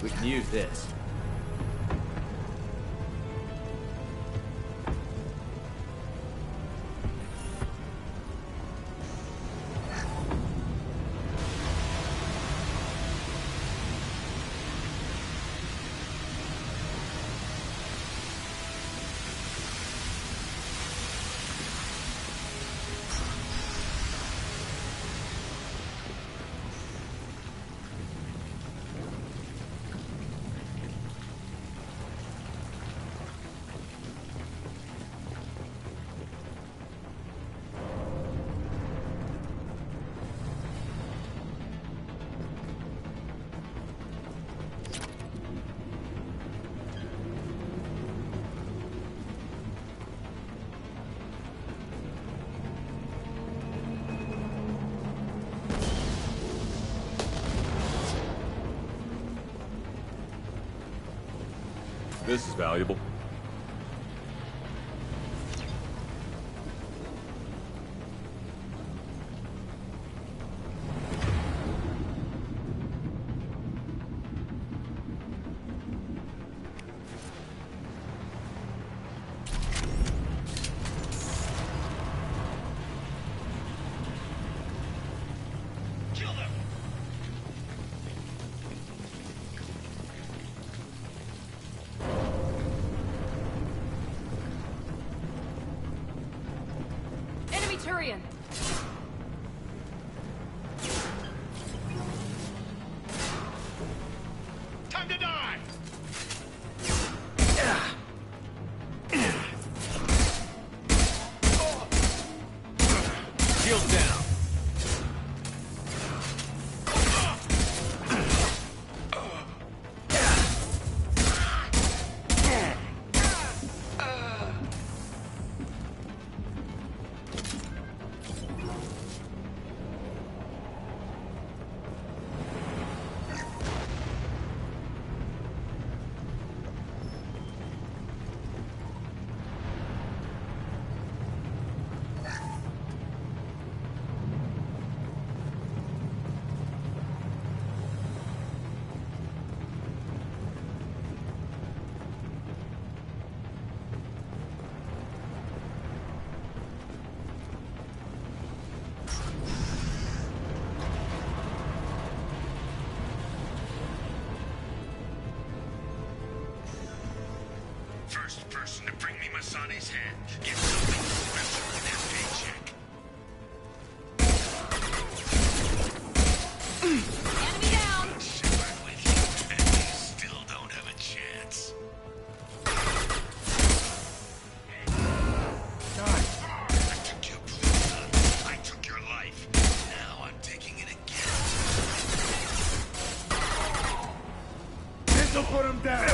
We can use this. This is valuable. Asane's head. Get something special in that paycheck. Enemy down! Ship right with you, and you still don't have a chance. I took your blue son. I took your life. Now I'm taking it again. This'll put him down!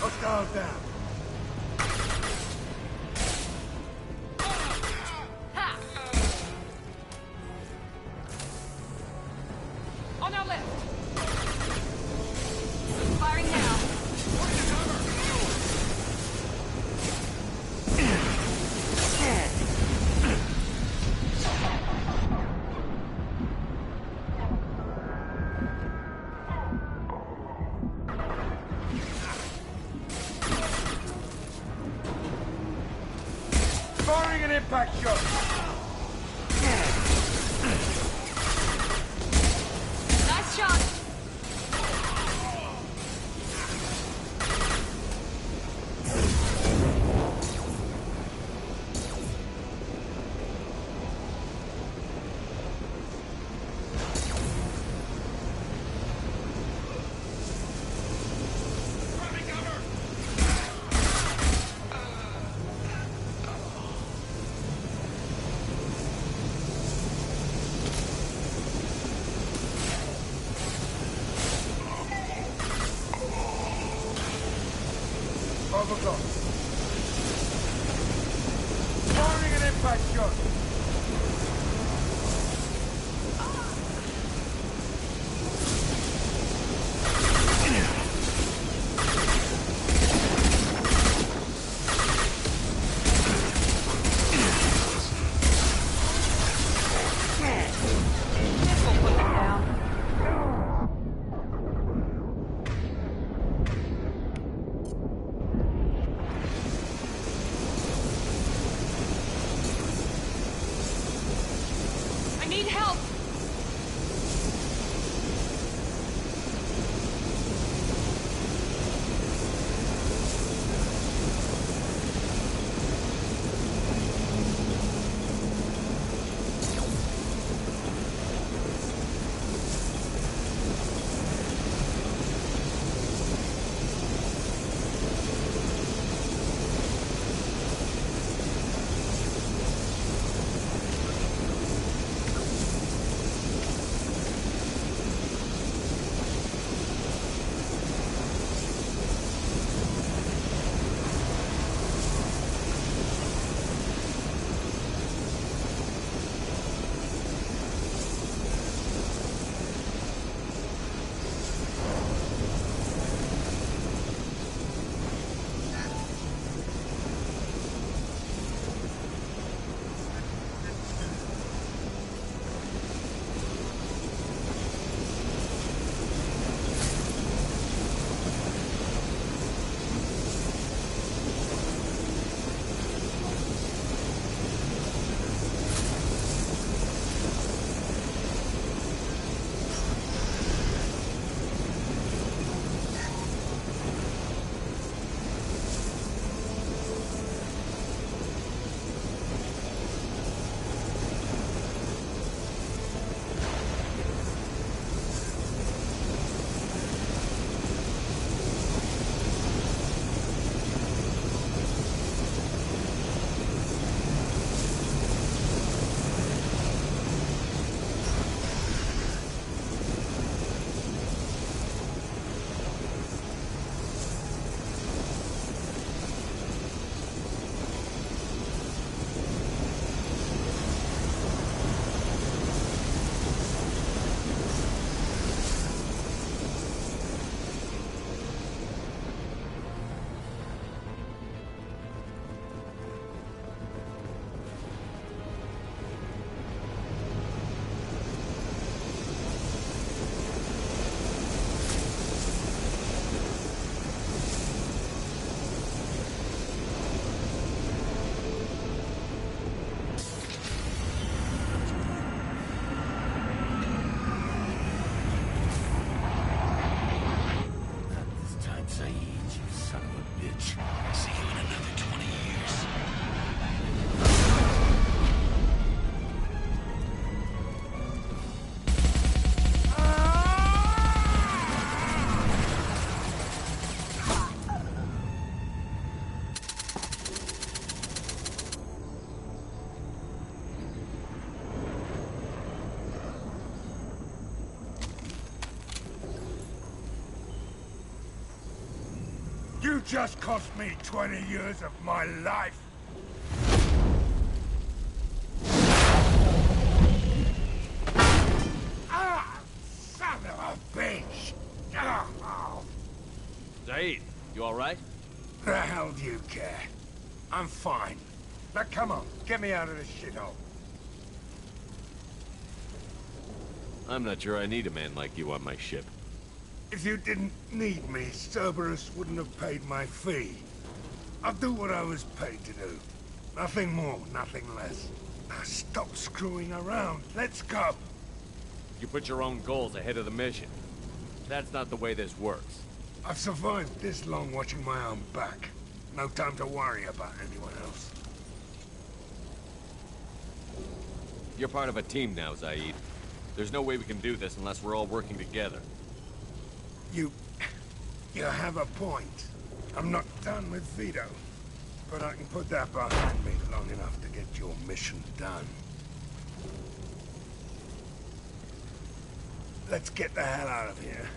Hostile down. Ha! On our left. Firing now. Firing an impact shot! Nice shot. Overclock. Firing an impact shot! This will put them down. just cost me 20 years of my life. Ah! Son of a bitch! Oh. Zaid, you alright? The hell do you care? I'm fine. Now come on, get me out of this shithole. I'm not sure I need a man like you on my ship. If you didn't need me, Cerberus wouldn't have paid my fee. I'll do what I was paid to do. Nothing more, nothing less. Now stop screwing around. Let's go. You put your own goals ahead of the mission. That's not the way this works. I've survived this long watching my own back. No time to worry about anyone else. You're part of a team now, Zaid. There's no way we can do this unless we're all working together. You have a point. I'm not done with Vito. But I can put that behind me long enough to get your mission done. Let's get the hell out of here.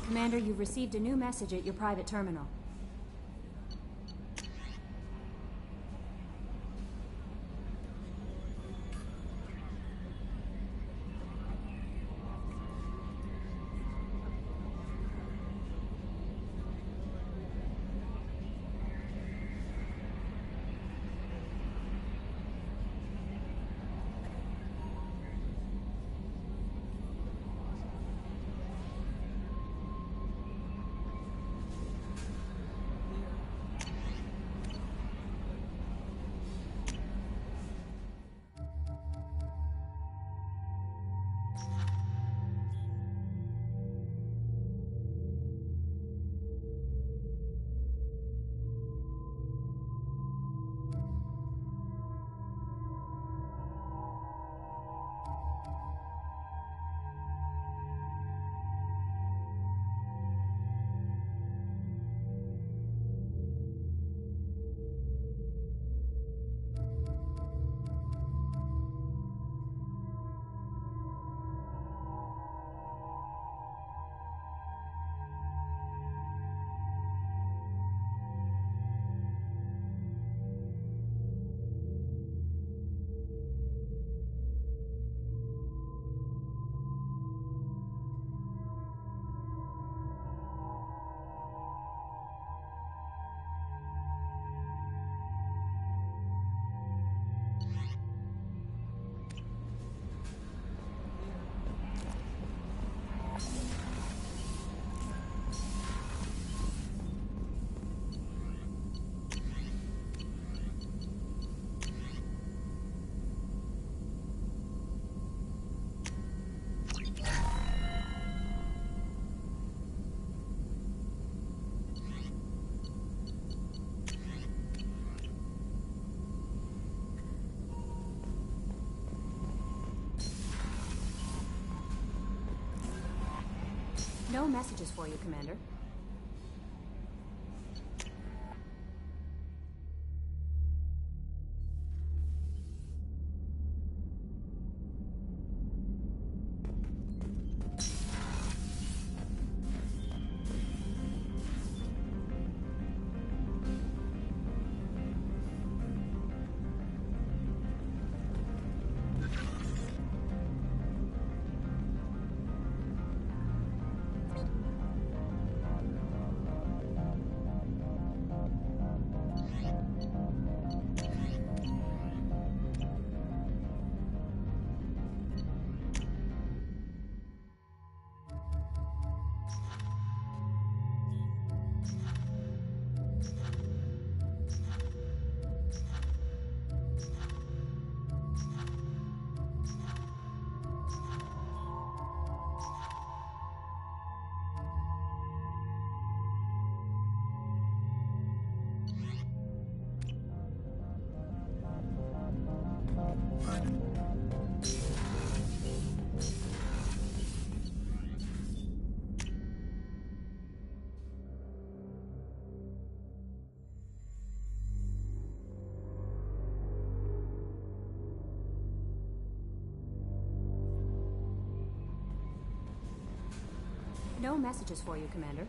Commander, you've received a new message at your private terminal. No messages for you, Commander. No messages for you, Commander.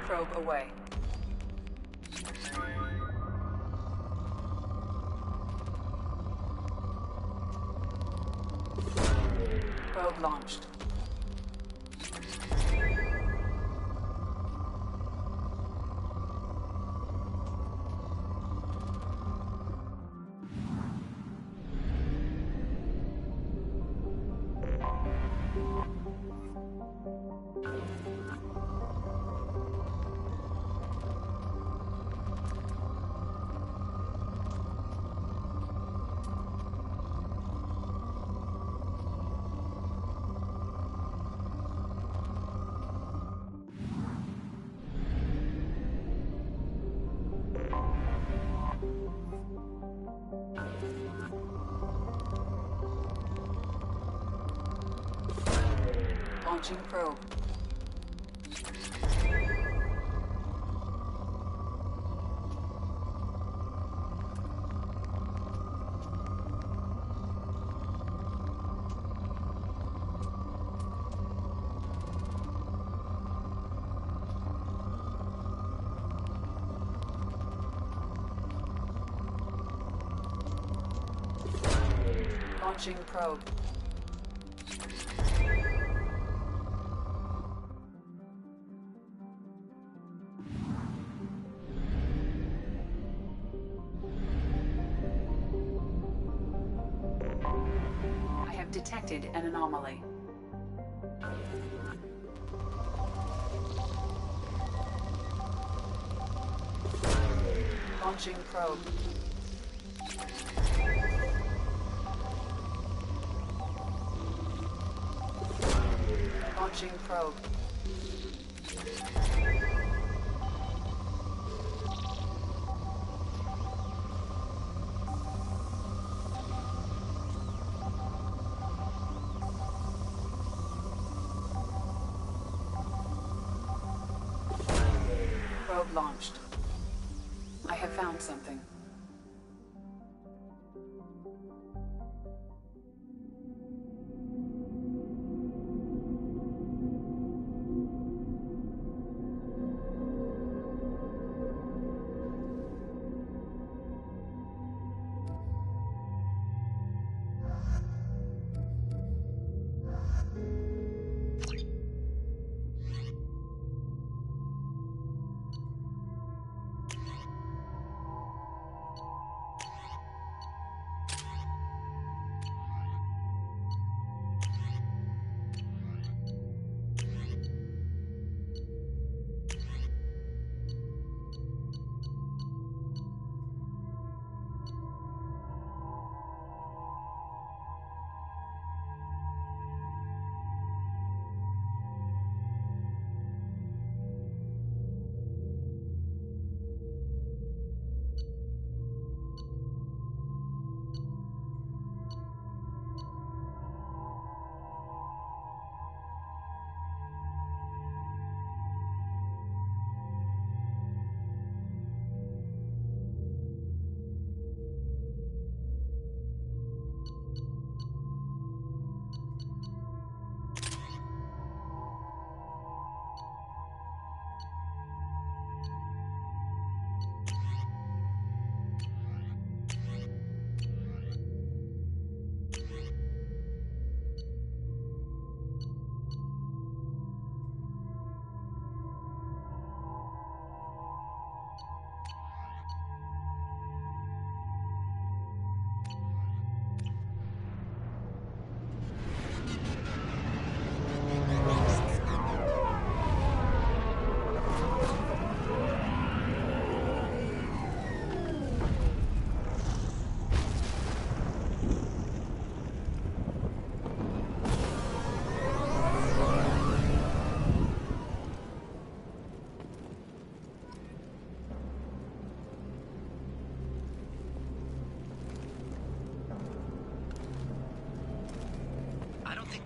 Probe away. Probe launched. Launching probe. Launching probe. I have detected an anomaly. Launching probe. Launching probe. Probe launched. I have found something.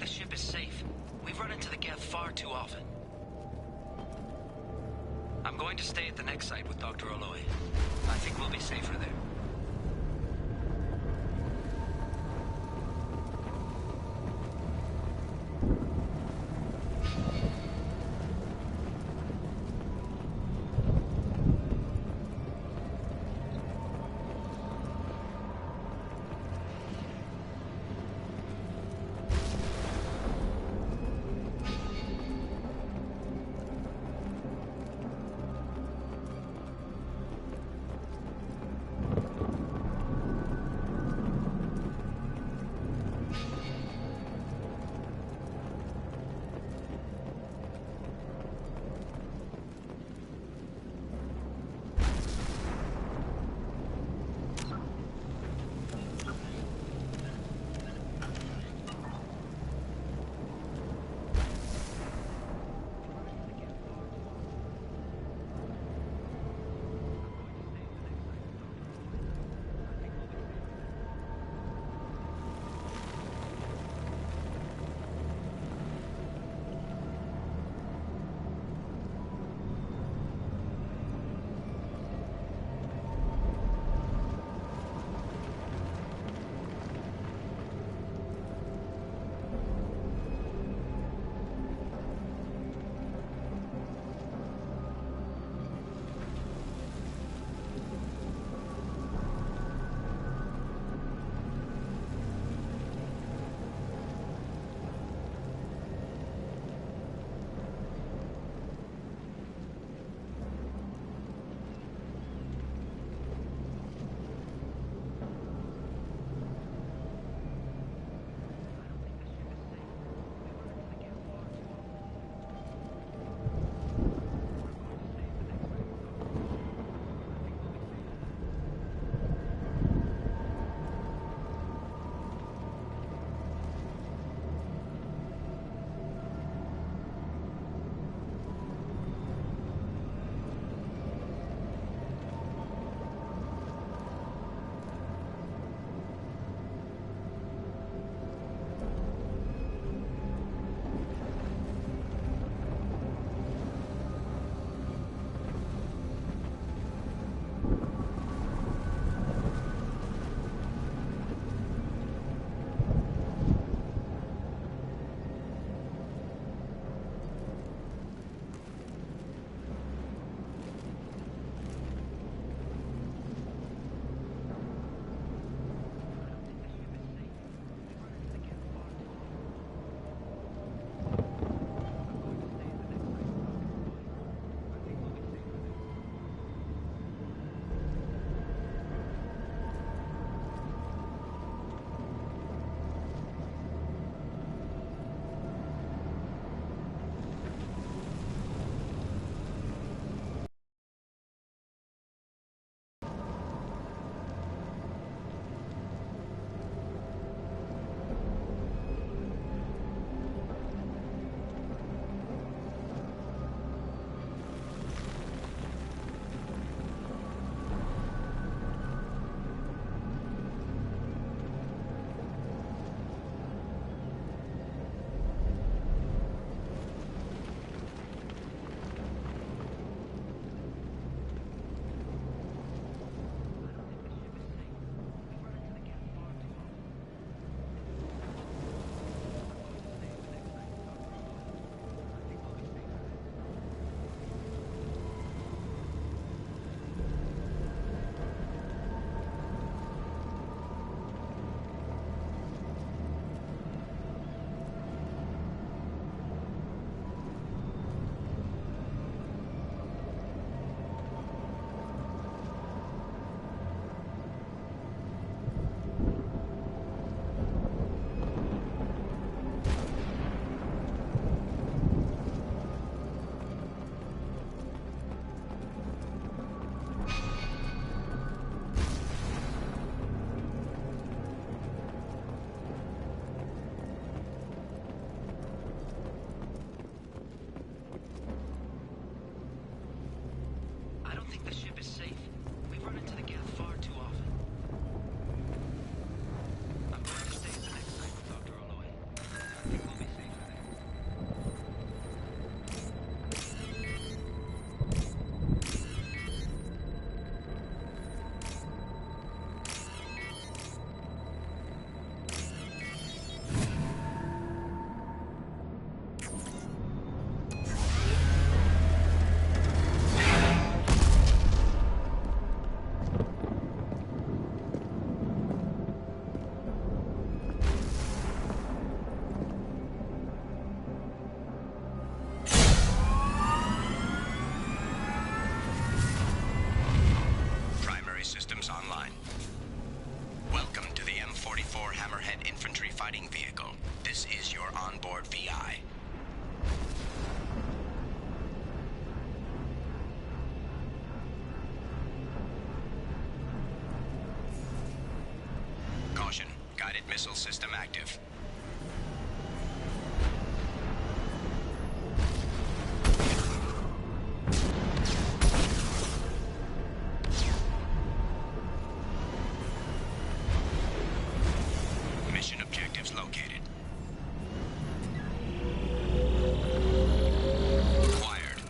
the ship is safe. We've run into the Geth far too often. I'm going to stay at the next site with Dr. Aloy. I think we'll be safer there. fighting vehicle. This is your onboard VI. Caution. Guided missile system active. Mission objectives located. Acquired.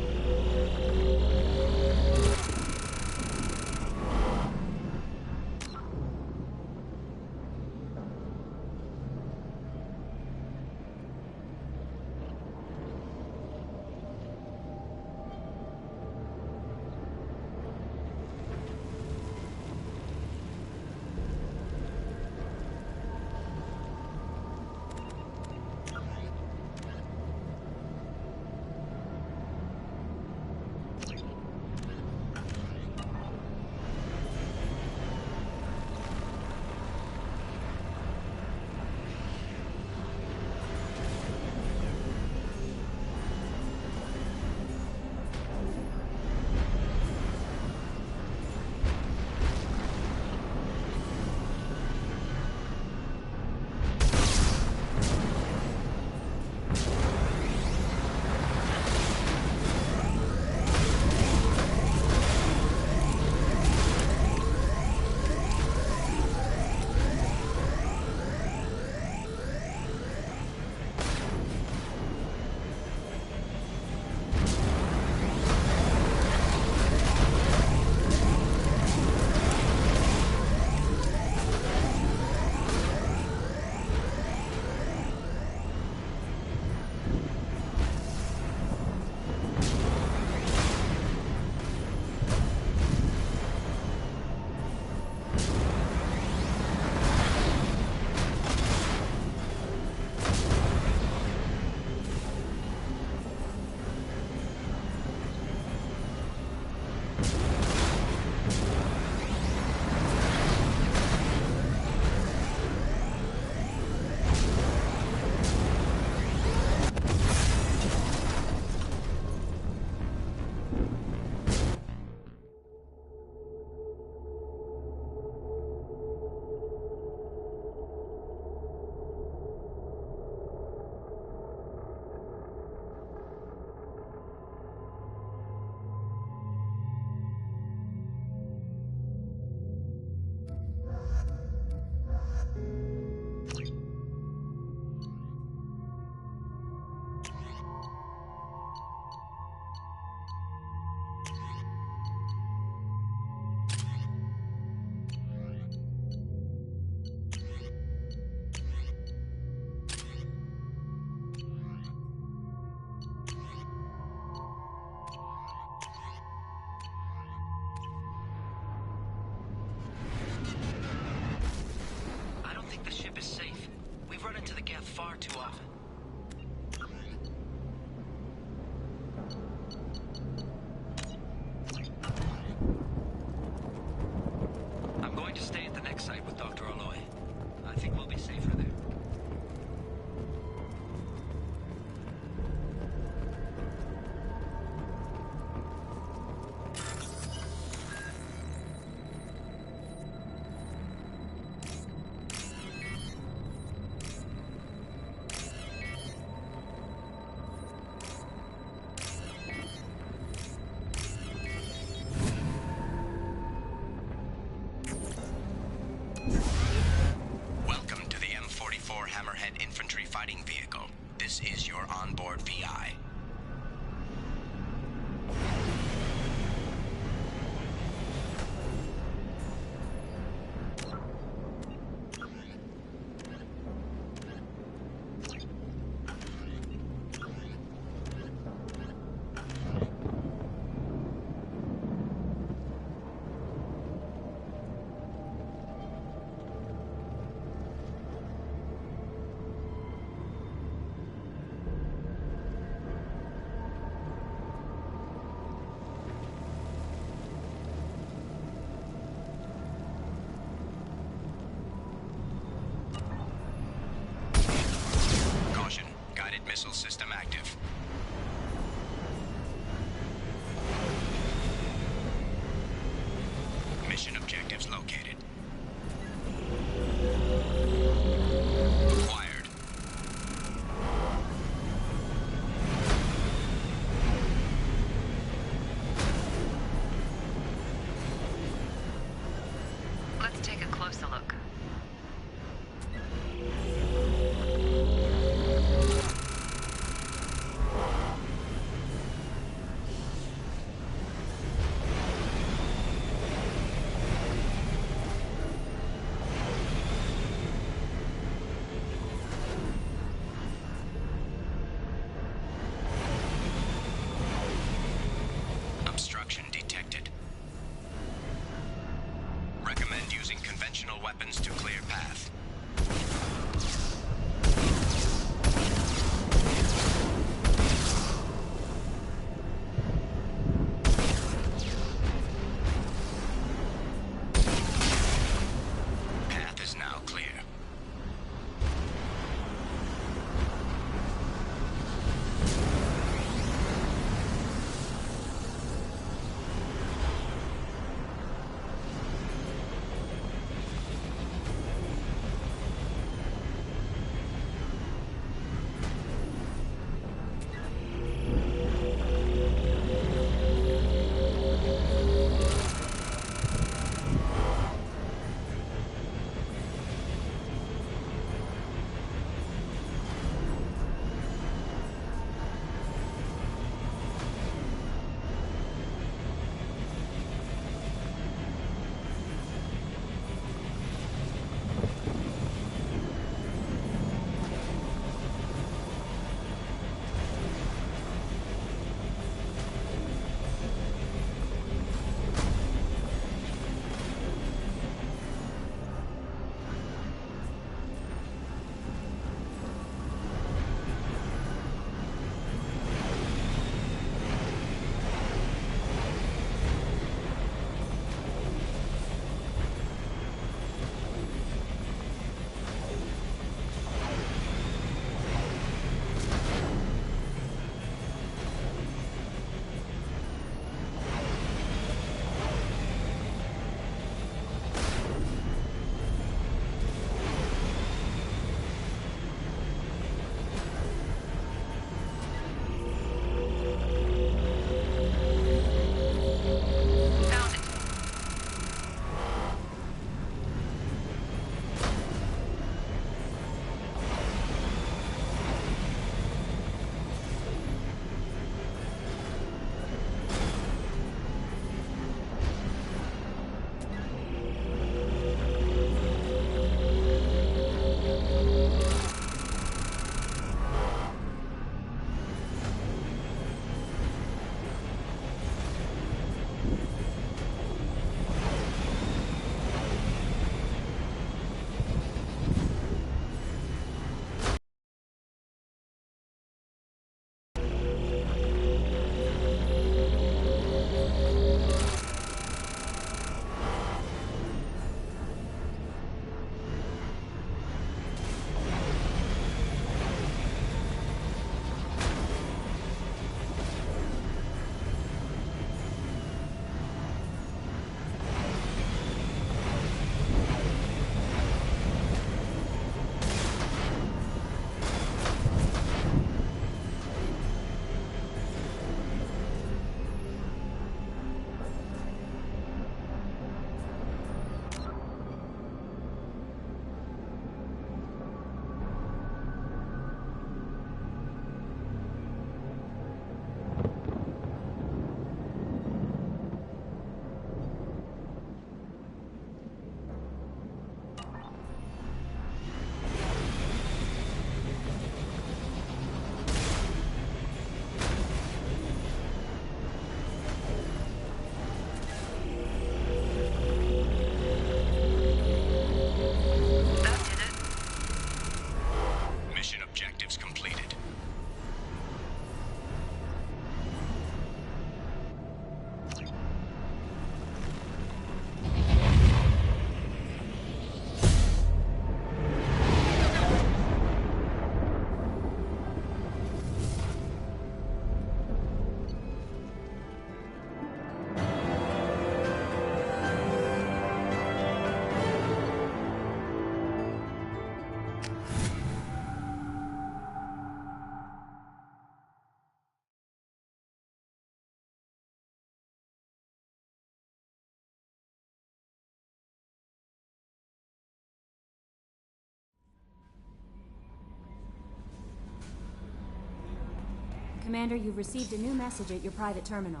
Commander, you've received a new message at your private terminal.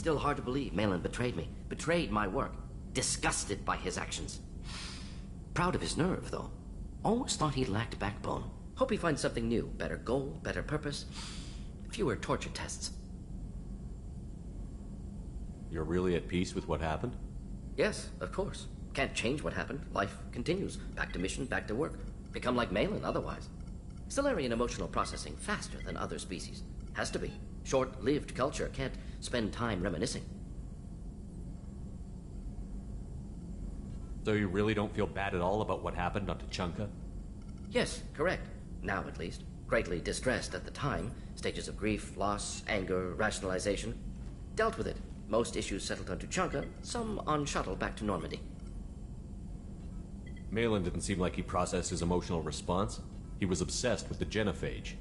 Still hard to believe Malin betrayed me. Betrayed my work. Disgusted by his actions. Proud of his nerve, though. Always thought he lacked backbone. Hope he finds something new. Better goal, better purpose. Fewer torture tests. You're really at peace with what happened? Yes, of course. Can't change what happened. Life continues. Back to mission, back to work. Become like Malin otherwise. Salarian emotional processing faster than other species. Has to be. Short-lived culture can't spend time reminiscing. So you really don't feel bad at all about what happened on Tuchanka? Yes, correct. Now at least. Greatly distressed at the time. Stages of grief, loss, anger, rationalization. Dealt with it. Most issues settled on Tuchanka, some on shuttle back to Normandy. Malin didn't seem like he processed his emotional response. He was obsessed with the genophage.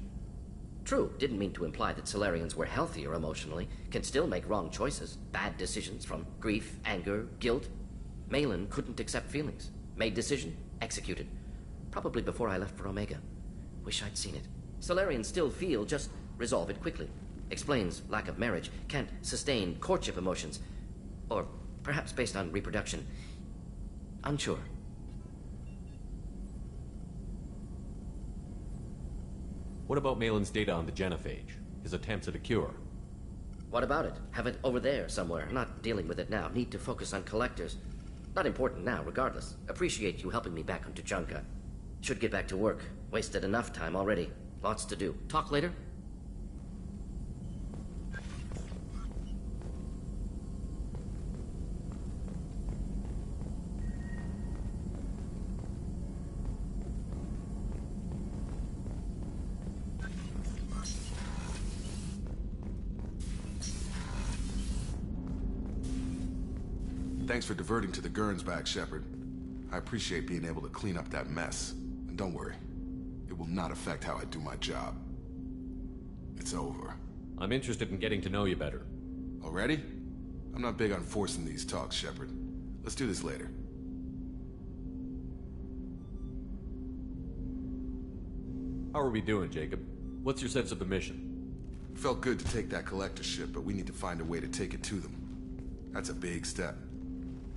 True, didn't mean to imply that Salarians were healthier emotionally, can still make wrong choices, bad decisions from grief, anger, guilt. Malin couldn't accept feelings. Made decision, executed. Probably before I left for Omega. Wish I'd seen it. Salarians still feel, just resolve it quickly. Explains lack of marriage, can't sustain courtship emotions. Or perhaps based on reproduction. Unsure. What about Malin's data on the genophage? His attempts at a cure? What about it? Have it over there somewhere. Not dealing with it now. Need to focus on collectors. Not important now, regardless. Appreciate you helping me back on Tuchanka. Should get back to work. Wasted enough time already. Lots to do. Talk later? Thanks for diverting to the Gernsback, Shepard. I appreciate being able to clean up that mess. And don't worry, it will not affect how I do my job. It's over. I'm interested in getting to know you better. Already? I'm not big on forcing these talks, Shepard. Let's do this later. How are we doing, Jacob? What's your sense of the mission? Felt good to take that collector ship, but we need to find a way to take it to them. That's a big step.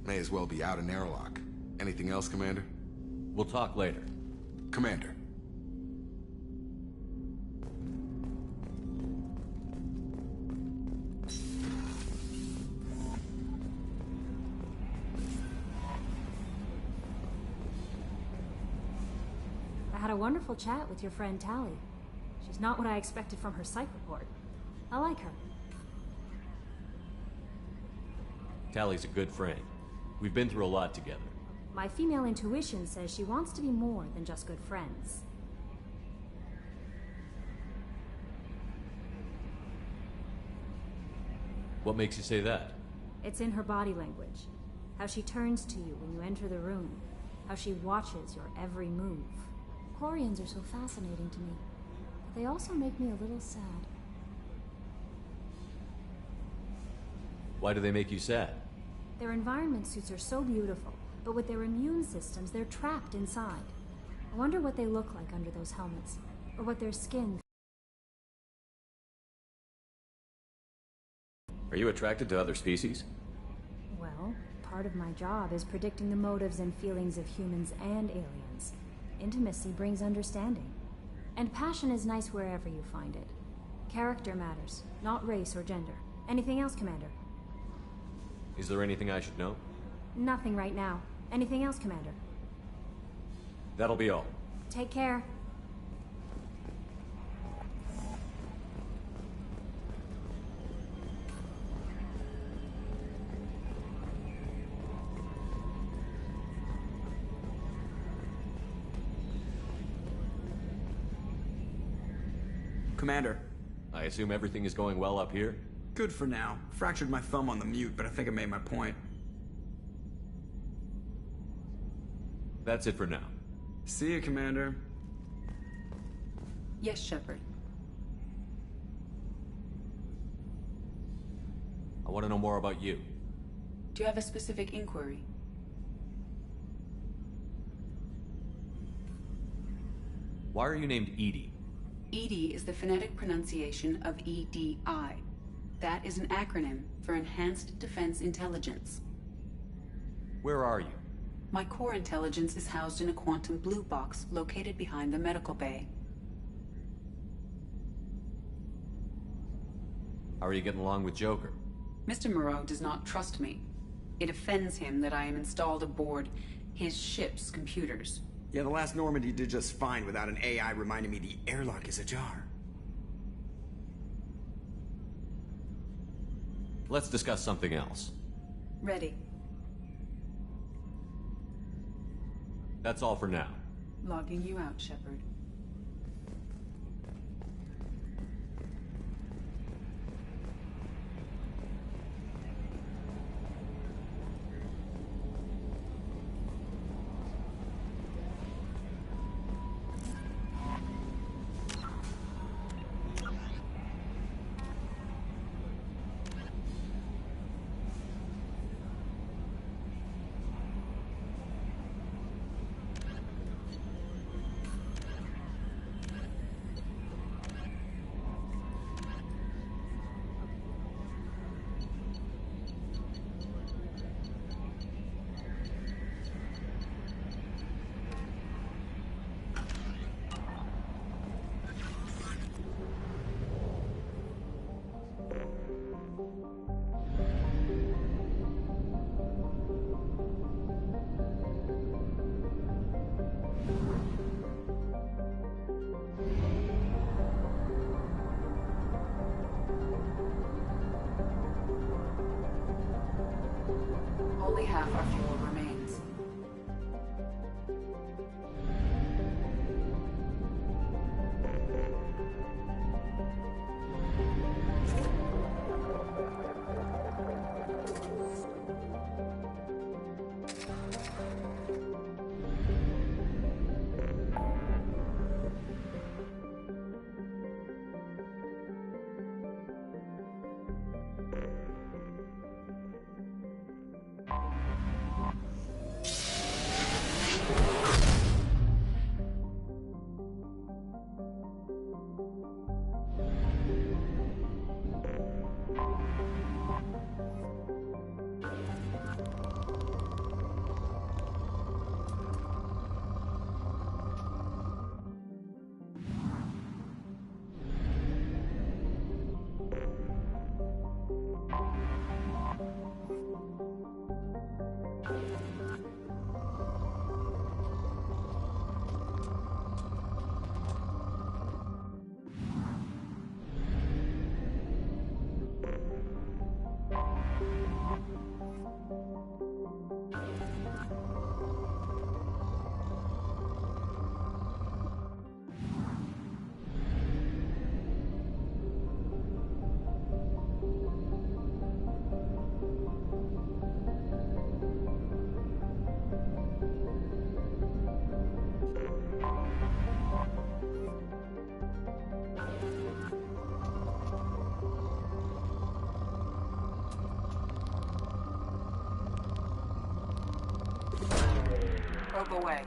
May as well be out an airlock. Anything else, Commander? We'll talk later. Commander. I had a wonderful chat with your friend Tali. She's not what I expected from her psych report. I like her. Tali's a good friend. We've been through a lot together. My female intuition says she wants to be more than just good friends. What makes you say that? It's in her body language. How she turns to you when you enter the room. How she watches your every move. Quarians are so fascinating to me, but they also make me a little sad. Why do they make you sad? Their environment suits are so beautiful, but with their immune systems, they're trapped inside. I wonder what they look like under those helmets, or what their skin... Are you attracted to other species? Well, part of my job is predicting the motives and feelings of humans and aliens. Intimacy brings understanding. And passion is nice wherever you find it. Character matters, not race or gender. Anything else, Commander? Is there anything I should know? Nothing right now. Anything else, Commander? That'll be all. Take care. Commander. I assume everything is going well up here? Good for now. Fractured my thumb on the mute, but I think I made my point. That's it for now. See you, Commander. Yes, Shepard. I want to know more about you. Do you have a specific inquiry? Why are you named EDI? EDI is the phonetic pronunciation of EDI. That is an acronym for Enhanced Defense Intelligence. Where are you? My core intelligence is housed in a quantum blue box located behind the medical bay. How are you getting along with Joker? Mr. Moreau does not trust me. It offends him that I am installed aboard his ship's computers. Yeah, the last Normandy did just fine without an AI reminding me the airlock is ajar. Let's discuss something else. Ready. That's all for now. Logging you out, Shepard. Only half our fuel remains. Probe away.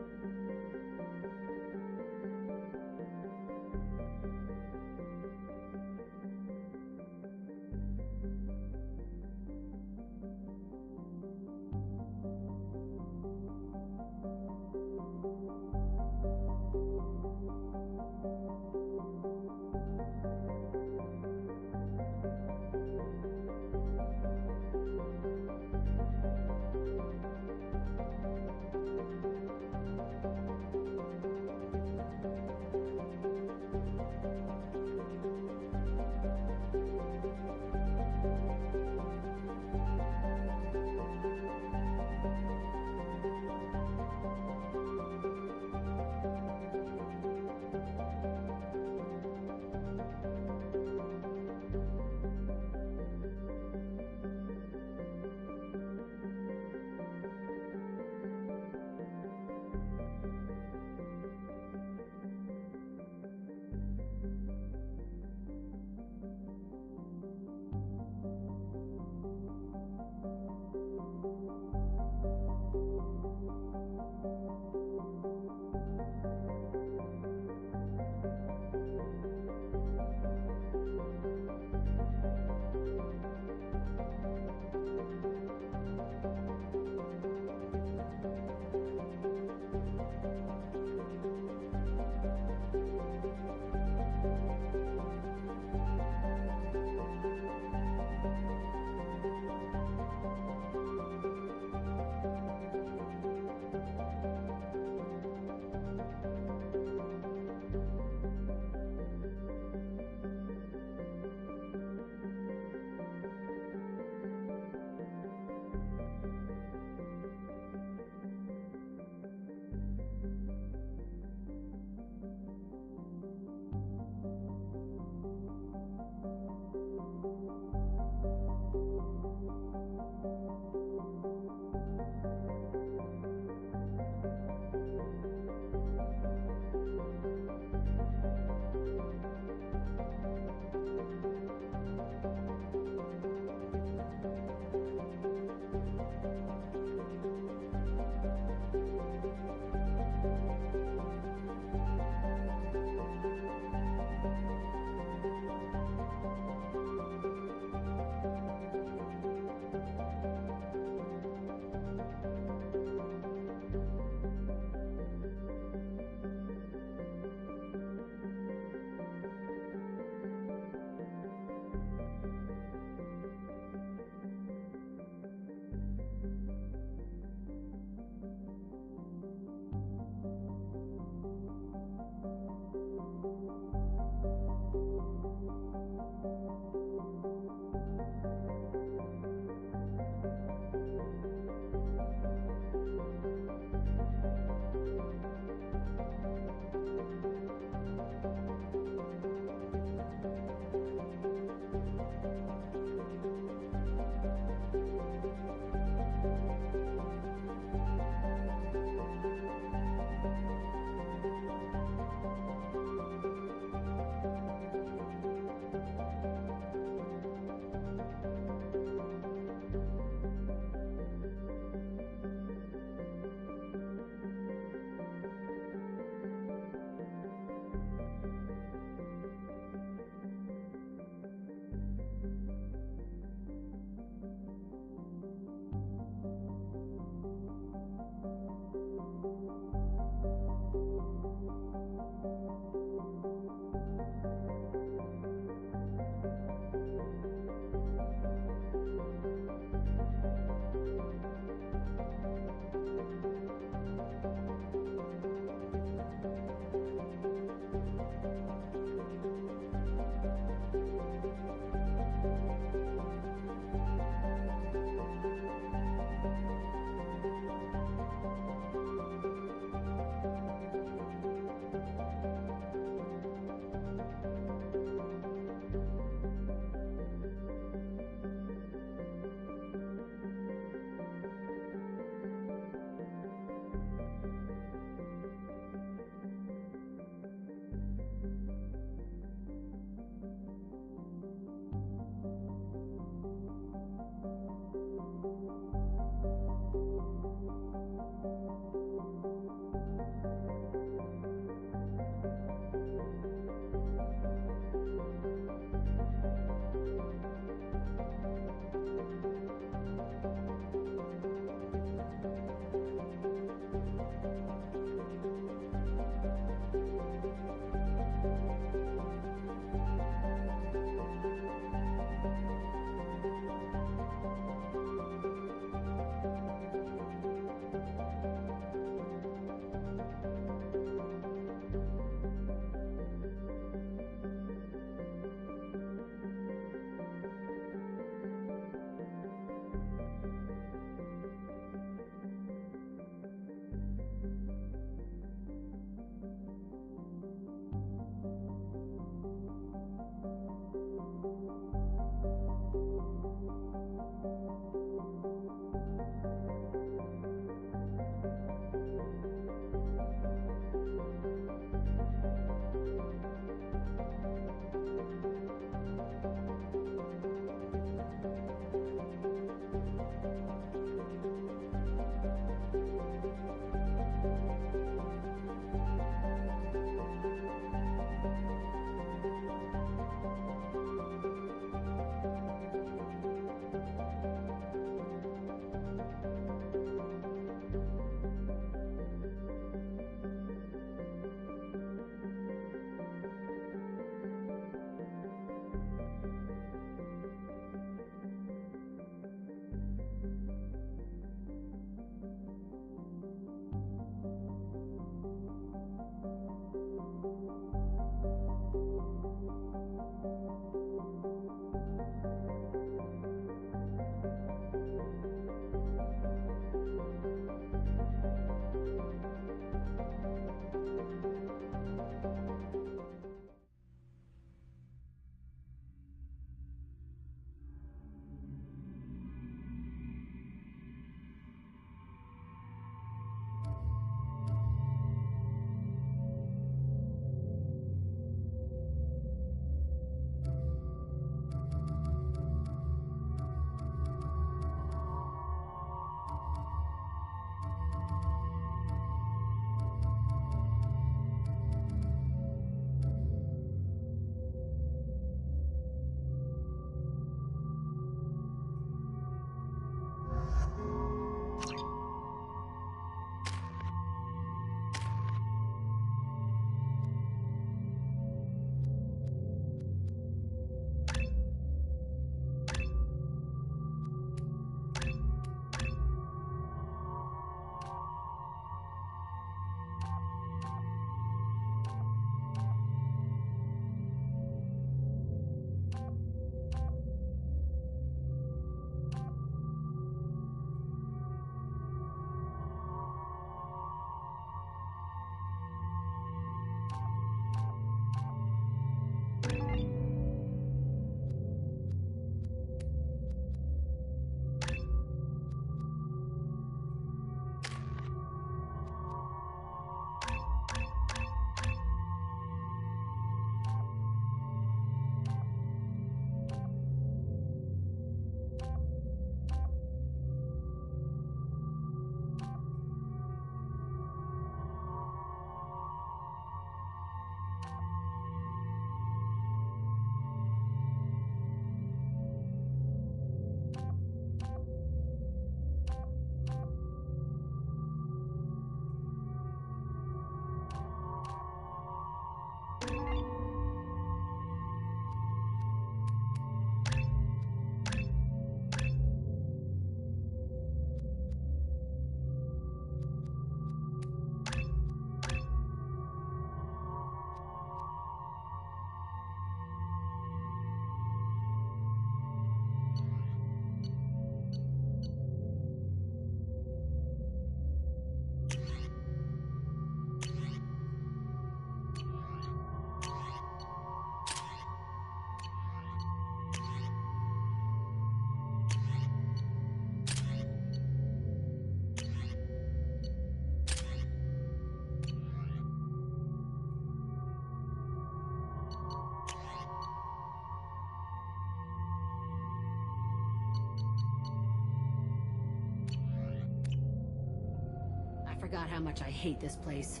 forgot how much I hate this place.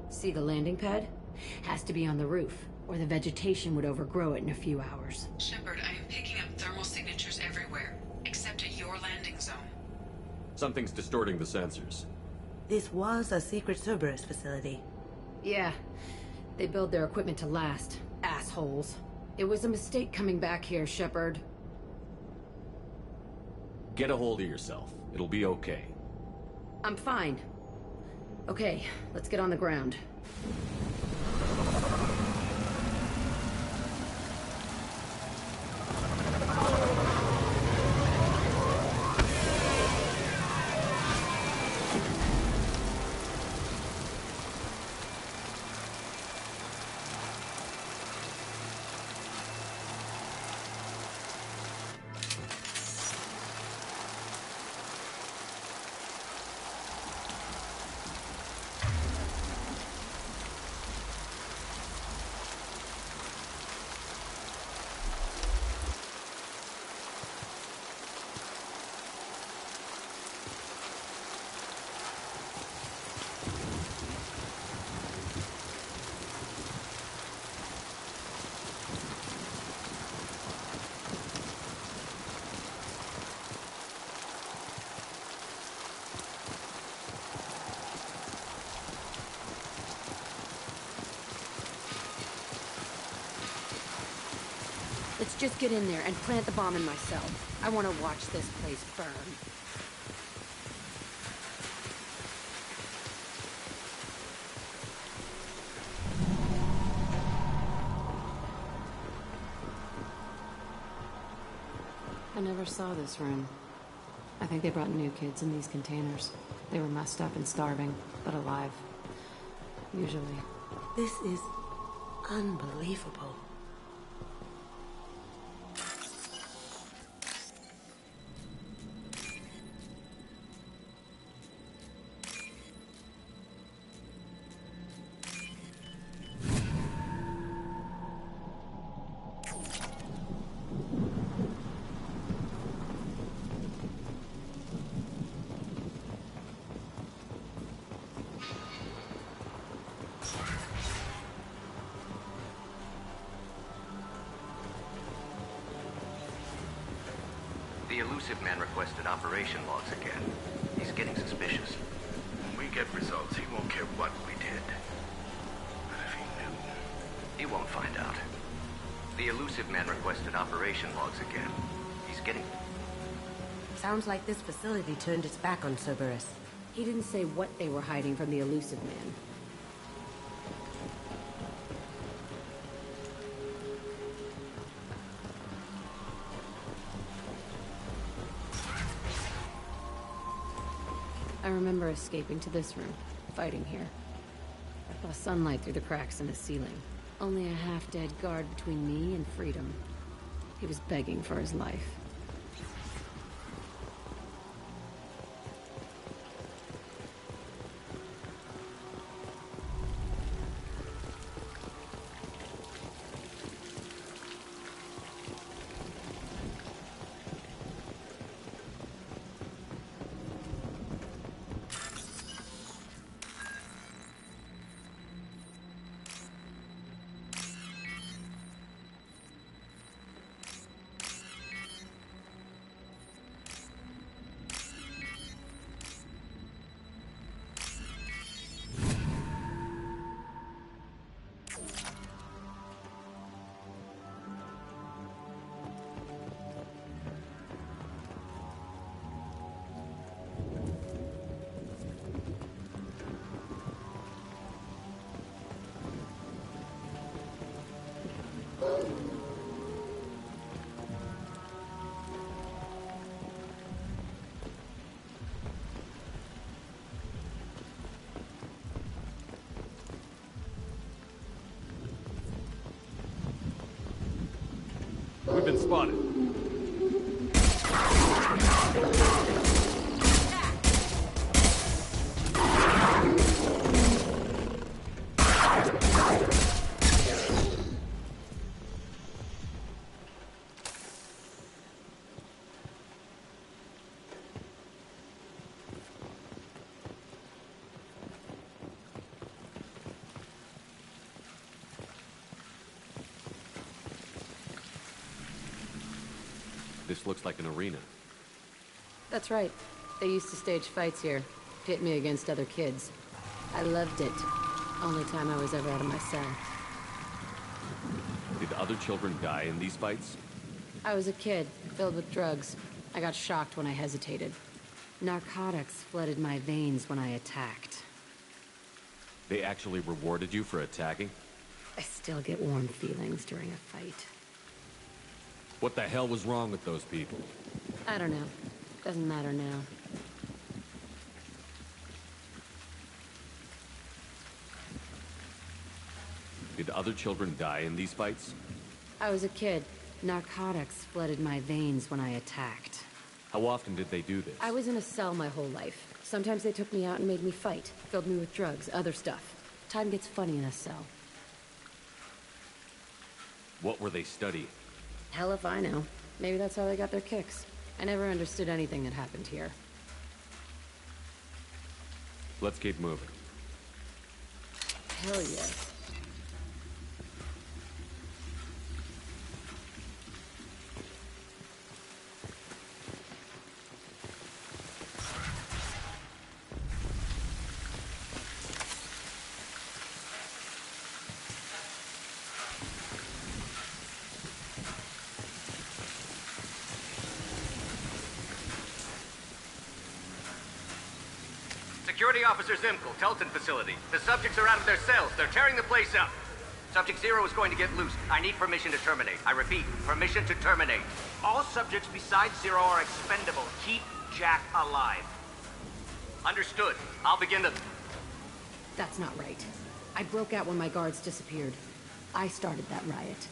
See the landing pad? Has to be on the roof, or the vegetation would overgrow it in a few hours. Shepard, I am picking up thermal signatures everywhere, except at your landing zone. Something's distorting the sensors. This was a secret Cerberus facility. Yeah. They build their equipment to last. Assholes. It was a mistake coming back here, Shepard. Get a hold of yourself. It'll be okay. I'm fine. Okay, let's get on the ground. Let's just get in there and plant the bomb in myself. I want to watch this place burn. I never saw this room. I think they brought new kids in these containers. They were messed up and starving, but alive. Usually. This is unbelievable. The elusive man requested operation logs again. He's getting suspicious. When we get results, he won't care what we did. But if he knew... He won't find out. The elusive man requested operation logs again. He's getting... Sounds like this facility turned its back on Cerberus. He didn't say what they were hiding from the elusive man. I remember escaping to this room, fighting here. I saw sunlight through the cracks in the ceiling. Only a half-dead guard between me and freedom. He was begging for his life. We've been spotted. This looks like an arena. That's right. They used to stage fights here. Pit me against other kids. I loved it. Only time I was ever out of my cell. Did other children die in these fights? I was a kid, filled with drugs. I got shocked when I hesitated. Narcotics flooded my veins when I attacked. They actually rewarded you for attacking? I still get warm feelings during a fight. What the hell was wrong with those people? I don't know. Doesn't matter now. Did other children die in these fights? I was a kid. Narcotics flooded my veins when I attacked. How often did they do this? I was in a cell my whole life. Sometimes they took me out and made me fight. Filled me with drugs, other stuff. Time gets funny in a cell. What were they studying? Hell if I know. Maybe that's how they got their kicks. I never understood anything that happened here. Let's keep moving. Hell yes. Security Officer Zimkel, Telton facility. The subjects are out of their cells. They're tearing the place up. Subject Zero is going to get loose. I need permission to terminate. I repeat, permission to terminate. All subjects besides Zero are expendable. Keep Jack alive. Understood. I'll begin the... That's not right. I broke out when my guards disappeared. I started that riot.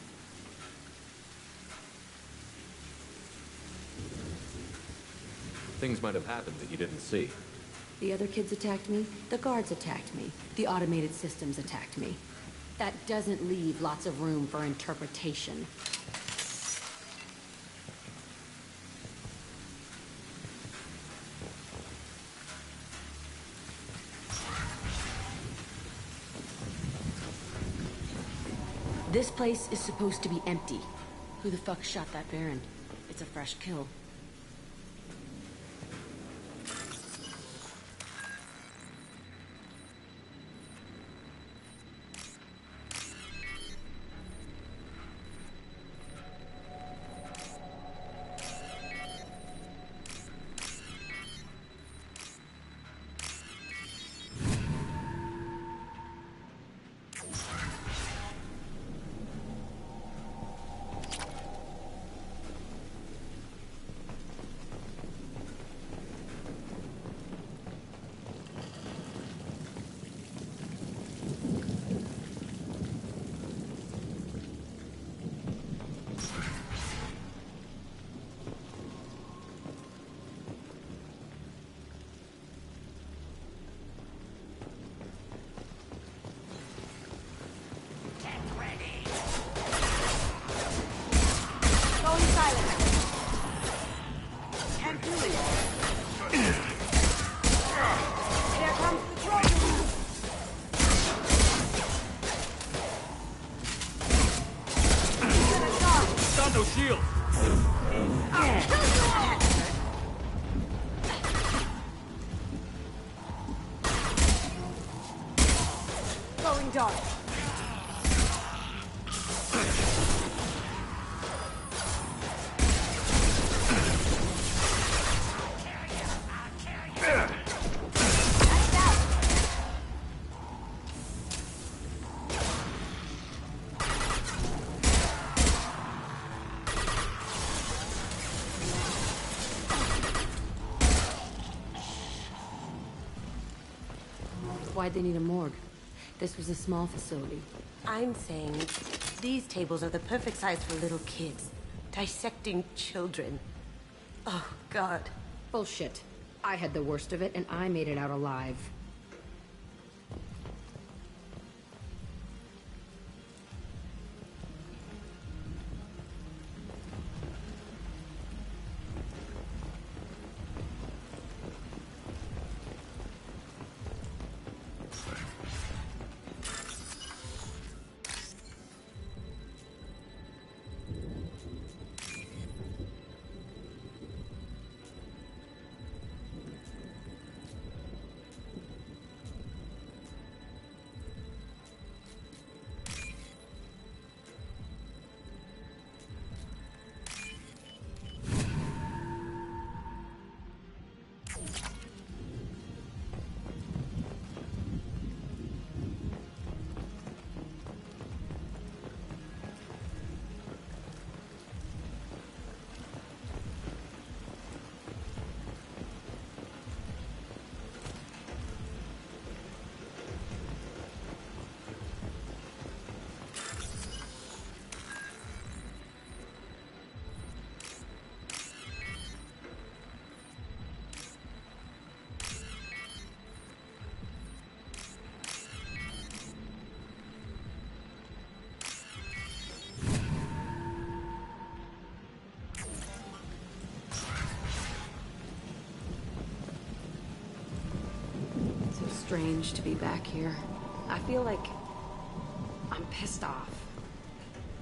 Things might have happened that you didn't see. The other kids attacked me, the guards attacked me, the automated systems attacked me. That doesn't leave lots of room for interpretation. This place is supposed to be empty. Who the fuck shot that Baron? It's a fresh kill. Why'd they need a morgue? This was a small facility. I'm saying these tables are the perfect size for little kids. Dissecting children. Oh, God. Bullshit. I had the worst of it, and I made it out alive. strange to be back here. I feel like I'm pissed off.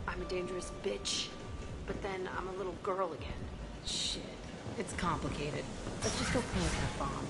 I'm a dangerous bitch, but then I'm a little girl again. Shit, it's complicated. Let's just go plant that bomb.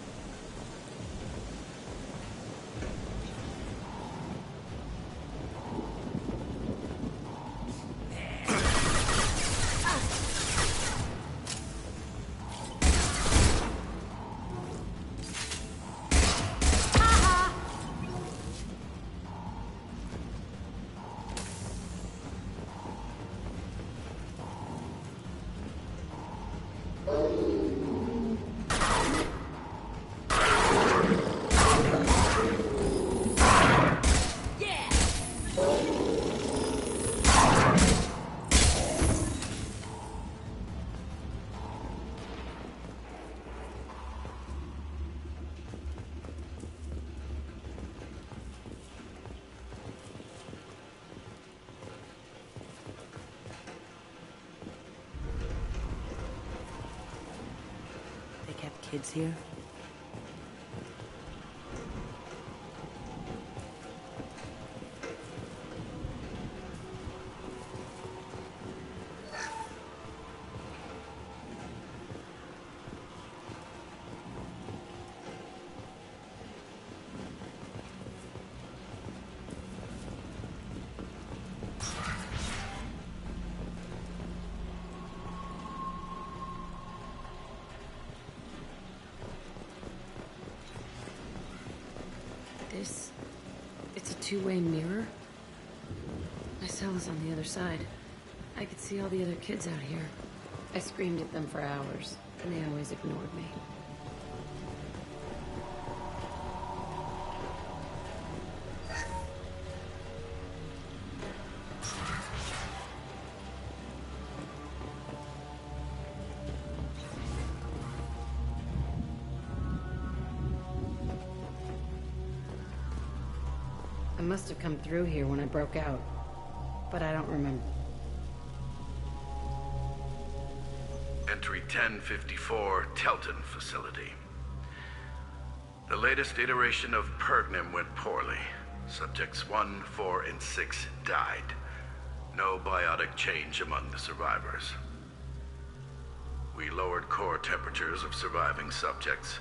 Kids here? It's a two-way mirror? My cell is on the other side. I could see all the other kids out here. I screamed at them for hours, and they always ignored me. I must have come through here when I broke out, but I don't remember. Entry 1054, Telton Facility. The latest iteration of Pergnim went poorly. Subjects 1, 4, and 6 died. No biotic change among the survivors. We lowered core temperatures of surviving subjects,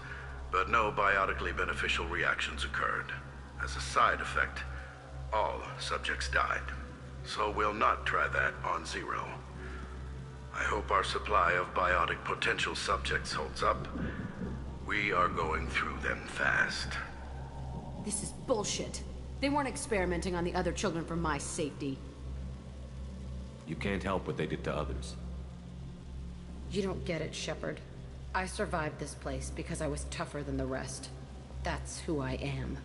but no biotically beneficial reactions occurred. As a side effect, all subjects died. So we'll not try that on Zero. I hope our supply of biotic potential subjects holds up. We are going through them fast. This is bullshit. They weren't experimenting on the other children for my safety. You can't help what they did to others. You don't get it, Shepard. I survived this place because I was tougher than the rest. That's who I am.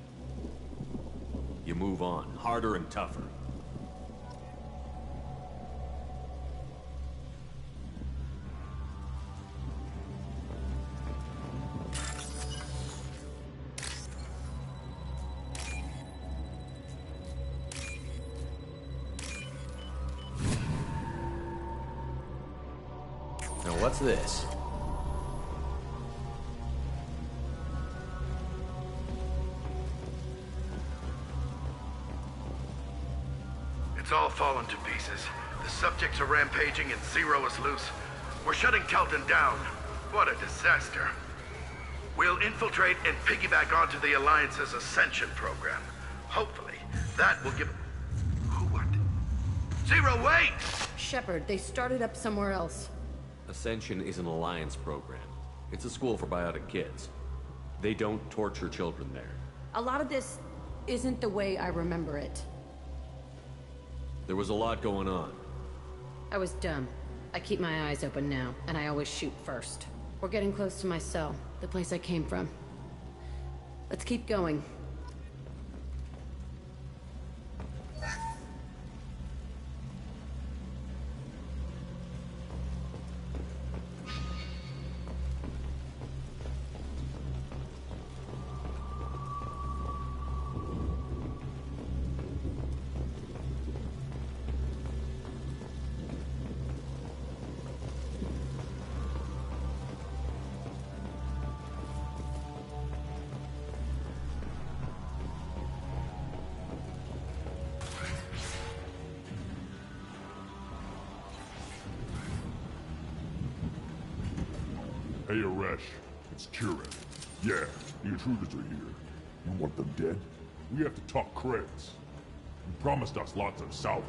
You move on, harder and tougher. Now what's this? It's all fallen to pieces. The subjects are rampaging and Zero is loose. We're shutting Telton down. What a disaster. We'll infiltrate and piggyback onto the Alliance's Ascension program. Hopefully, that will give... Who what? Zero, wait! Shepard, they started up somewhere else. Ascension is an Alliance program. It's a school for biotic kids. They don't torture children there. A lot of this isn't the way I remember it. There was a lot going on. I was dumb. I keep my eyes open now, and I always shoot first. We're getting close to my cell, the place I came from. Let's keep going. Hey, Aresh. It's Kieran. Yeah, the intruders are here. You want them dead? We have to talk credits. You promised us lots of salvage,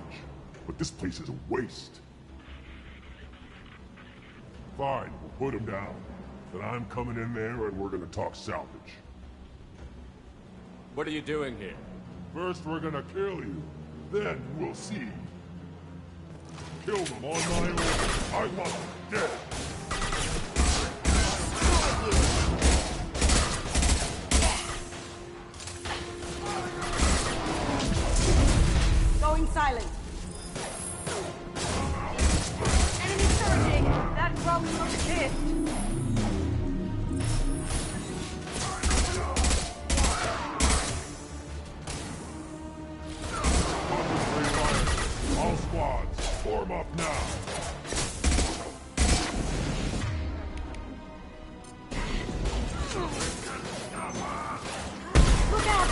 but this place is a waste. Fine, we'll put them down. Then I'm coming in there and we're gonna talk salvage. What are you doing here? First we're gonna kill you, then we'll see. Kill them on my own. I want them dead. Going silent. Enemy surging! That drone looks pissed! All squads, form up now. Look out!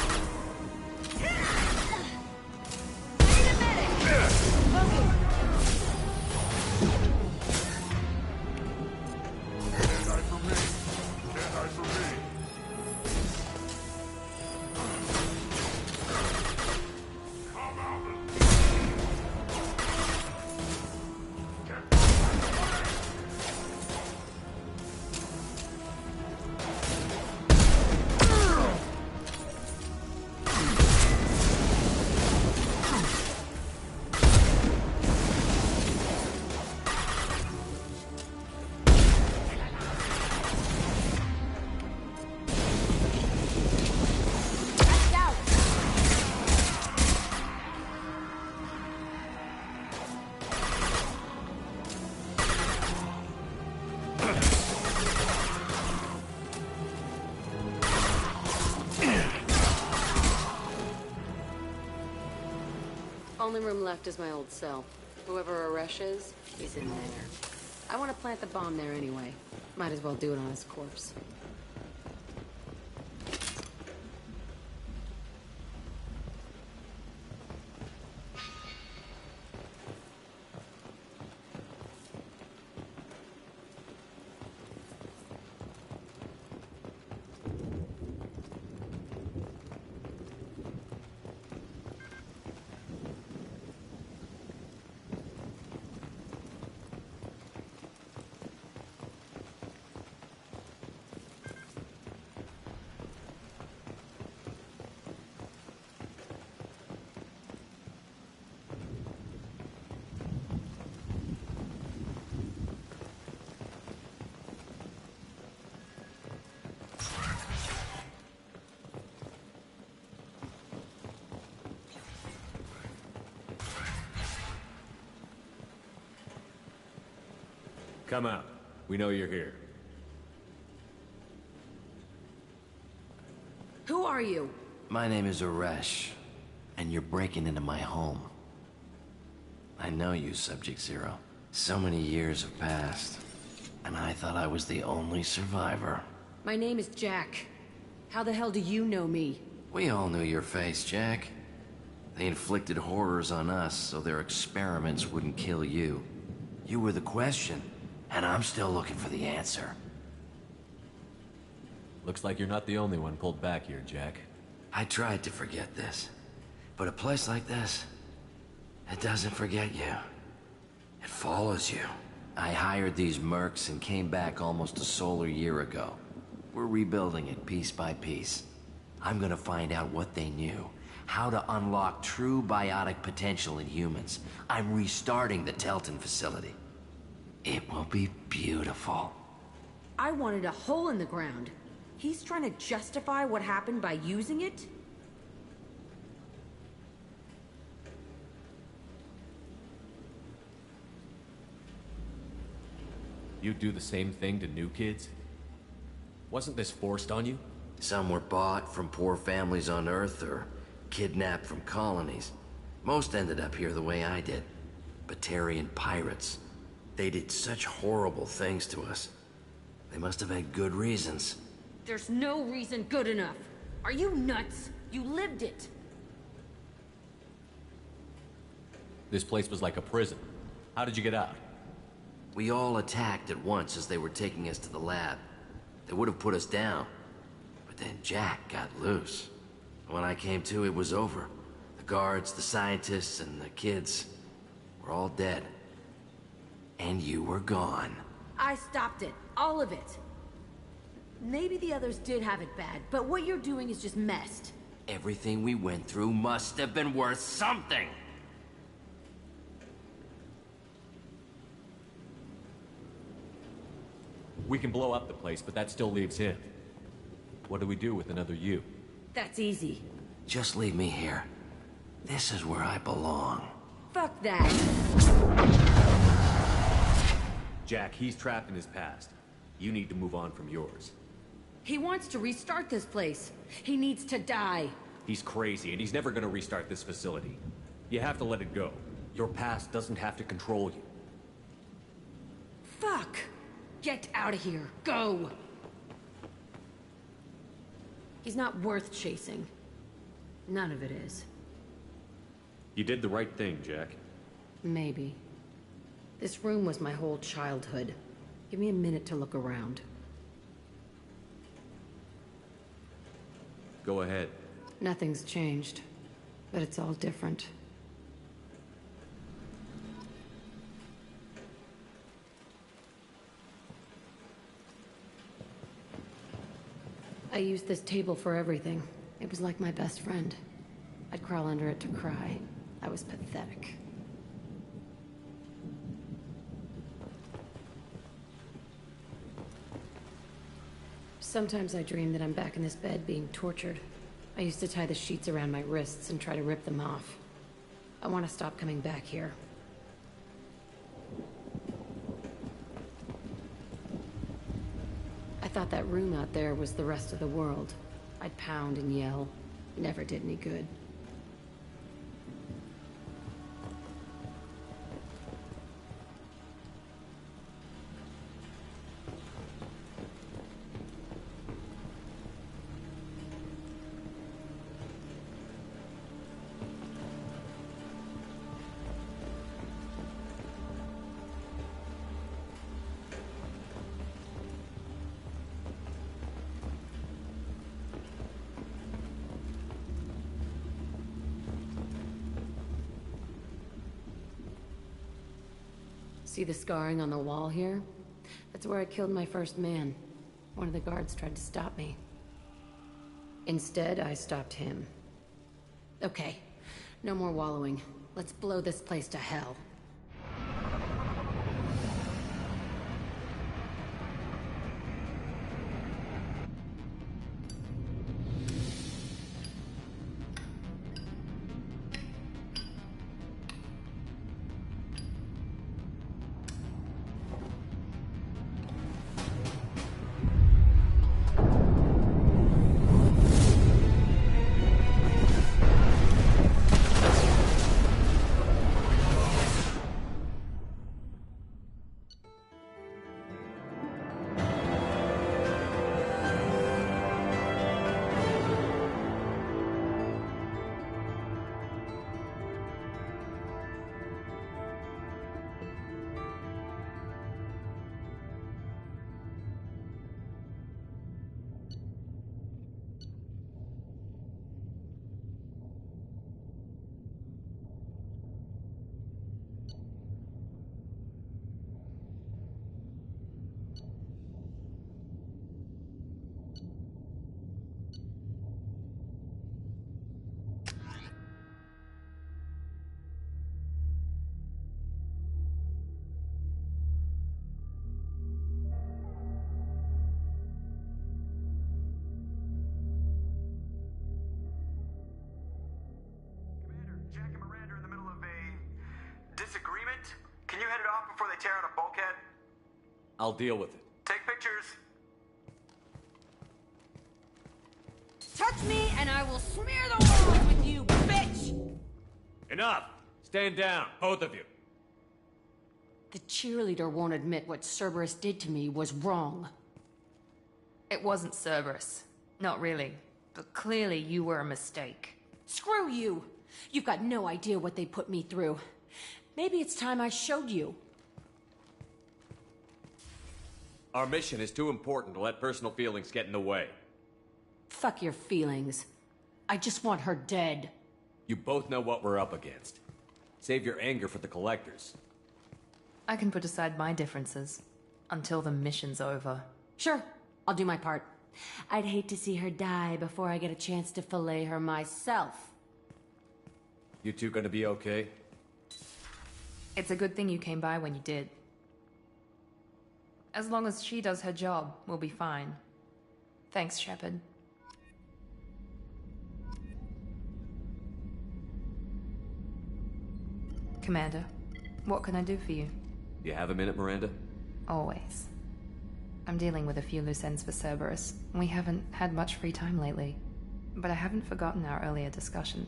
Only room left is my old cell. Whoever Aresh is, he's in there. I want to plant the bomb there anyway. Might as well do it on his corpse. Come out. We know you're here. Who are you? My name is Aresh, and you're breaking into my home. I know you, Subject-Zero. So many years have passed, and I thought I was the only survivor. My name is Jack. How the hell do you know me? We all knew your face, Jack. They inflicted horrors on us so their experiments wouldn't kill you. You were the question, and I'm still looking for the answer. Looks like you're not the only one pulled back here, Jack. I tried to forget this, but a place like this, it doesn't forget you. It follows you. I hired these mercs and came back almost a solar year ago. We're rebuilding it piece by piece. I'm gonna find out what they knew, how to unlock true biotic potential in humans. I'm restarting the Telton facility. It will be beautiful. I wanted a hole in the ground. He's trying to justify what happened by using it? You do the same thing to new kids? Wasn't this forced on you? Some were bought from poor families on Earth or kidnapped from colonies. Most ended up here the way I did. Batarian pirates. They did such horrible things to us. They must have had good reasons. There's no reason good enough. Are you nuts? You lived it. This place was like a prison. How did you get out? We all attacked at once as they were taking us to the lab. They would have put us down. But then Jack got loose. When I came to, it was over. The guards, the scientists, and the kids were all dead. And you were gone. I stopped it. All of it. Maybe the others did have it bad, but what you're doing is just messed. Everything we went through must have been worth something! We can blow up the place, but that still leaves him. What do we do with another you? That's easy. Just leave me here. This is where I belong. Fuck that. Jack, he's trapped in his past. You need to move on from yours. He wants to restart this place. He needs to die. He's crazy, and he's never gonna restart this facility. You have to let it go. Your past doesn't have to control you. Fuck! Get out of here. Go! He's not worth chasing. None of it is. You did the right thing, Jack. Maybe. This room was my whole childhood. Give me a minute to look around. Go ahead. Nothing's changed, but it's all different. I used this table for everything. It was like my best friend. I'd crawl under it to cry. I was pathetic. Sometimes I dream that I'm back in this bed being tortured. I used to tie the sheets around my wrists and try to rip them off. I want to stop coming back here. I thought that room out there was the rest of the world. I'd pound and yell. Never did any good. See the scarring on the wall here? That's where I killed my first man. One of the guards tried to stop me. Instead, I stopped him. Okay, no more wallowing. Let's blow this place to hell. Disagreement? Can you head it off before they tear out a bulkhead? I'll deal with it. Take pictures. Touch me and I will smear the walls with you, bitch! Enough! Stand down, both of you. The cheerleader won't admit what Cerberus did to me was wrong. It wasn't Cerberus. Not really. But clearly you were a mistake. Screw you! You've got no idea what they put me through. Maybe it's time I showed you. Our mission is too important to let personal feelings get in the way. Fuck your feelings. I just want her dead. You both know what we're up against. Save your anger for the collectors. I can put aside my differences until the mission's over. Sure, I'll do my part. I'd hate to see her die before I get a chance to fillet her myself. You two gonna be okay? It's a good thing you came by when you did. As long as she does her job, we'll be fine. Thanks, Shepard. Commander, what can I do for you? You have a minute, Miranda? Always. I'm dealing with a few loose ends for Cerberus. We haven't had much free time lately. But I haven't forgotten our earlier discussion.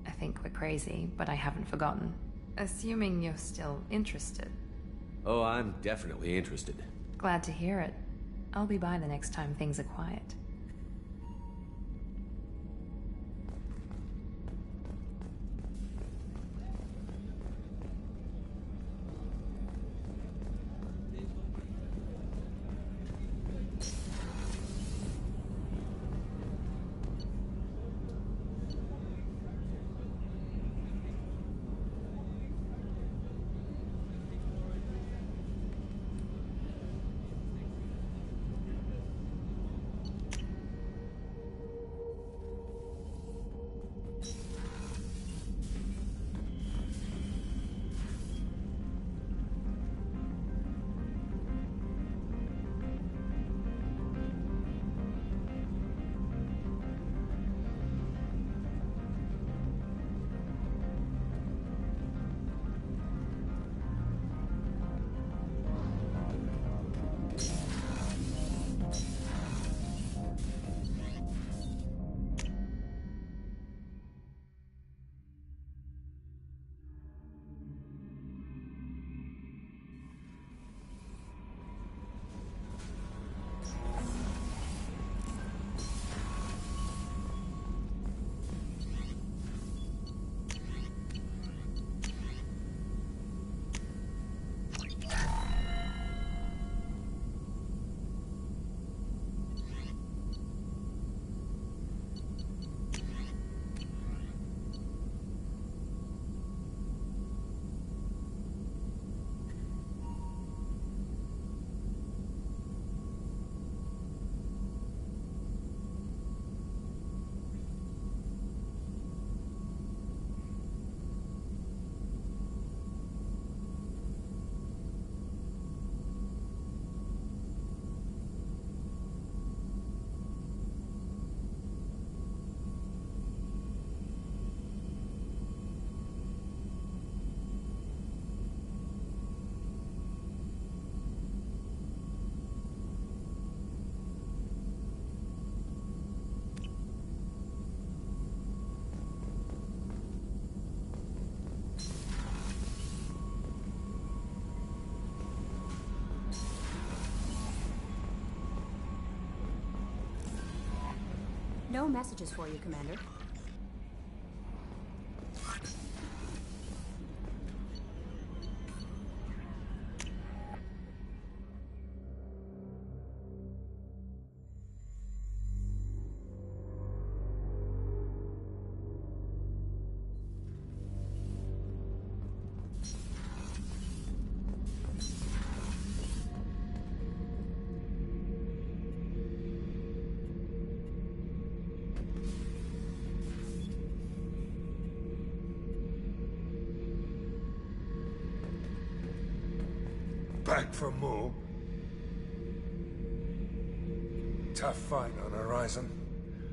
I think we're crazy, but I haven't forgotten. Assuming you're still interested. Oh, I'm definitely interested. Glad to hear it. I'll be by the next time things are quiet. No messages for you, Commander. Back for more? Tough fight on Horizon.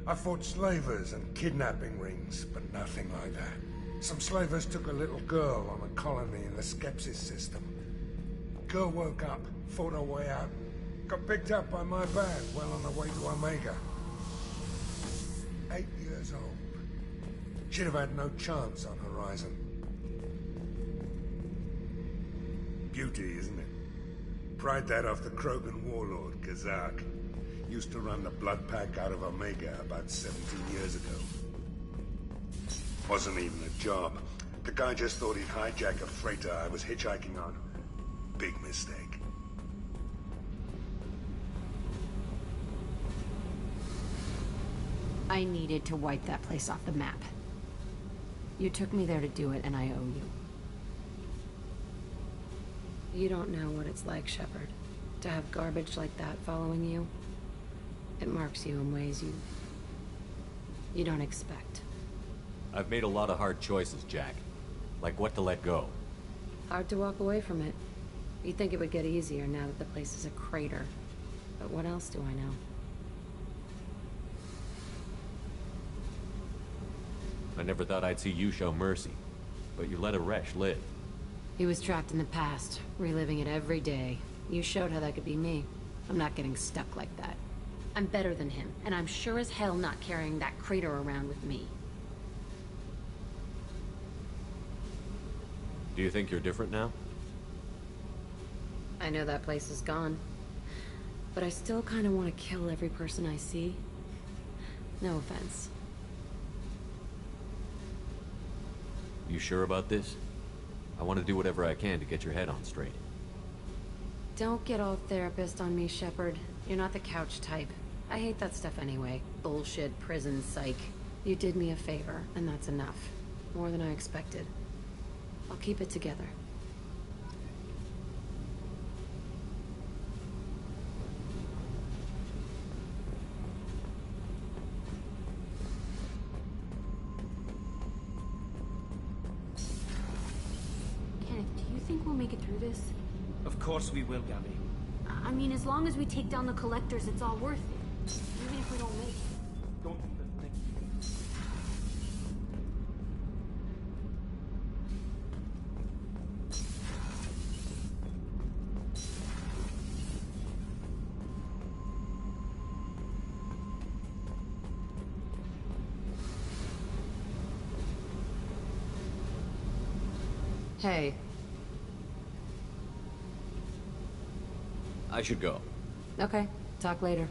I fought slavers and kidnapping rings, but nothing like that. Some slavers took a little girl on a colony in the Skepsis system. Girl woke up, fought her way out, got picked up by my band well on the way to Omega. 8 years old. She'd have had no chance on Horizon. Beauty, isn't it? Pried that off the Krogan warlord, Kazak. Used to run the Blood Pack out of Omega about 17 years ago. Wasn't even a job. The guy just thought he'd hijack a freighter I was hitchhiking on. Big mistake. I needed to wipe that place off the map. You took me there to do it, and I owe you. You don't know what it's like, Shepard, to have garbage like that following you. It marks you in ways you don't expect. I've made a lot of hard choices, Jack. Like what to let go. Hard to walk away from it. You'd think it would get easier now that the place is a crater. But what else do I know? I never thought I'd see you show mercy. But you let Aresh live. He was trapped in the past, reliving it every day. You showed how that could be me. I'm not getting stuck like that. I'm better than him, and I'm sure as hell not carrying that crater around with me. Do you think you're different now? I know that place is gone. But I still kind of want to kill every person I see. No offense. You sure about this? I want to do whatever I can to get your head on straight. Don't get all therapist on me, Shepard. You're not the couch type. I hate that stuff anyway. Bullshit, prison, psych. You did me a favor, and that's enough. More than I expected. I'll keep it together. Kenneth, do you think we'll make it through this? Of course we will, Gabby. I mean, as long as we take down the collectors, it's all worth it. Even if we don't make it. Don't even think. Hey. I should go. Okay, talk later.